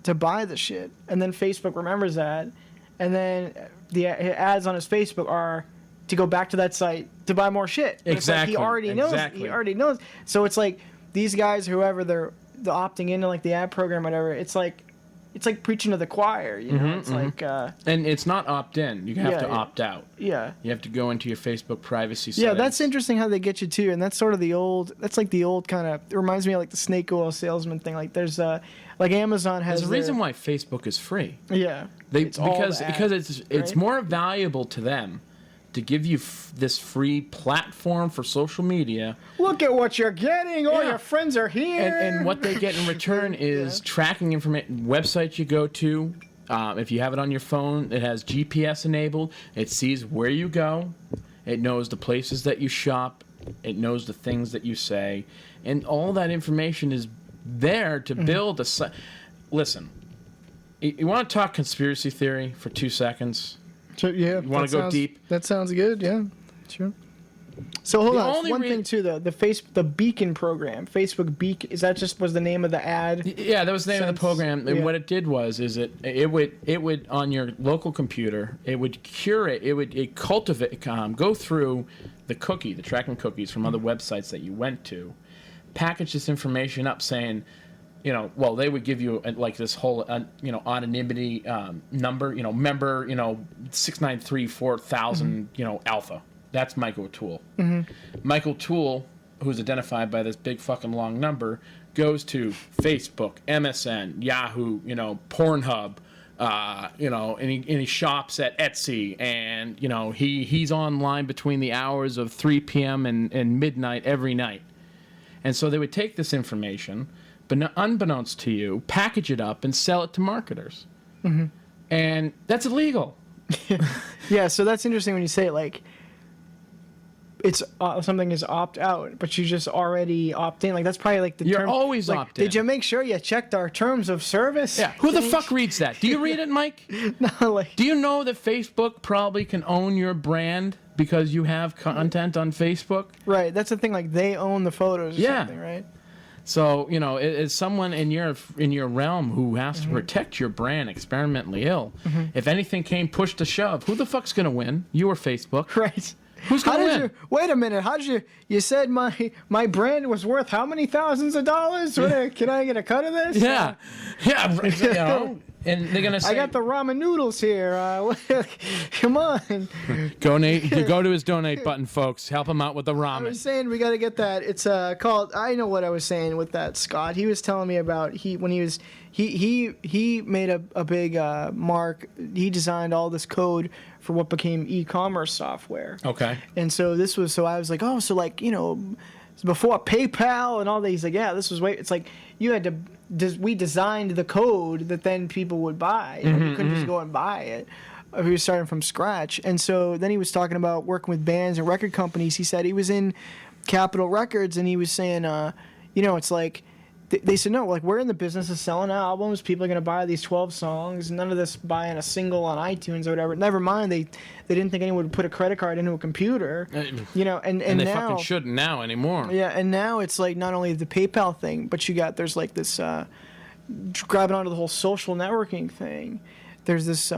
Speaker 4: to buy the shit, and then Facebook remembers that, and then the ads on his Facebook are to go back to that site to buy more shit. But
Speaker 5: exactly.
Speaker 4: It's like he already knows.
Speaker 5: Exactly.
Speaker 4: He already knows. So it's like these guys, whoever they're opting into like the ad program, or whatever. It's like preaching to the choir. It's like.
Speaker 5: And it's not opt in. You have to opt out.
Speaker 4: Yeah.
Speaker 5: You have to go into your Facebook privacy settings.
Speaker 4: Yeah, that's interesting how they get you too, and that's sort of the old. That's like the old kind of. It reminds me of like the snake oil salesman thing. Like there's like Amazon has.
Speaker 5: There's a reason why Facebook is free.
Speaker 4: Yeah.
Speaker 5: Because it's more valuable to them to give you this free platform for social media.
Speaker 4: Look at what you're getting. All your friends are here.
Speaker 5: And what they get in return is tracking information, websites you go to. If you have it on your phone, it has GPS enabled. It sees where you go. It knows the places that you shop. It knows the things that you say. And all that information is there to build a site. Listen, you want to talk conspiracy theory for 2 seconds?
Speaker 4: So, yeah,
Speaker 5: you want to go deep?
Speaker 4: That sounds good. Yeah, sure. So hold on. One thing too, though, the Beacon program, Facebook Beacon, was the name of the ad?
Speaker 5: Yeah, that was the name of the program. And what it did was, it would on your local computer, it would curate, it cultivate, go through the tracking cookies from other websites that you went to, package this information up, saying, they would give you like this whole, anonymity number, member, 6934000, alpha. That's Michael Toole. Michael Toole, who's identified by this big fucking long number, goes to Facebook, MSN, Yahoo, Pornhub, and he shops at Etsy, and he's online between the hours of 3 p.m. and midnight every night. And so they would take this information, but unbeknownst to you, package it up and sell it to marketers. And that's illegal.
Speaker 4: Yeah, so that's interesting when you say it, like, it's something is opt out, but you just already opt in. Like, that's probably like the term.
Speaker 5: You're always opt in.
Speaker 4: Did you make sure you checked our terms of service?
Speaker 5: Yeah. Who the fuck reads that? Do you read it, Mike?
Speaker 4: No,
Speaker 5: do you know that Facebook probably can own your brand because you have content on Facebook?
Speaker 4: Right. That's the thing. Like, they own the photos or something, right?
Speaker 5: So, as someone in your realm who has to protect your brand experimentally ill, if anything came push to shove, who the fuck's going to win? You or Facebook?
Speaker 4: Right.
Speaker 5: Who's going to win?
Speaker 4: Wait a minute. How did you said my brand was worth how many thousands of dollars? Can I get a cut of this?
Speaker 5: Yeah. And they're going to say,
Speaker 4: I got the ramen noodles here. Come on.
Speaker 5: Donate. Go to his donate button, folks. Help him out with the ramen.
Speaker 4: I was saying we got to get that. It's called. I know what I was saying with that, Scott. He was telling me about he made a big mark. He designed all this code for what became e-commerce software.
Speaker 5: Okay.
Speaker 4: And so I was like, oh, so like before PayPal and all these. Like, yeah, this was way. It's like you had to. We designed the code that then people would buy. You know, you couldn't just go and buy it. If he was starting from scratch. And so then he was talking about working with bands and record companies. He said he was in Capitol Records, and he was saying, you know, it's like, they said, no, like, we're in the business of selling albums. People are going to buy these 12 songs. None of this buying a single on iTunes or whatever. Never mind, they didn't think anyone would put a credit card into a computer. You know, and
Speaker 5: they
Speaker 4: now,
Speaker 5: fucking shouldn't now anymore.
Speaker 4: Yeah, and now it's like not only the PayPal thing, but there's like this, grabbing onto the whole social networking thing. There's this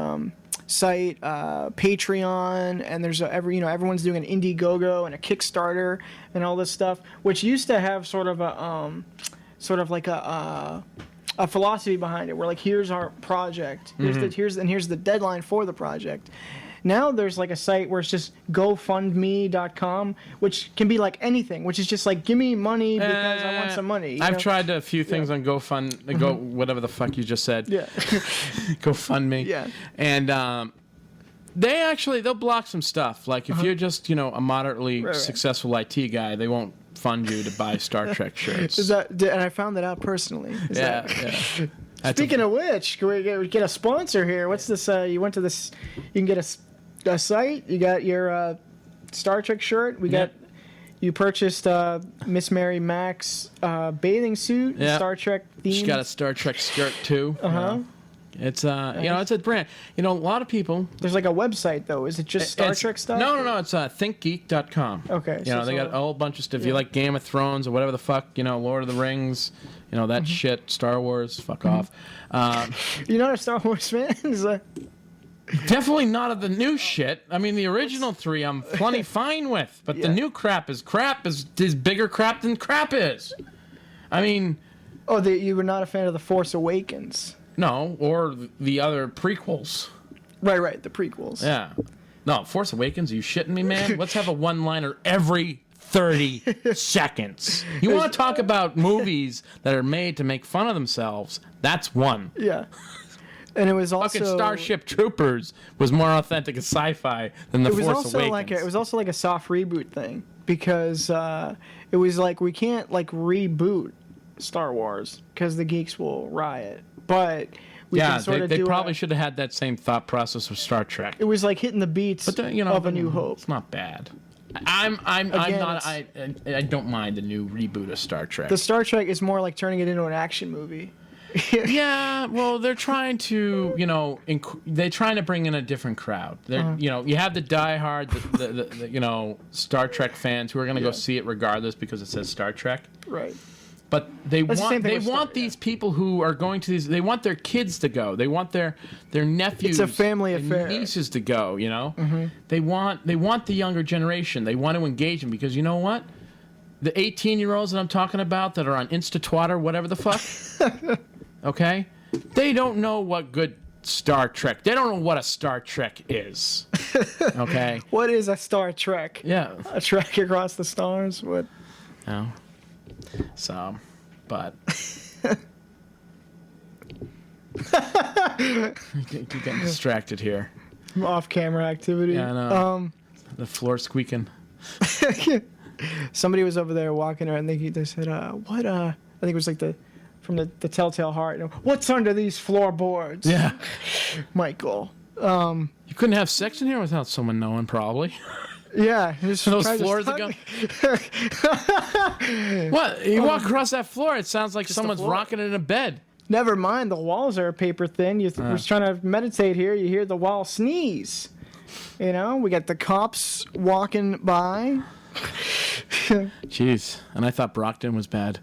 Speaker 4: site, Patreon, and there's everyone's doing an Indiegogo and a Kickstarter and all this stuff, which used to have sort of a philosophy behind it, where like, here's our project, here's the deadline for the project. Now there's like a site where it's just GoFundMe.com, which can be like anything, which is just like, give me money because I want some money.
Speaker 5: I've tried a few things on GoFund, whatever the fuck you just said.
Speaker 4: Yeah.
Speaker 5: GoFundMe.
Speaker 4: Yeah.
Speaker 5: And they'll block some stuff. Like if you're just, a moderately successful IT guy, they won't fund you to buy Star Trek shirts.
Speaker 4: And I found that out personally.
Speaker 5: Yeah.
Speaker 4: Speaking of which, can we get a sponsor here? What's this? You went to this. You can get a site. You got your Star Trek shirt. You purchased Miss Mary Mac's bathing suit.
Speaker 5: Yeah.
Speaker 4: Star Trek theme.
Speaker 5: She's got a Star Trek skirt too. It's it's a brand. A lot of people.
Speaker 4: There's like a website though. Is it just Star Trek stuff?
Speaker 5: No. It's ThinkGeek.com.
Speaker 4: Okay.
Speaker 5: They got a whole bunch of stuff. If you like Game of Thrones or whatever the fuck, Lord of the Rings, that shit, Star Wars, fuck off.
Speaker 4: You're not a Star Wars fan?
Speaker 5: Definitely not of the new shit. I mean, the original three I'm plenty fine with, but the new crap is bigger crap than crap is. I mean...
Speaker 4: Oh, you were not a fan of The Force Awakens?
Speaker 5: No, or the other prequels.
Speaker 4: Right, the prequels.
Speaker 5: Yeah. No, Force Awakens, are you shitting me, man? Let's have a one-liner every 30 seconds. You want to talk about movies that are made to make fun of themselves? That's one.
Speaker 4: Yeah. And it was also...
Speaker 5: Fucking Starship Troopers was more authentic as sci-fi than The Force Awakens.
Speaker 4: It was also like a soft reboot thing, because it was like, we can't like reboot Star Wars because the geeks will riot. But we can sort of
Speaker 5: they probably should have had that same thought process with Star Trek.
Speaker 4: It was like hitting the beats of A New Hope.
Speaker 5: It's not bad. I don't mind the new reboot of Star Trek.
Speaker 4: The Star Trek is more like turning it into an action movie.
Speaker 5: Yeah, well, they're trying to, they're trying to bring in a different crowd. They're, you have the diehard, the Star Trek fans who are going to go see it regardless because it says Star Trek.
Speaker 4: Right.
Speaker 5: But they want these people who are going to these. They want their kids to go. They want their nephews.
Speaker 4: It's a family affair.
Speaker 5: Nieces to go. They want the younger generation. They want to engage them because you know what? The 18-year-olds that I'm talking about that are on Insta-Twatter, whatever the fuck. Okay, they don't know what good Star Trek. They don't know what a Star Trek is. Okay.
Speaker 4: What is a Star Trek?
Speaker 5: Yeah.
Speaker 4: A trek across the stars. What?
Speaker 5: No. So, but keep getting distracted here.
Speaker 4: Off-camera activity.
Speaker 5: Yeah, I know. The floor squeaking.
Speaker 4: Somebody was over there walking around. They said, "What?" I think it was like from the Telltale Heart. What's under these floorboards?
Speaker 5: Yeah,
Speaker 4: Michael.
Speaker 5: You couldn't have sex in here without someone knowing, probably.
Speaker 4: Yeah,
Speaker 5: those floors are going. What? You walk across that floor, it sounds like someone's rocking it in a bed.
Speaker 4: Never mind, the walls are paper thin. You're trying to meditate here. You hear the wall sneeze. We got the cops walking by.
Speaker 5: Jeez, and I thought Brockton was bad.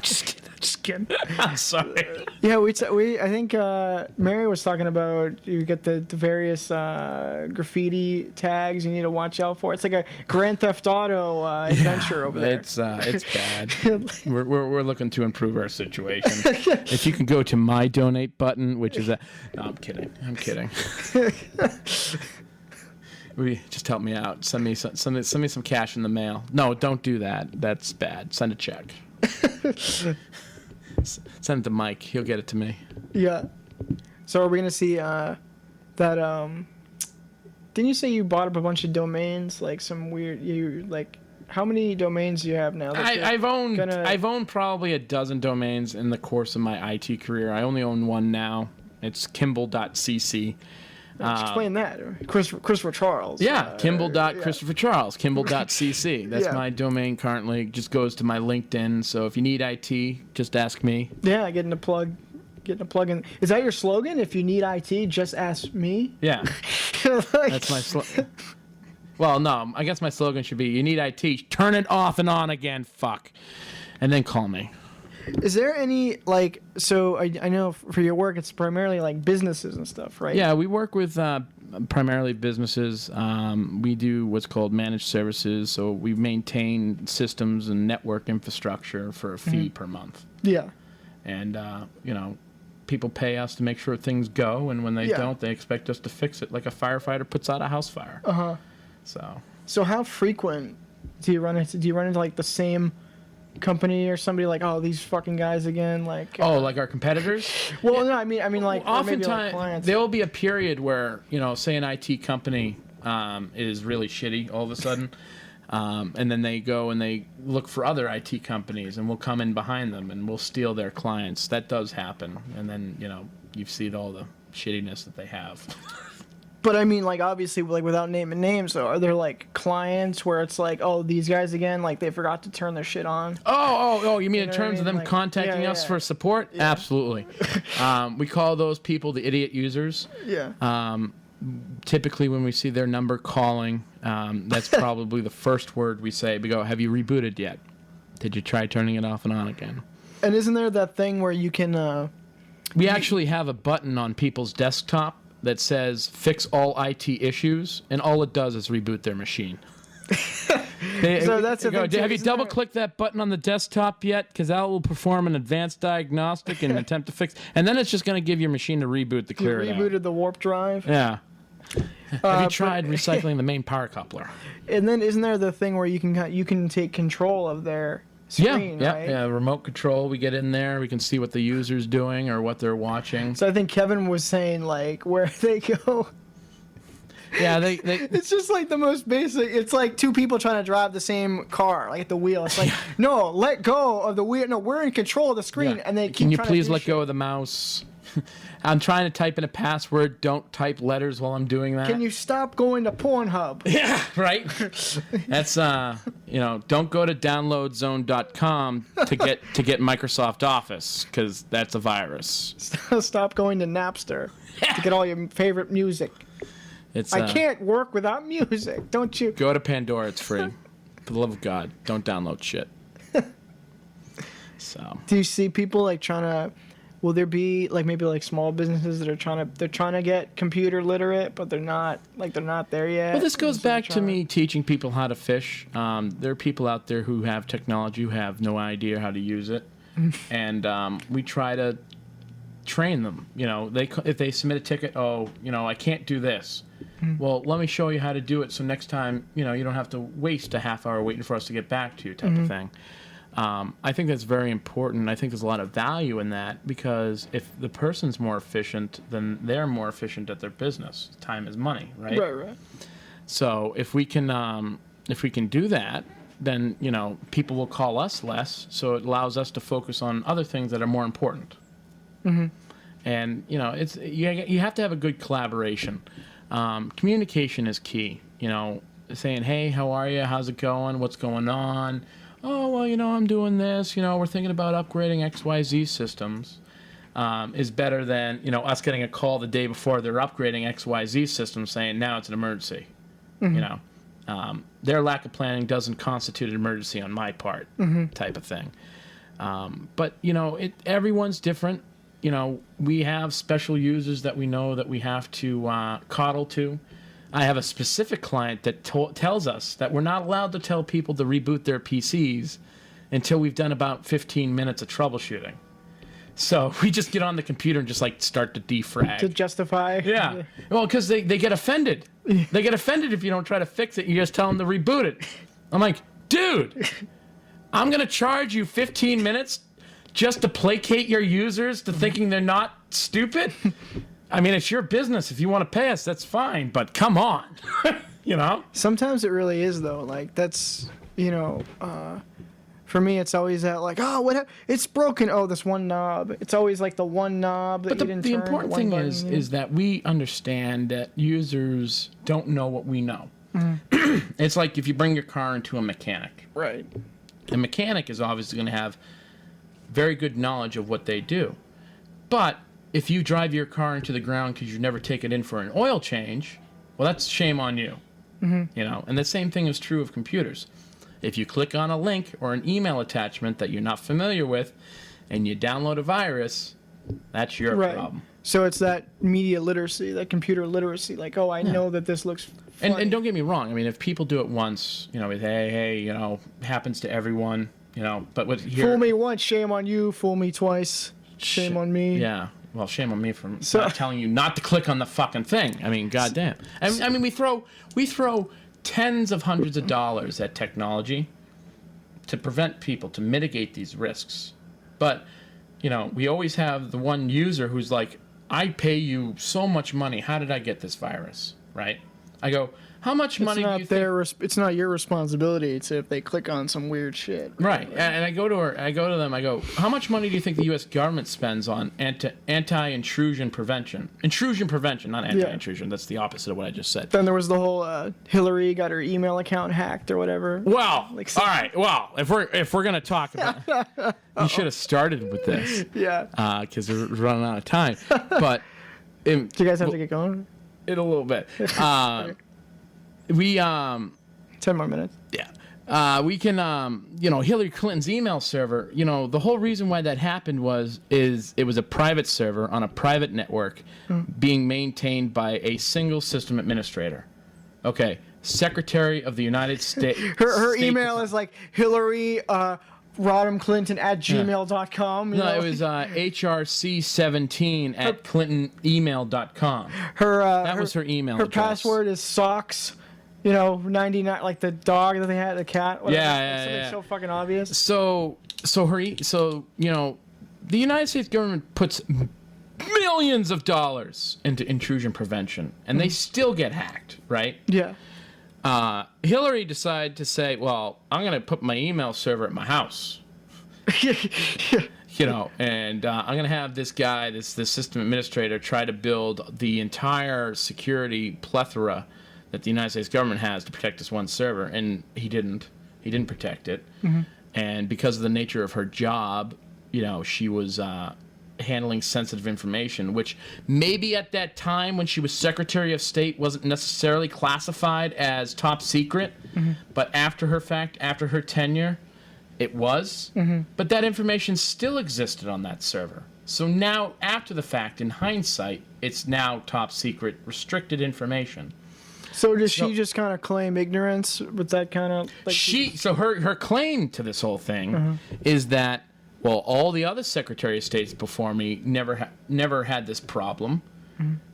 Speaker 5: Just kidding. I'm sorry.
Speaker 4: Yeah, I think Mary was talking about you get the various graffiti tags you need to watch out for. It's like a Grand Theft Auto adventure over there.
Speaker 5: It's bad. We're looking to improve our situation. If you can go to my donate button, which is no, I'm kidding. Just help me out. Send me some cash in the mail. No, don't do that. That's bad. Send a check. Send it to Mike. He'll get it to me.
Speaker 4: Yeah. So are we gonna see that didn't you say you bought up a bunch of domains? Like some weird, how many domains do you have now?
Speaker 5: I've owned probably a dozen domains in the course of my IT career. I only own one now. It's Kimball.cc.
Speaker 4: Explain that. Christopher Charles.
Speaker 5: Yeah, Kimball.Christopher Charles. Kimball.cc. That's my domain currently. Just goes to my LinkedIn. So if you need IT, just ask me.
Speaker 4: Yeah, getting a plug in. Is that your slogan? If you need IT, just ask me?
Speaker 5: Yeah. That's my slogan. Well, no, I guess my slogan should be, you need IT, turn it off and on again, fuck. And then call me.
Speaker 4: Is there any, so I know for your work, it's primarily businesses and stuff, right?
Speaker 5: Yeah, we work with primarily businesses. We do what's called managed services, so we maintain systems and network infrastructure for a fee per month.
Speaker 4: Yeah.
Speaker 5: And, people pay us to make sure things go, and when they don't, they expect us to fix it like a firefighter puts out a house fire.
Speaker 4: Uh-huh. So how frequent do you run into the same company or somebody these fucking guys again, like
Speaker 5: our competitors?
Speaker 4: Well, no, I mean
Speaker 5: oftentimes
Speaker 4: clients.
Speaker 5: there will be a period where say an IT company is really shitty all of a sudden, and then they go and they look for other IT companies, and we'll come in behind them and we'll steal their clients. That does happen, and then you've seen all the shittiness that they have.
Speaker 4: But I mean, obviously, without naming names, though, are there clients where it's these guys again, they forgot to turn their shit on?
Speaker 5: Oh, you mean in terms of them contacting us for support? Yeah. Absolutely. We call those people the idiot users.
Speaker 4: Yeah.
Speaker 5: Typically, when we see their number calling, that's probably the first word we say. We go, have you rebooted yet? Did you try turning it off and on again?
Speaker 4: And isn't there that thing where you can...
Speaker 5: We actually have a button on people's desktop that says fix all IT issues, and all it does is reboot their machine.
Speaker 4: So that's
Speaker 5: have you double-clicked that button on the desktop yet? Because that will perform an advanced diagnostic and attempt to fix... And then it's just going to give your machine to reboot to clear it out.
Speaker 4: You rebooted the warp drive?
Speaker 5: Yeah. Have you tried recycling the main power coupler?
Speaker 4: And then isn't there the thing where you can take control of their... screen, right?
Speaker 5: Yeah, remote control. We get in there, we can see what the user's doing or what they're watching.
Speaker 4: So I think Kevin was saying where they go.
Speaker 5: Yeah, they
Speaker 4: it's just the most basic. It's two people trying to drive the same car, at the wheel. It's no, let go of the wheel. No, we're in control of the screen, and they keep
Speaker 5: Can you
Speaker 4: trying
Speaker 5: please
Speaker 4: to
Speaker 5: let go of the mouse? I'm trying to type in a password. Don't type letters while I'm doing that.
Speaker 4: Can you stop going to Pornhub?
Speaker 5: Yeah, right. That's don't go to downloadzone.com to get Microsoft Office, because that's a virus.
Speaker 4: Stop going to Napster to get all your favorite music. I can't work without music. Don't you?
Speaker 5: Go to Pandora. It's free. For the love of God, don't download shit. So.
Speaker 4: Do you see people trying to? Will there be maybe small businesses that are trying to get computer literate, but they're not there yet?
Speaker 5: Well, this goes back to me teaching people how to fish. There are people out there who have technology who have no idea how to use it, and we try to train them. If they submit a ticket, I can't do this. Well, let me show you how to do it, so next time you don't have to waste a half hour waiting for us to get back to you, type of thing. I think that's very important. I think there's a lot of value in that, because if the person's more efficient, then they're more efficient at their business. Time is money, right?
Speaker 4: Right.
Speaker 5: So if we can do that, then people will call us less. So it allows us to focus on other things that are more important.
Speaker 4: Mm-hmm.
Speaker 5: And it's you have to have a good collaboration. Communication is key. Saying, hey, how are you? How's it going? What's going on? Oh, well, I'm doing this. We're thinking about upgrading XYZ systems. Is better than, us getting a call the day before they're upgrading XYZ systems saying, now it's an emergency.
Speaker 4: Mm-hmm.
Speaker 5: Their lack of planning doesn't constitute an emergency on my part, type of thing. But, everyone's different. We have special users that we know that we have to coddle to. I have a specific client that tells us that we're not allowed to tell people to reboot their PCs until we've done about 15 minutes of troubleshooting. So we just get on the computer and just start to defrag.
Speaker 4: To justify?
Speaker 5: Yeah. Well, because they get offended. They get offended if you don't try to fix it. You just tell them to reboot it. I'm like, dude, I'm going to charge you 15 minutes just to placate your users to thinking they're not stupid? I mean, it's your business. If you want to pay us, that's fine. But come on, you know.
Speaker 4: Sometimes it really is though. Like that's for me, it's always that like, oh, it's broken. Oh, this one knob. It's always like the one knob that
Speaker 5: But
Speaker 4: you didn't turn.
Speaker 5: the important thing
Speaker 4: button,
Speaker 5: is that we understand that users don't know what we know. It's like if you bring your car into a mechanic.
Speaker 4: right.
Speaker 5: The mechanic is obviously going to have very good knowledge of what they do. But if you drive your car into the ground because you never take it in for an oil change, well, that's shame on you. You know, and the same thing is true of computers. If you click on a link or an email attachment that you're not familiar with and you download a virus, that's your problem.
Speaker 4: So it's that media literacy, that computer literacy. Like, oh, I know that this looks funny.
Speaker 5: And don't get me wrong. I mean, if people do it once, you know, with, hey, you know, happens to everyone, you know. But with here,
Speaker 4: fool me once, shame on you. Fool me twice, shame on me.
Speaker 5: Yeah. Well, shame on me for not telling you not to click on the fucking thing. I mean, goddamn. I mean, we throw tens of hundreds of dollars at technology to prevent people, to mitigate these risks. But, you know, we always have the one user who's like, I pay you so much money. How did I get this virus? Right? I go, how much money do you think?
Speaker 4: It's not your responsibility to if they click on some weird shit.
Speaker 5: Right. And I go to them, I go, how much money do you think the U.S. government spends on anti-intrusion prevention? Intrusion prevention, not anti-intrusion. That's the opposite of what I just said.
Speaker 4: Then there was the whole Hillary got her email account hacked or whatever.
Speaker 5: Well, all right. Well, if we're gonna talk about, you should have started with this.
Speaker 4: Yeah.
Speaker 5: Because we're running out of time. But
Speaker 4: do you guys have to get going?
Speaker 5: In a little bit. We
Speaker 4: 10 more minutes.
Speaker 5: Yeah. We can you know, Hillary Clinton's email server, you know, the whole reason why that happened is it was a private server on a private network being maintained by a single system administrator. Okay. Secretary of the United States.
Speaker 4: Her email is like Hillary rodhamclinton at gmail.com.
Speaker 5: No, it was hrc17 at clintonemail.com. That was her email
Speaker 4: Her
Speaker 5: address.
Speaker 4: password is socks, 99, like the dog that they had, the cat. Whatever. Something so fucking obvious.
Speaker 5: So you know, the United States government puts millions of dollars into intrusion prevention, and they still get hacked, right?
Speaker 4: Yeah.
Speaker 5: Hillary decided to say, well, I'm going to put my email server at my house. You know, and I'm going to have this guy, this system administrator, try to build the entire security plethora that the United States government has to protect this one server, and he didn't protect it. And because of the nature of her job, you know, she was handling sensitive information, which maybe at that time when she was Secretary of State wasn't necessarily classified as top secret, but after her tenure, it was. But that information still existed on that server. So now, after the fact, in hindsight, it's now top secret, restricted information.
Speaker 4: So does she just kind of claim ignorance with that kind of... Like
Speaker 5: So her claim to this whole thing is that, well, all the other Secretary of States before me never had this problem.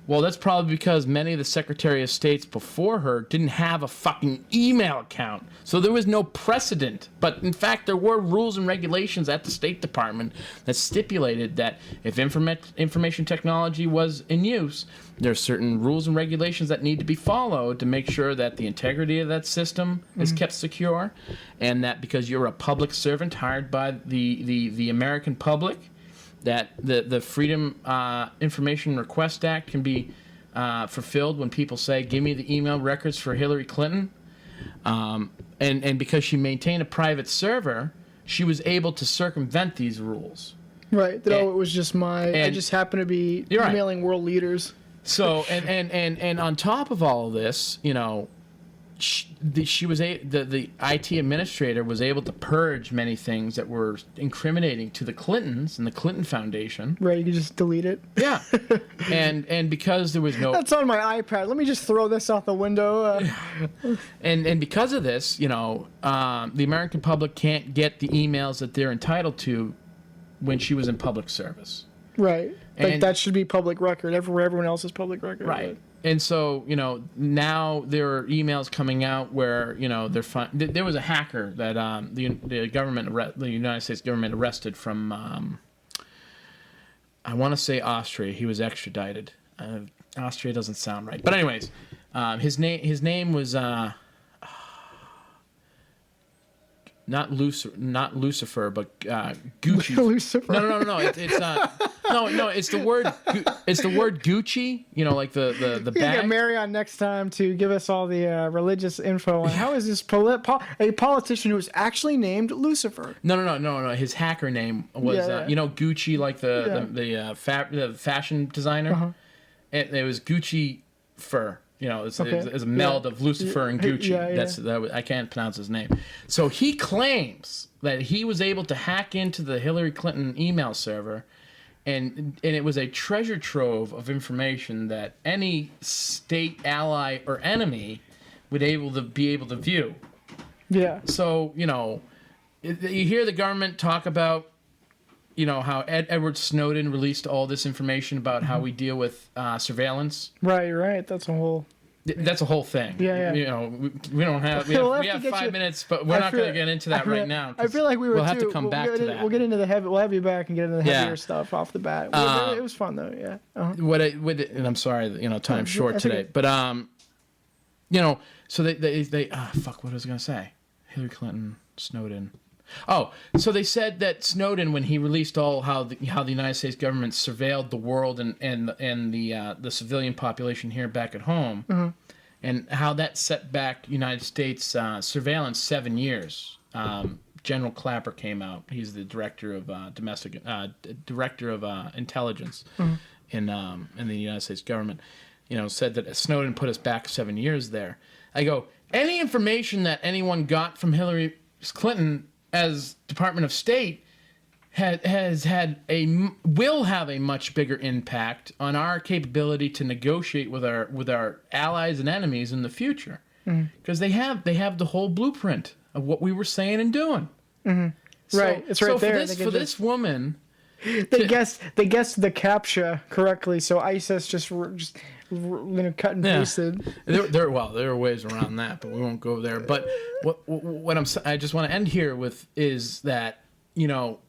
Speaker 5: Well, that's probably because many of the Secretary of States before her didn't have a fucking email account. So there was no precedent. But in fact, there were rules and regulations at the State Department that stipulated that if information technology was in use, there are certain rules and regulations that need to be followed to make sure that the integrity of that system is kept secure, and that because you're a public servant hired by the American public, that the Freedom Information Request Act can be fulfilled when people say, give me the email records for Hillary Clinton. And because she maintained a private server, she was able to circumvent these rules.
Speaker 4: Right. That it was just I just happen to be emailing world leaders.
Speaker 5: So, and on top of all of this, you know, the IT administrator was able to purge many things that were incriminating to the Clintons and the Clinton Foundation.
Speaker 4: Right, you could just delete it.
Speaker 5: Yeah, and because there was no...
Speaker 4: That's on my iPad. Let me just throw this out the window.
Speaker 5: And because of this, you know, the American public can't get the emails that they're entitled to when she was in public service.
Speaker 4: Right. Like that should be public record. Everyone else is public record.
Speaker 5: Right. And so, you know, now there are emails coming out where, you know, there was a hacker that the United States government arrested from, I want to say Austria. He was extradited. Austria doesn't sound right. But anyways, his name was not Lucifer, but Gucci.
Speaker 4: Lucifer.
Speaker 5: No. It's the word. It's the word Gucci. You know, like the
Speaker 6: We're gonna
Speaker 5: bag.
Speaker 6: get Mary on next time to give us all the religious info on how is this a politician who is actually named Lucifer.
Speaker 5: No. His hacker name was you know, Gucci, like the fashion designer.
Speaker 6: Uh-huh.
Speaker 5: It was Gucci Fur. You know, it's a meld of Lucifer and Gucci. I can't pronounce his name. So he claims that he was able to hack into the Hillary Clinton email server, and it was a treasure trove of information that any state ally or enemy would be able to view.
Speaker 6: Yeah.
Speaker 5: So, you know, you hear the government talk about, you know, how Edward Snowden released all this information about how we deal with surveillance.
Speaker 6: Right. That's a whole
Speaker 5: thing.
Speaker 6: Yeah.
Speaker 5: You know, we don't have we have 5 minutes, but we're not going to get into that right now.
Speaker 6: I feel like
Speaker 5: we'll have to come back to that.
Speaker 6: We'll get into the heavy. We'll have you back and get into the heavier stuff off the bat. It was fun though. Yeah. Uh-huh.
Speaker 5: And I'm sorry, you know, time's short today, but you know, so they fuck, what was I going to say? Hillary Clinton, Snowden. Oh, so they said that Snowden, when he released how the United States government surveilled the world and the civilian population here back at home,
Speaker 6: mm-hmm.
Speaker 5: and how that set back United States surveillance 7 years. General Clapper came out. He's the director of intelligence
Speaker 6: mm-hmm.
Speaker 5: in the United States government. You know, said that Snowden put us back 7 years there. I go, any information that anyone got from Hillary Clinton as Department of State will have a much bigger impact on our capability to negotiate with our allies and enemies in the future, because they have the whole blueprint of what we were saying and doing.
Speaker 6: Mm-hmm. Right, it's right there.
Speaker 5: For this woman,
Speaker 6: they guessed the CAPTCHA correctly, so ISIS just cut and pasted.
Speaker 5: There are ways around that, but we won't go there. But what I just want to end here with is that, you know,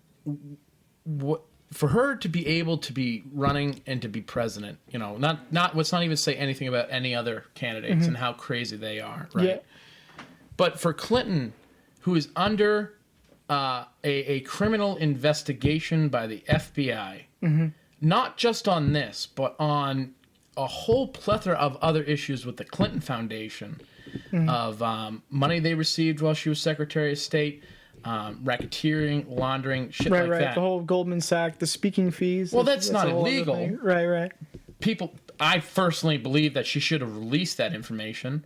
Speaker 5: for her to be able to be running and to be president, you know, let's not even say anything about any other candidates and how crazy they are, right?
Speaker 6: Yeah.
Speaker 5: But for Clinton, who is under a criminal investigation by the FBI, not just on this, but on a whole plethora of other issues with the Clinton Foundation, of money they received while she was Secretary of State, racketeering, laundering, shit like that.
Speaker 6: Right, the whole Goldman Sachs, the speaking fees.
Speaker 5: Well, that's not illegal.
Speaker 6: Right.
Speaker 5: I personally believe that she should have released that information,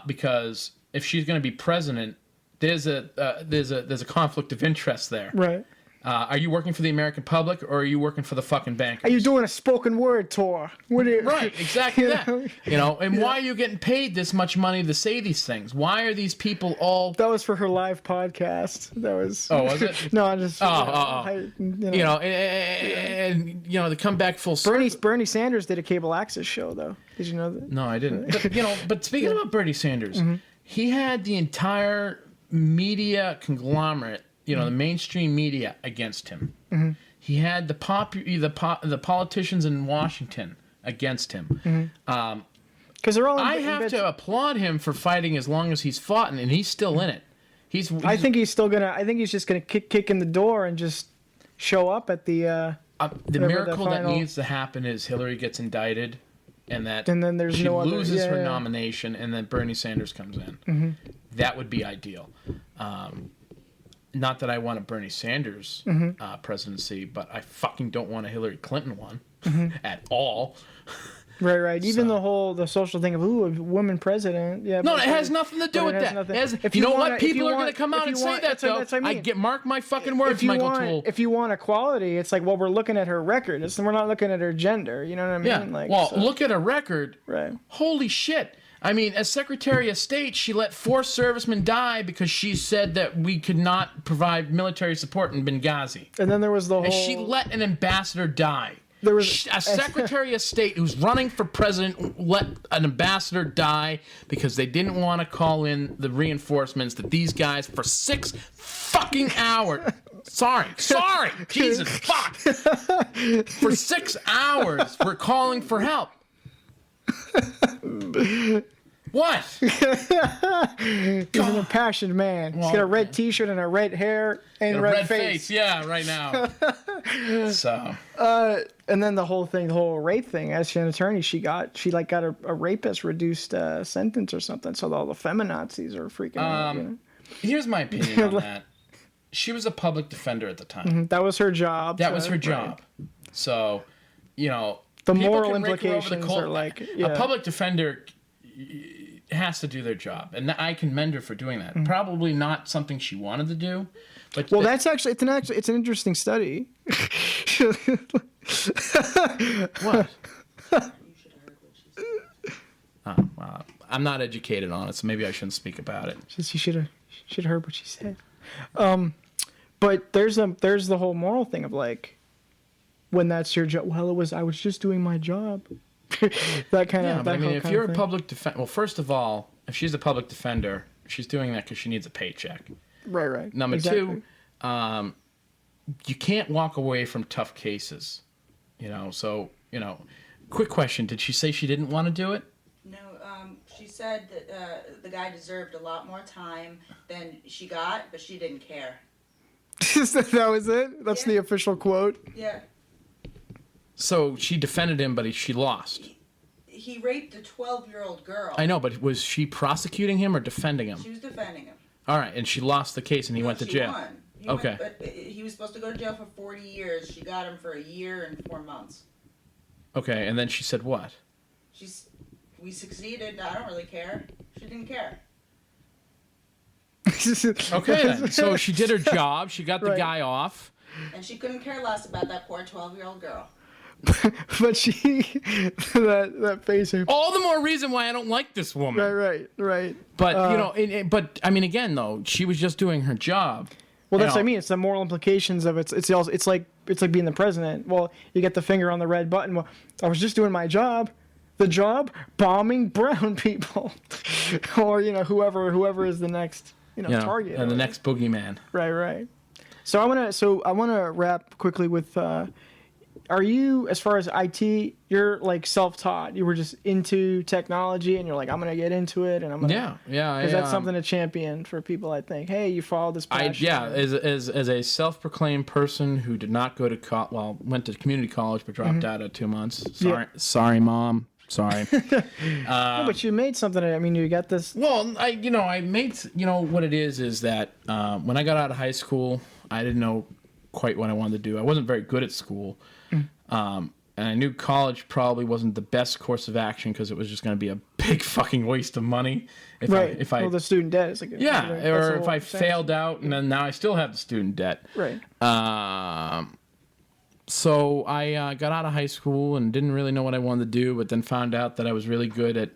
Speaker 5: because if she's going to be president, there's a conflict of interest there.
Speaker 6: Right.
Speaker 5: Are you working for the American public, or are you working for the fucking bankers?
Speaker 6: Are you doing a spoken word tour?
Speaker 5: Right, exactly that. You know, and why are you getting paid this much money to say these things? Why are these people all...
Speaker 6: That was for her live podcast. That was...
Speaker 5: Oh, was it?
Speaker 6: No, I just...
Speaker 5: You know, and you know, to come back full circle...
Speaker 6: Bernie Sanders did a cable access show, though. Did you know that?
Speaker 5: No, I didn't. But, you know, but speaking about Bernie Sanders, he had the entire media conglomerate, you know, the mainstream media against him. He had the politicians in Washington against him.
Speaker 6: Because they're all.
Speaker 5: I have to applaud him for fighting as long as he's fought, and he's still in it.
Speaker 6: I think he's still gonna. I think he's just gonna kick in the door and just show up at the.
Speaker 5: The miracle that needs to happen is Hillary gets indicted, and
Speaker 6: then there's
Speaker 5: she loses her
Speaker 6: yeah.
Speaker 5: nomination, and then Bernie Sanders comes in. That would be ideal. Not that I want a Bernie Sanders presidency, but I fucking don't want a Hillary Clinton one at all.
Speaker 6: Right. Even the social thing of a woman president. Yeah.
Speaker 5: No, it has nothing to do with that. You know what? People are going to come out and say that, though.
Speaker 6: That's what I mean.
Speaker 5: Mark my fucking words, Michael Toole.
Speaker 6: If you want equality, it's like, well, we're looking at her record. We're not looking at her gender. You know what I mean?
Speaker 5: Yeah. Look at her record.
Speaker 6: Right.
Speaker 5: Holy shit. I mean, as Secretary of State, she let 4 servicemen die because she said that we could not provide military support in Benghazi.
Speaker 6: And then there was the whole...
Speaker 5: And she let an ambassador die.
Speaker 6: there was
Speaker 5: a Secretary of State who's running for president let an ambassador die because they didn't want to call in the reinforcements that these guys for 6 fucking hours. Sorry, Jesus, fuck. For 6 hours, we're calling for help. What?
Speaker 6: He's an impassioned man. He's got a red T-shirt and a red hair and a red face.
Speaker 5: Yeah, right now. So.
Speaker 6: And then the whole rape thing. As an attorney, she got a rapist reduced sentence or something. So all the feminazis are freaking out. You know?
Speaker 5: Here's my opinion on that. She was a public defender at the time.
Speaker 6: Mm-hmm. That was her job.
Speaker 5: That was her job. Right. So, you know,
Speaker 6: the moral implications are like
Speaker 5: a public defender has to do their job, and I commend her for doing that. Mm-hmm. Probably not something she wanted to do, but
Speaker 6: that's actually it's an interesting study.
Speaker 5: What? Oh, well, I'm not educated on it, so maybe I shouldn't speak about it.
Speaker 6: You should have heard what she said. But there's the whole moral thing of like, when that's your job. Well, I was just doing my job. That kind of.
Speaker 5: Yeah, but I mean, if you're a public defender, well, first of all, if she's a public defender, she's doing that because she needs a paycheck.
Speaker 6: Right.
Speaker 5: Number two, you can't walk away from tough cases. You know, so quick question: did she say she didn't want to do it?
Speaker 7: No, she said that the guy deserved a lot more time than she got, but she didn't care.
Speaker 6: That was it? That's the official quote?
Speaker 7: Yeah.
Speaker 5: So she defended him, but she lost.
Speaker 7: He raped a 12-year-old girl.
Speaker 5: I know, but was she prosecuting him or defending him?
Speaker 7: She was defending him.
Speaker 5: All right, and she lost the case, and he went to jail.
Speaker 7: Won. He was supposed to go to jail for 40 years. She got him for a year and 4 months.
Speaker 5: Okay, and then she said what?
Speaker 7: We succeeded. I don't really care. She didn't care.
Speaker 5: Okay, then. So she did her job. She got the guy off.
Speaker 7: And she couldn't care less about that poor 12-year-old girl.
Speaker 6: But that face.
Speaker 5: All the more reason why I don't like this woman.
Speaker 6: Right.
Speaker 5: But but I mean, again, though, she was just doing her job.
Speaker 6: Well, that's what I mean. It's the moral implications of it. It's like being the president. Well, you get the finger on the red button. Well, I was just doing my job. The job, bombing brown people, or whoever is the next target
Speaker 5: and the next boogeyman.
Speaker 6: Right. So I wanna wrap quickly with. Are you, as far as IT, you're like self-taught? You were just into technology, and you're like, I'm gonna get into it, and I'm gonna. Yeah. Because that's something to champion for people. I think. Hey, you follow this passion.
Speaker 5: As a self-proclaimed person who did not go to went to community college but dropped out at 2 months. Sorry, Mom. Sorry.
Speaker 6: No, but you made something. I mean, you got this.
Speaker 5: Well, I made. What it is that when I got out of high school, I didn't know quite what I wanted to do. I wasn't very good at school. And I knew college probably wasn't the best course of action because it was just going to be a big fucking waste of money.
Speaker 6: The student debt is like
Speaker 5: or if I failed out, and then now I still have the student debt.
Speaker 6: Right.
Speaker 5: So I got out of high school and didn't really know what I wanted to do, but then found out that I was really good at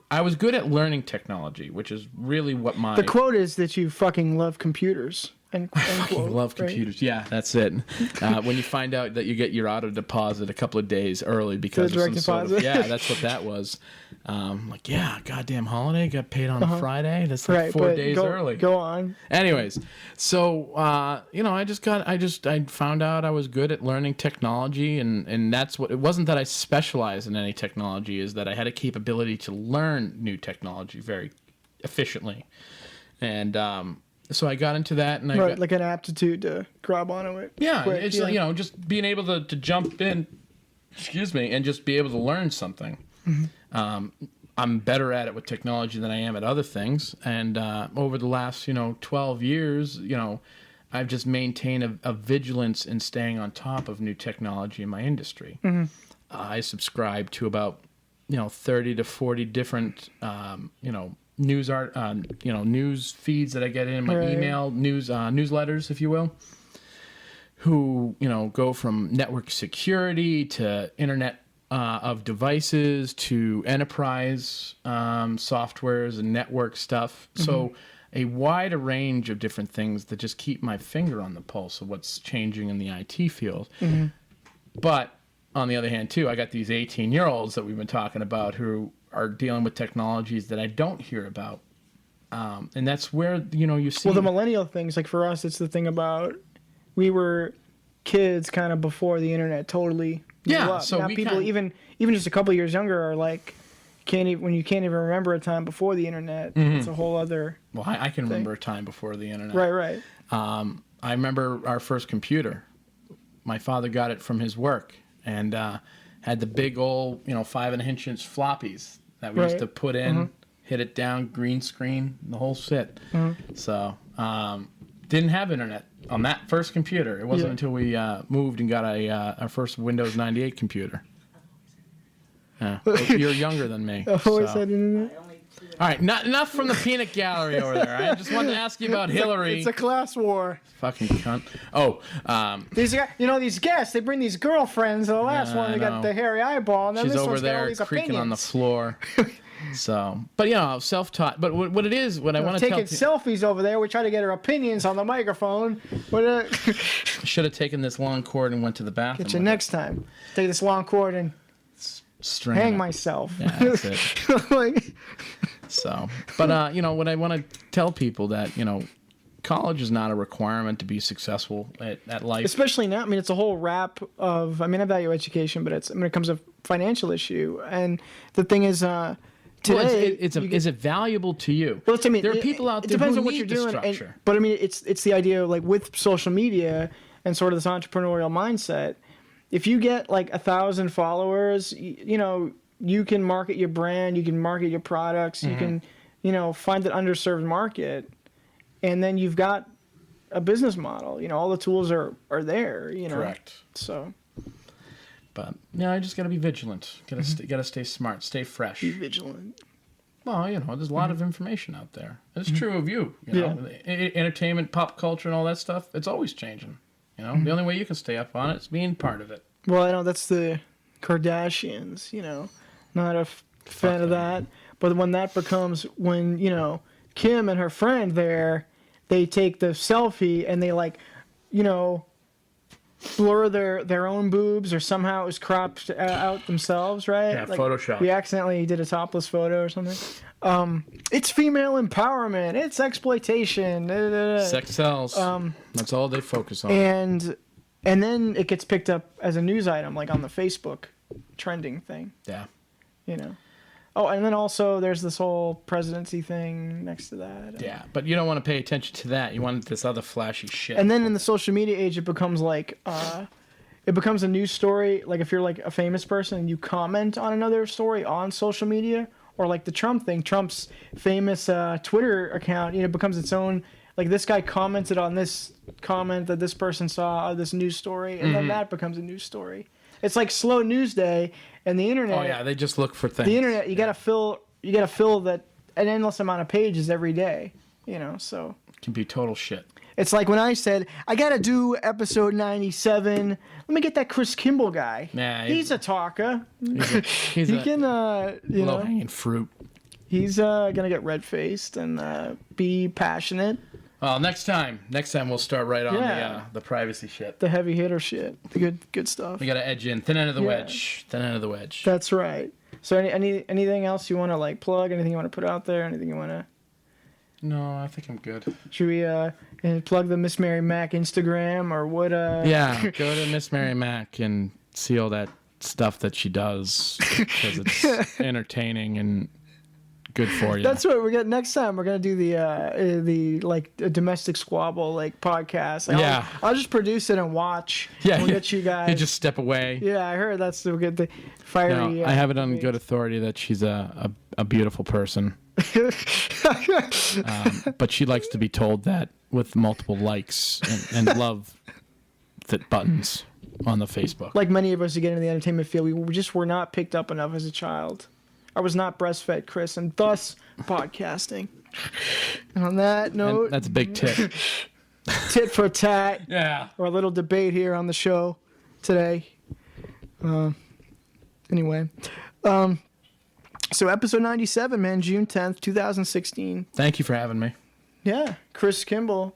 Speaker 5: I was good at learning technology, which is really what
Speaker 6: the quote is that you fucking love computers. I
Speaker 5: fucking love computers. Right? Yeah, that's it. When you find out that you get your auto deposit a couple of days early because of some sort of, that's what that was. Like, goddamn holiday, got paid on a Friday. That's like 4 days early.
Speaker 6: Go on.
Speaker 5: Anyways, so I found out I was good at learning technology, and that's what it wasn't that I specialized in any technology, is that I had a capability to learn new technology very efficiently, and so I got into that, and
Speaker 6: like an aptitude to grab onto it.
Speaker 5: Yeah, it's just being able to jump in, and just be able to learn something. Mm-hmm. I'm better at it with technology than I am at other things, and over the last 12 years, I've just maintained a vigilance in staying on top of new technology in my industry. Mm-hmm. I subscribe to about 30 to 40 different news feeds that I get in my email, newsletters, if you will, who, go from network security to internet of devices to enterprise softwares and network stuff. Mm-hmm. So a wider range of different things that just keep my finger on the pulse of what's changing in the IT field. Mm-hmm. But on the other hand, too, I got these 18-year-olds that we've been talking about who are dealing with technologies that I don't hear about. And that's where, you see...
Speaker 6: Well, the millennial things, like for us, it's the thing about we were kids kind of before the internet totally blew up.
Speaker 5: So
Speaker 6: now
Speaker 5: we
Speaker 6: people even just a couple years younger are like, when you can't even remember a time before the internet, it's a whole other...
Speaker 5: Well, I can remember a time before the internet.
Speaker 6: Right.
Speaker 5: I remember our first computer. My father got it from his work and had the big old, 5.5-inch floppies that we used to put in, hit it down, green screen, the whole shit. So, didn't have internet on that first computer. It wasn't until we moved and got our first Windows 98 computer. Yeah. You're younger than me.
Speaker 6: Always had internet.
Speaker 5: All right, not enough from the peanut gallery over there. I just wanted to ask you about Hillary.
Speaker 6: It's a class war.
Speaker 5: Fucking cunt. Oh,
Speaker 6: these guys, these guests, they bring these girlfriends. The last one, they got the hairy eyeball, and then
Speaker 5: she's
Speaker 6: this
Speaker 5: over
Speaker 6: one's got all
Speaker 5: there
Speaker 6: these
Speaker 5: creaking
Speaker 6: opinions.
Speaker 5: on the floor. So, but self-taught. But what it is, what I want to tell
Speaker 6: taking selfies over there. We try to get her opinions on the microphone.
Speaker 5: Should have taken this long cord and went to the bathroom.
Speaker 6: Get you next time. Take this long cord and hang myself.
Speaker 5: Yeah, that's it. So, but what I want to tell people that college is not a requirement to be successful at life.
Speaker 6: Especially now. I mean, it's a whole wrap of. I value education, but it comes a financial issue. And the thing is, today,
Speaker 5: is it valuable to you?
Speaker 6: Well,
Speaker 5: there are people out there
Speaker 6: depends
Speaker 5: who
Speaker 6: on what
Speaker 5: need
Speaker 6: you're doing.
Speaker 5: the structure.
Speaker 6: But it's the idea like with social media and sort of this entrepreneurial mindset. If you get like 1,000 followers, you can market your brand, you can market your products, you can, find an underserved market, and then you've got a business model. All the tools are there.
Speaker 5: Correct.
Speaker 6: So.
Speaker 5: But I just got to be vigilant. Got to stay smart, stay fresh.
Speaker 6: Be vigilant.
Speaker 5: Well, there's a lot of information out there. It's true of you. Entertainment, pop culture, and all that stuff. It's always changing. The only way you can stay up on it is being part of it.
Speaker 6: Well, I know that's the Kardashians. Not a fan of that. But when that becomes Kim and her friend there, they take the selfie and they blur their own boobs or somehow it was cropped out themselves, right?
Speaker 5: Yeah, Photoshop.
Speaker 6: We accidentally did a topless photo or something. It's female empowerment. It's exploitation.
Speaker 5: Sex sells. That's all they focus on.
Speaker 6: And then it gets picked up as a news item, like on the Facebook trending thing.
Speaker 5: Yeah.
Speaker 6: Oh, and then also there's this whole presidency thing next to that.
Speaker 5: Yeah, but you don't want to pay attention to that. You want this other flashy shit.
Speaker 6: And then in the social media age, it becomes like, it becomes a news story. Like if you're like a famous person and you comment on another story on social media, or like the Trump thing, Trump's famous Twitter account, becomes its own. Like this guy commented on this comment that this person saw, this news story, and then that becomes a news story. It's like slow news day, and the internet.
Speaker 5: Oh yeah, they just look for things.
Speaker 6: The internet, you gotta fill that an endless amount of pages every day. So
Speaker 5: it can be total shit.
Speaker 6: It's like when I said I gotta do episode 97. Let me get that Chris Kimball guy.
Speaker 5: Yeah,
Speaker 6: he's a talker.
Speaker 5: He's
Speaker 6: he
Speaker 5: a
Speaker 6: can
Speaker 5: low hanging fruit.
Speaker 6: He's gonna get red faced and be passionate.
Speaker 5: Well, next time we'll start right on the privacy shit.
Speaker 6: The heavy hitter shit. The good stuff.
Speaker 5: We got to edge in. Thin end of the wedge. Thin end of the wedge.
Speaker 6: That's right. So anything else you want to plug? Anything you want to put out there? Anything you want to...
Speaker 5: No, I think I'm good.
Speaker 6: Should we plug the Miss Mary Mac Instagram or what?
Speaker 5: Yeah, go to Miss Mary Mac and see all that stuff that she does because it's entertaining and good for you.
Speaker 6: That's what we're gonna next time. We're gonna do the a domestic squabble podcast. I'll just produce it and watch.
Speaker 5: Yeah,
Speaker 6: we'll get you guys.
Speaker 5: You just step away.
Speaker 6: Yeah, I heard that's the good. The fiery.
Speaker 5: No, I have it on good authority that she's a beautiful person. But she likes to be told that with multiple likes and love that buttons on the Facebook.
Speaker 6: Like many of us who get into the entertainment field, we just were not picked up enough as a child. I was not breastfed, Chris, and thus podcasting. And on that note...
Speaker 5: And that's a big tit.
Speaker 6: Tit for tat.
Speaker 5: Yeah.
Speaker 6: Or a little debate here on the show today. Anyway. So episode 97, man, June 10th, 2016.
Speaker 5: Thank you for having me.
Speaker 6: Yeah. Chris Kimball.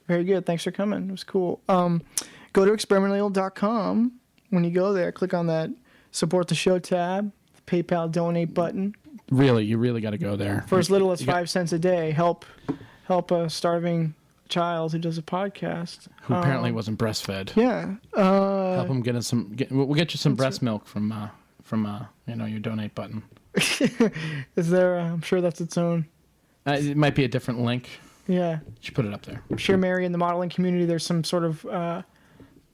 Speaker 6: Very good. Thanks for coming. It was cool. Go to experimentally.com. when you go there. Click on that support the show tab, PayPal donate button.
Speaker 5: Really, you really got to go there.
Speaker 6: For as little as 5 cents a day, help a starving child who does a podcast.
Speaker 5: Who apparently wasn't breastfed.
Speaker 6: Yeah.
Speaker 5: Help him get us we'll get you some breast milk from your donate button.
Speaker 6: Is there? I'm sure that's its own.
Speaker 5: It might be a different link.
Speaker 6: Yeah.
Speaker 5: You should put it up there.
Speaker 6: I'm sure, Mary, in the modeling community, there's some sort of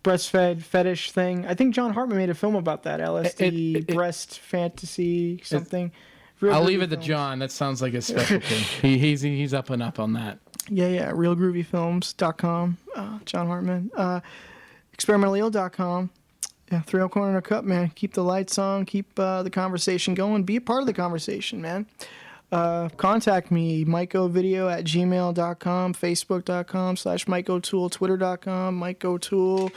Speaker 6: breastfed fetish thing. I think John Hartman made a film about that. LSD, breast fantasy, something.
Speaker 5: I'll leave it to John. That sounds like his specialty. He's up and up on that.
Speaker 6: Yeah. RealGroovyFilms.com. John Hartman. ExperimentalEal.com. Yeah, 3 Corner Cup, man. Keep the lights on. Keep the conversation going. Be a part of the conversation, man. Contact me, MikeOvideo@gmail.com, Facebook.com/MikeO'Toole, Twitter.com, Mike O'Toole,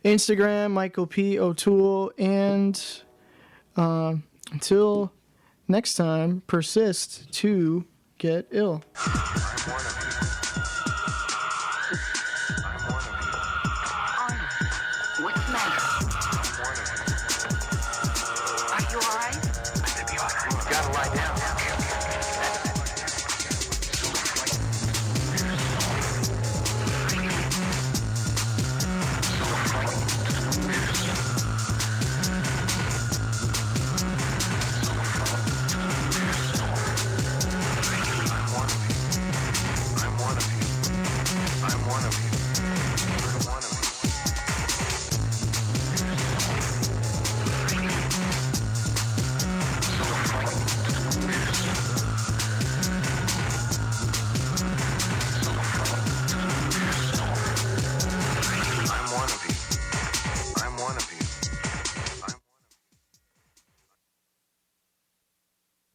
Speaker 6: Instagram, Michael P. O'Toole, and until next time, persist to get ill.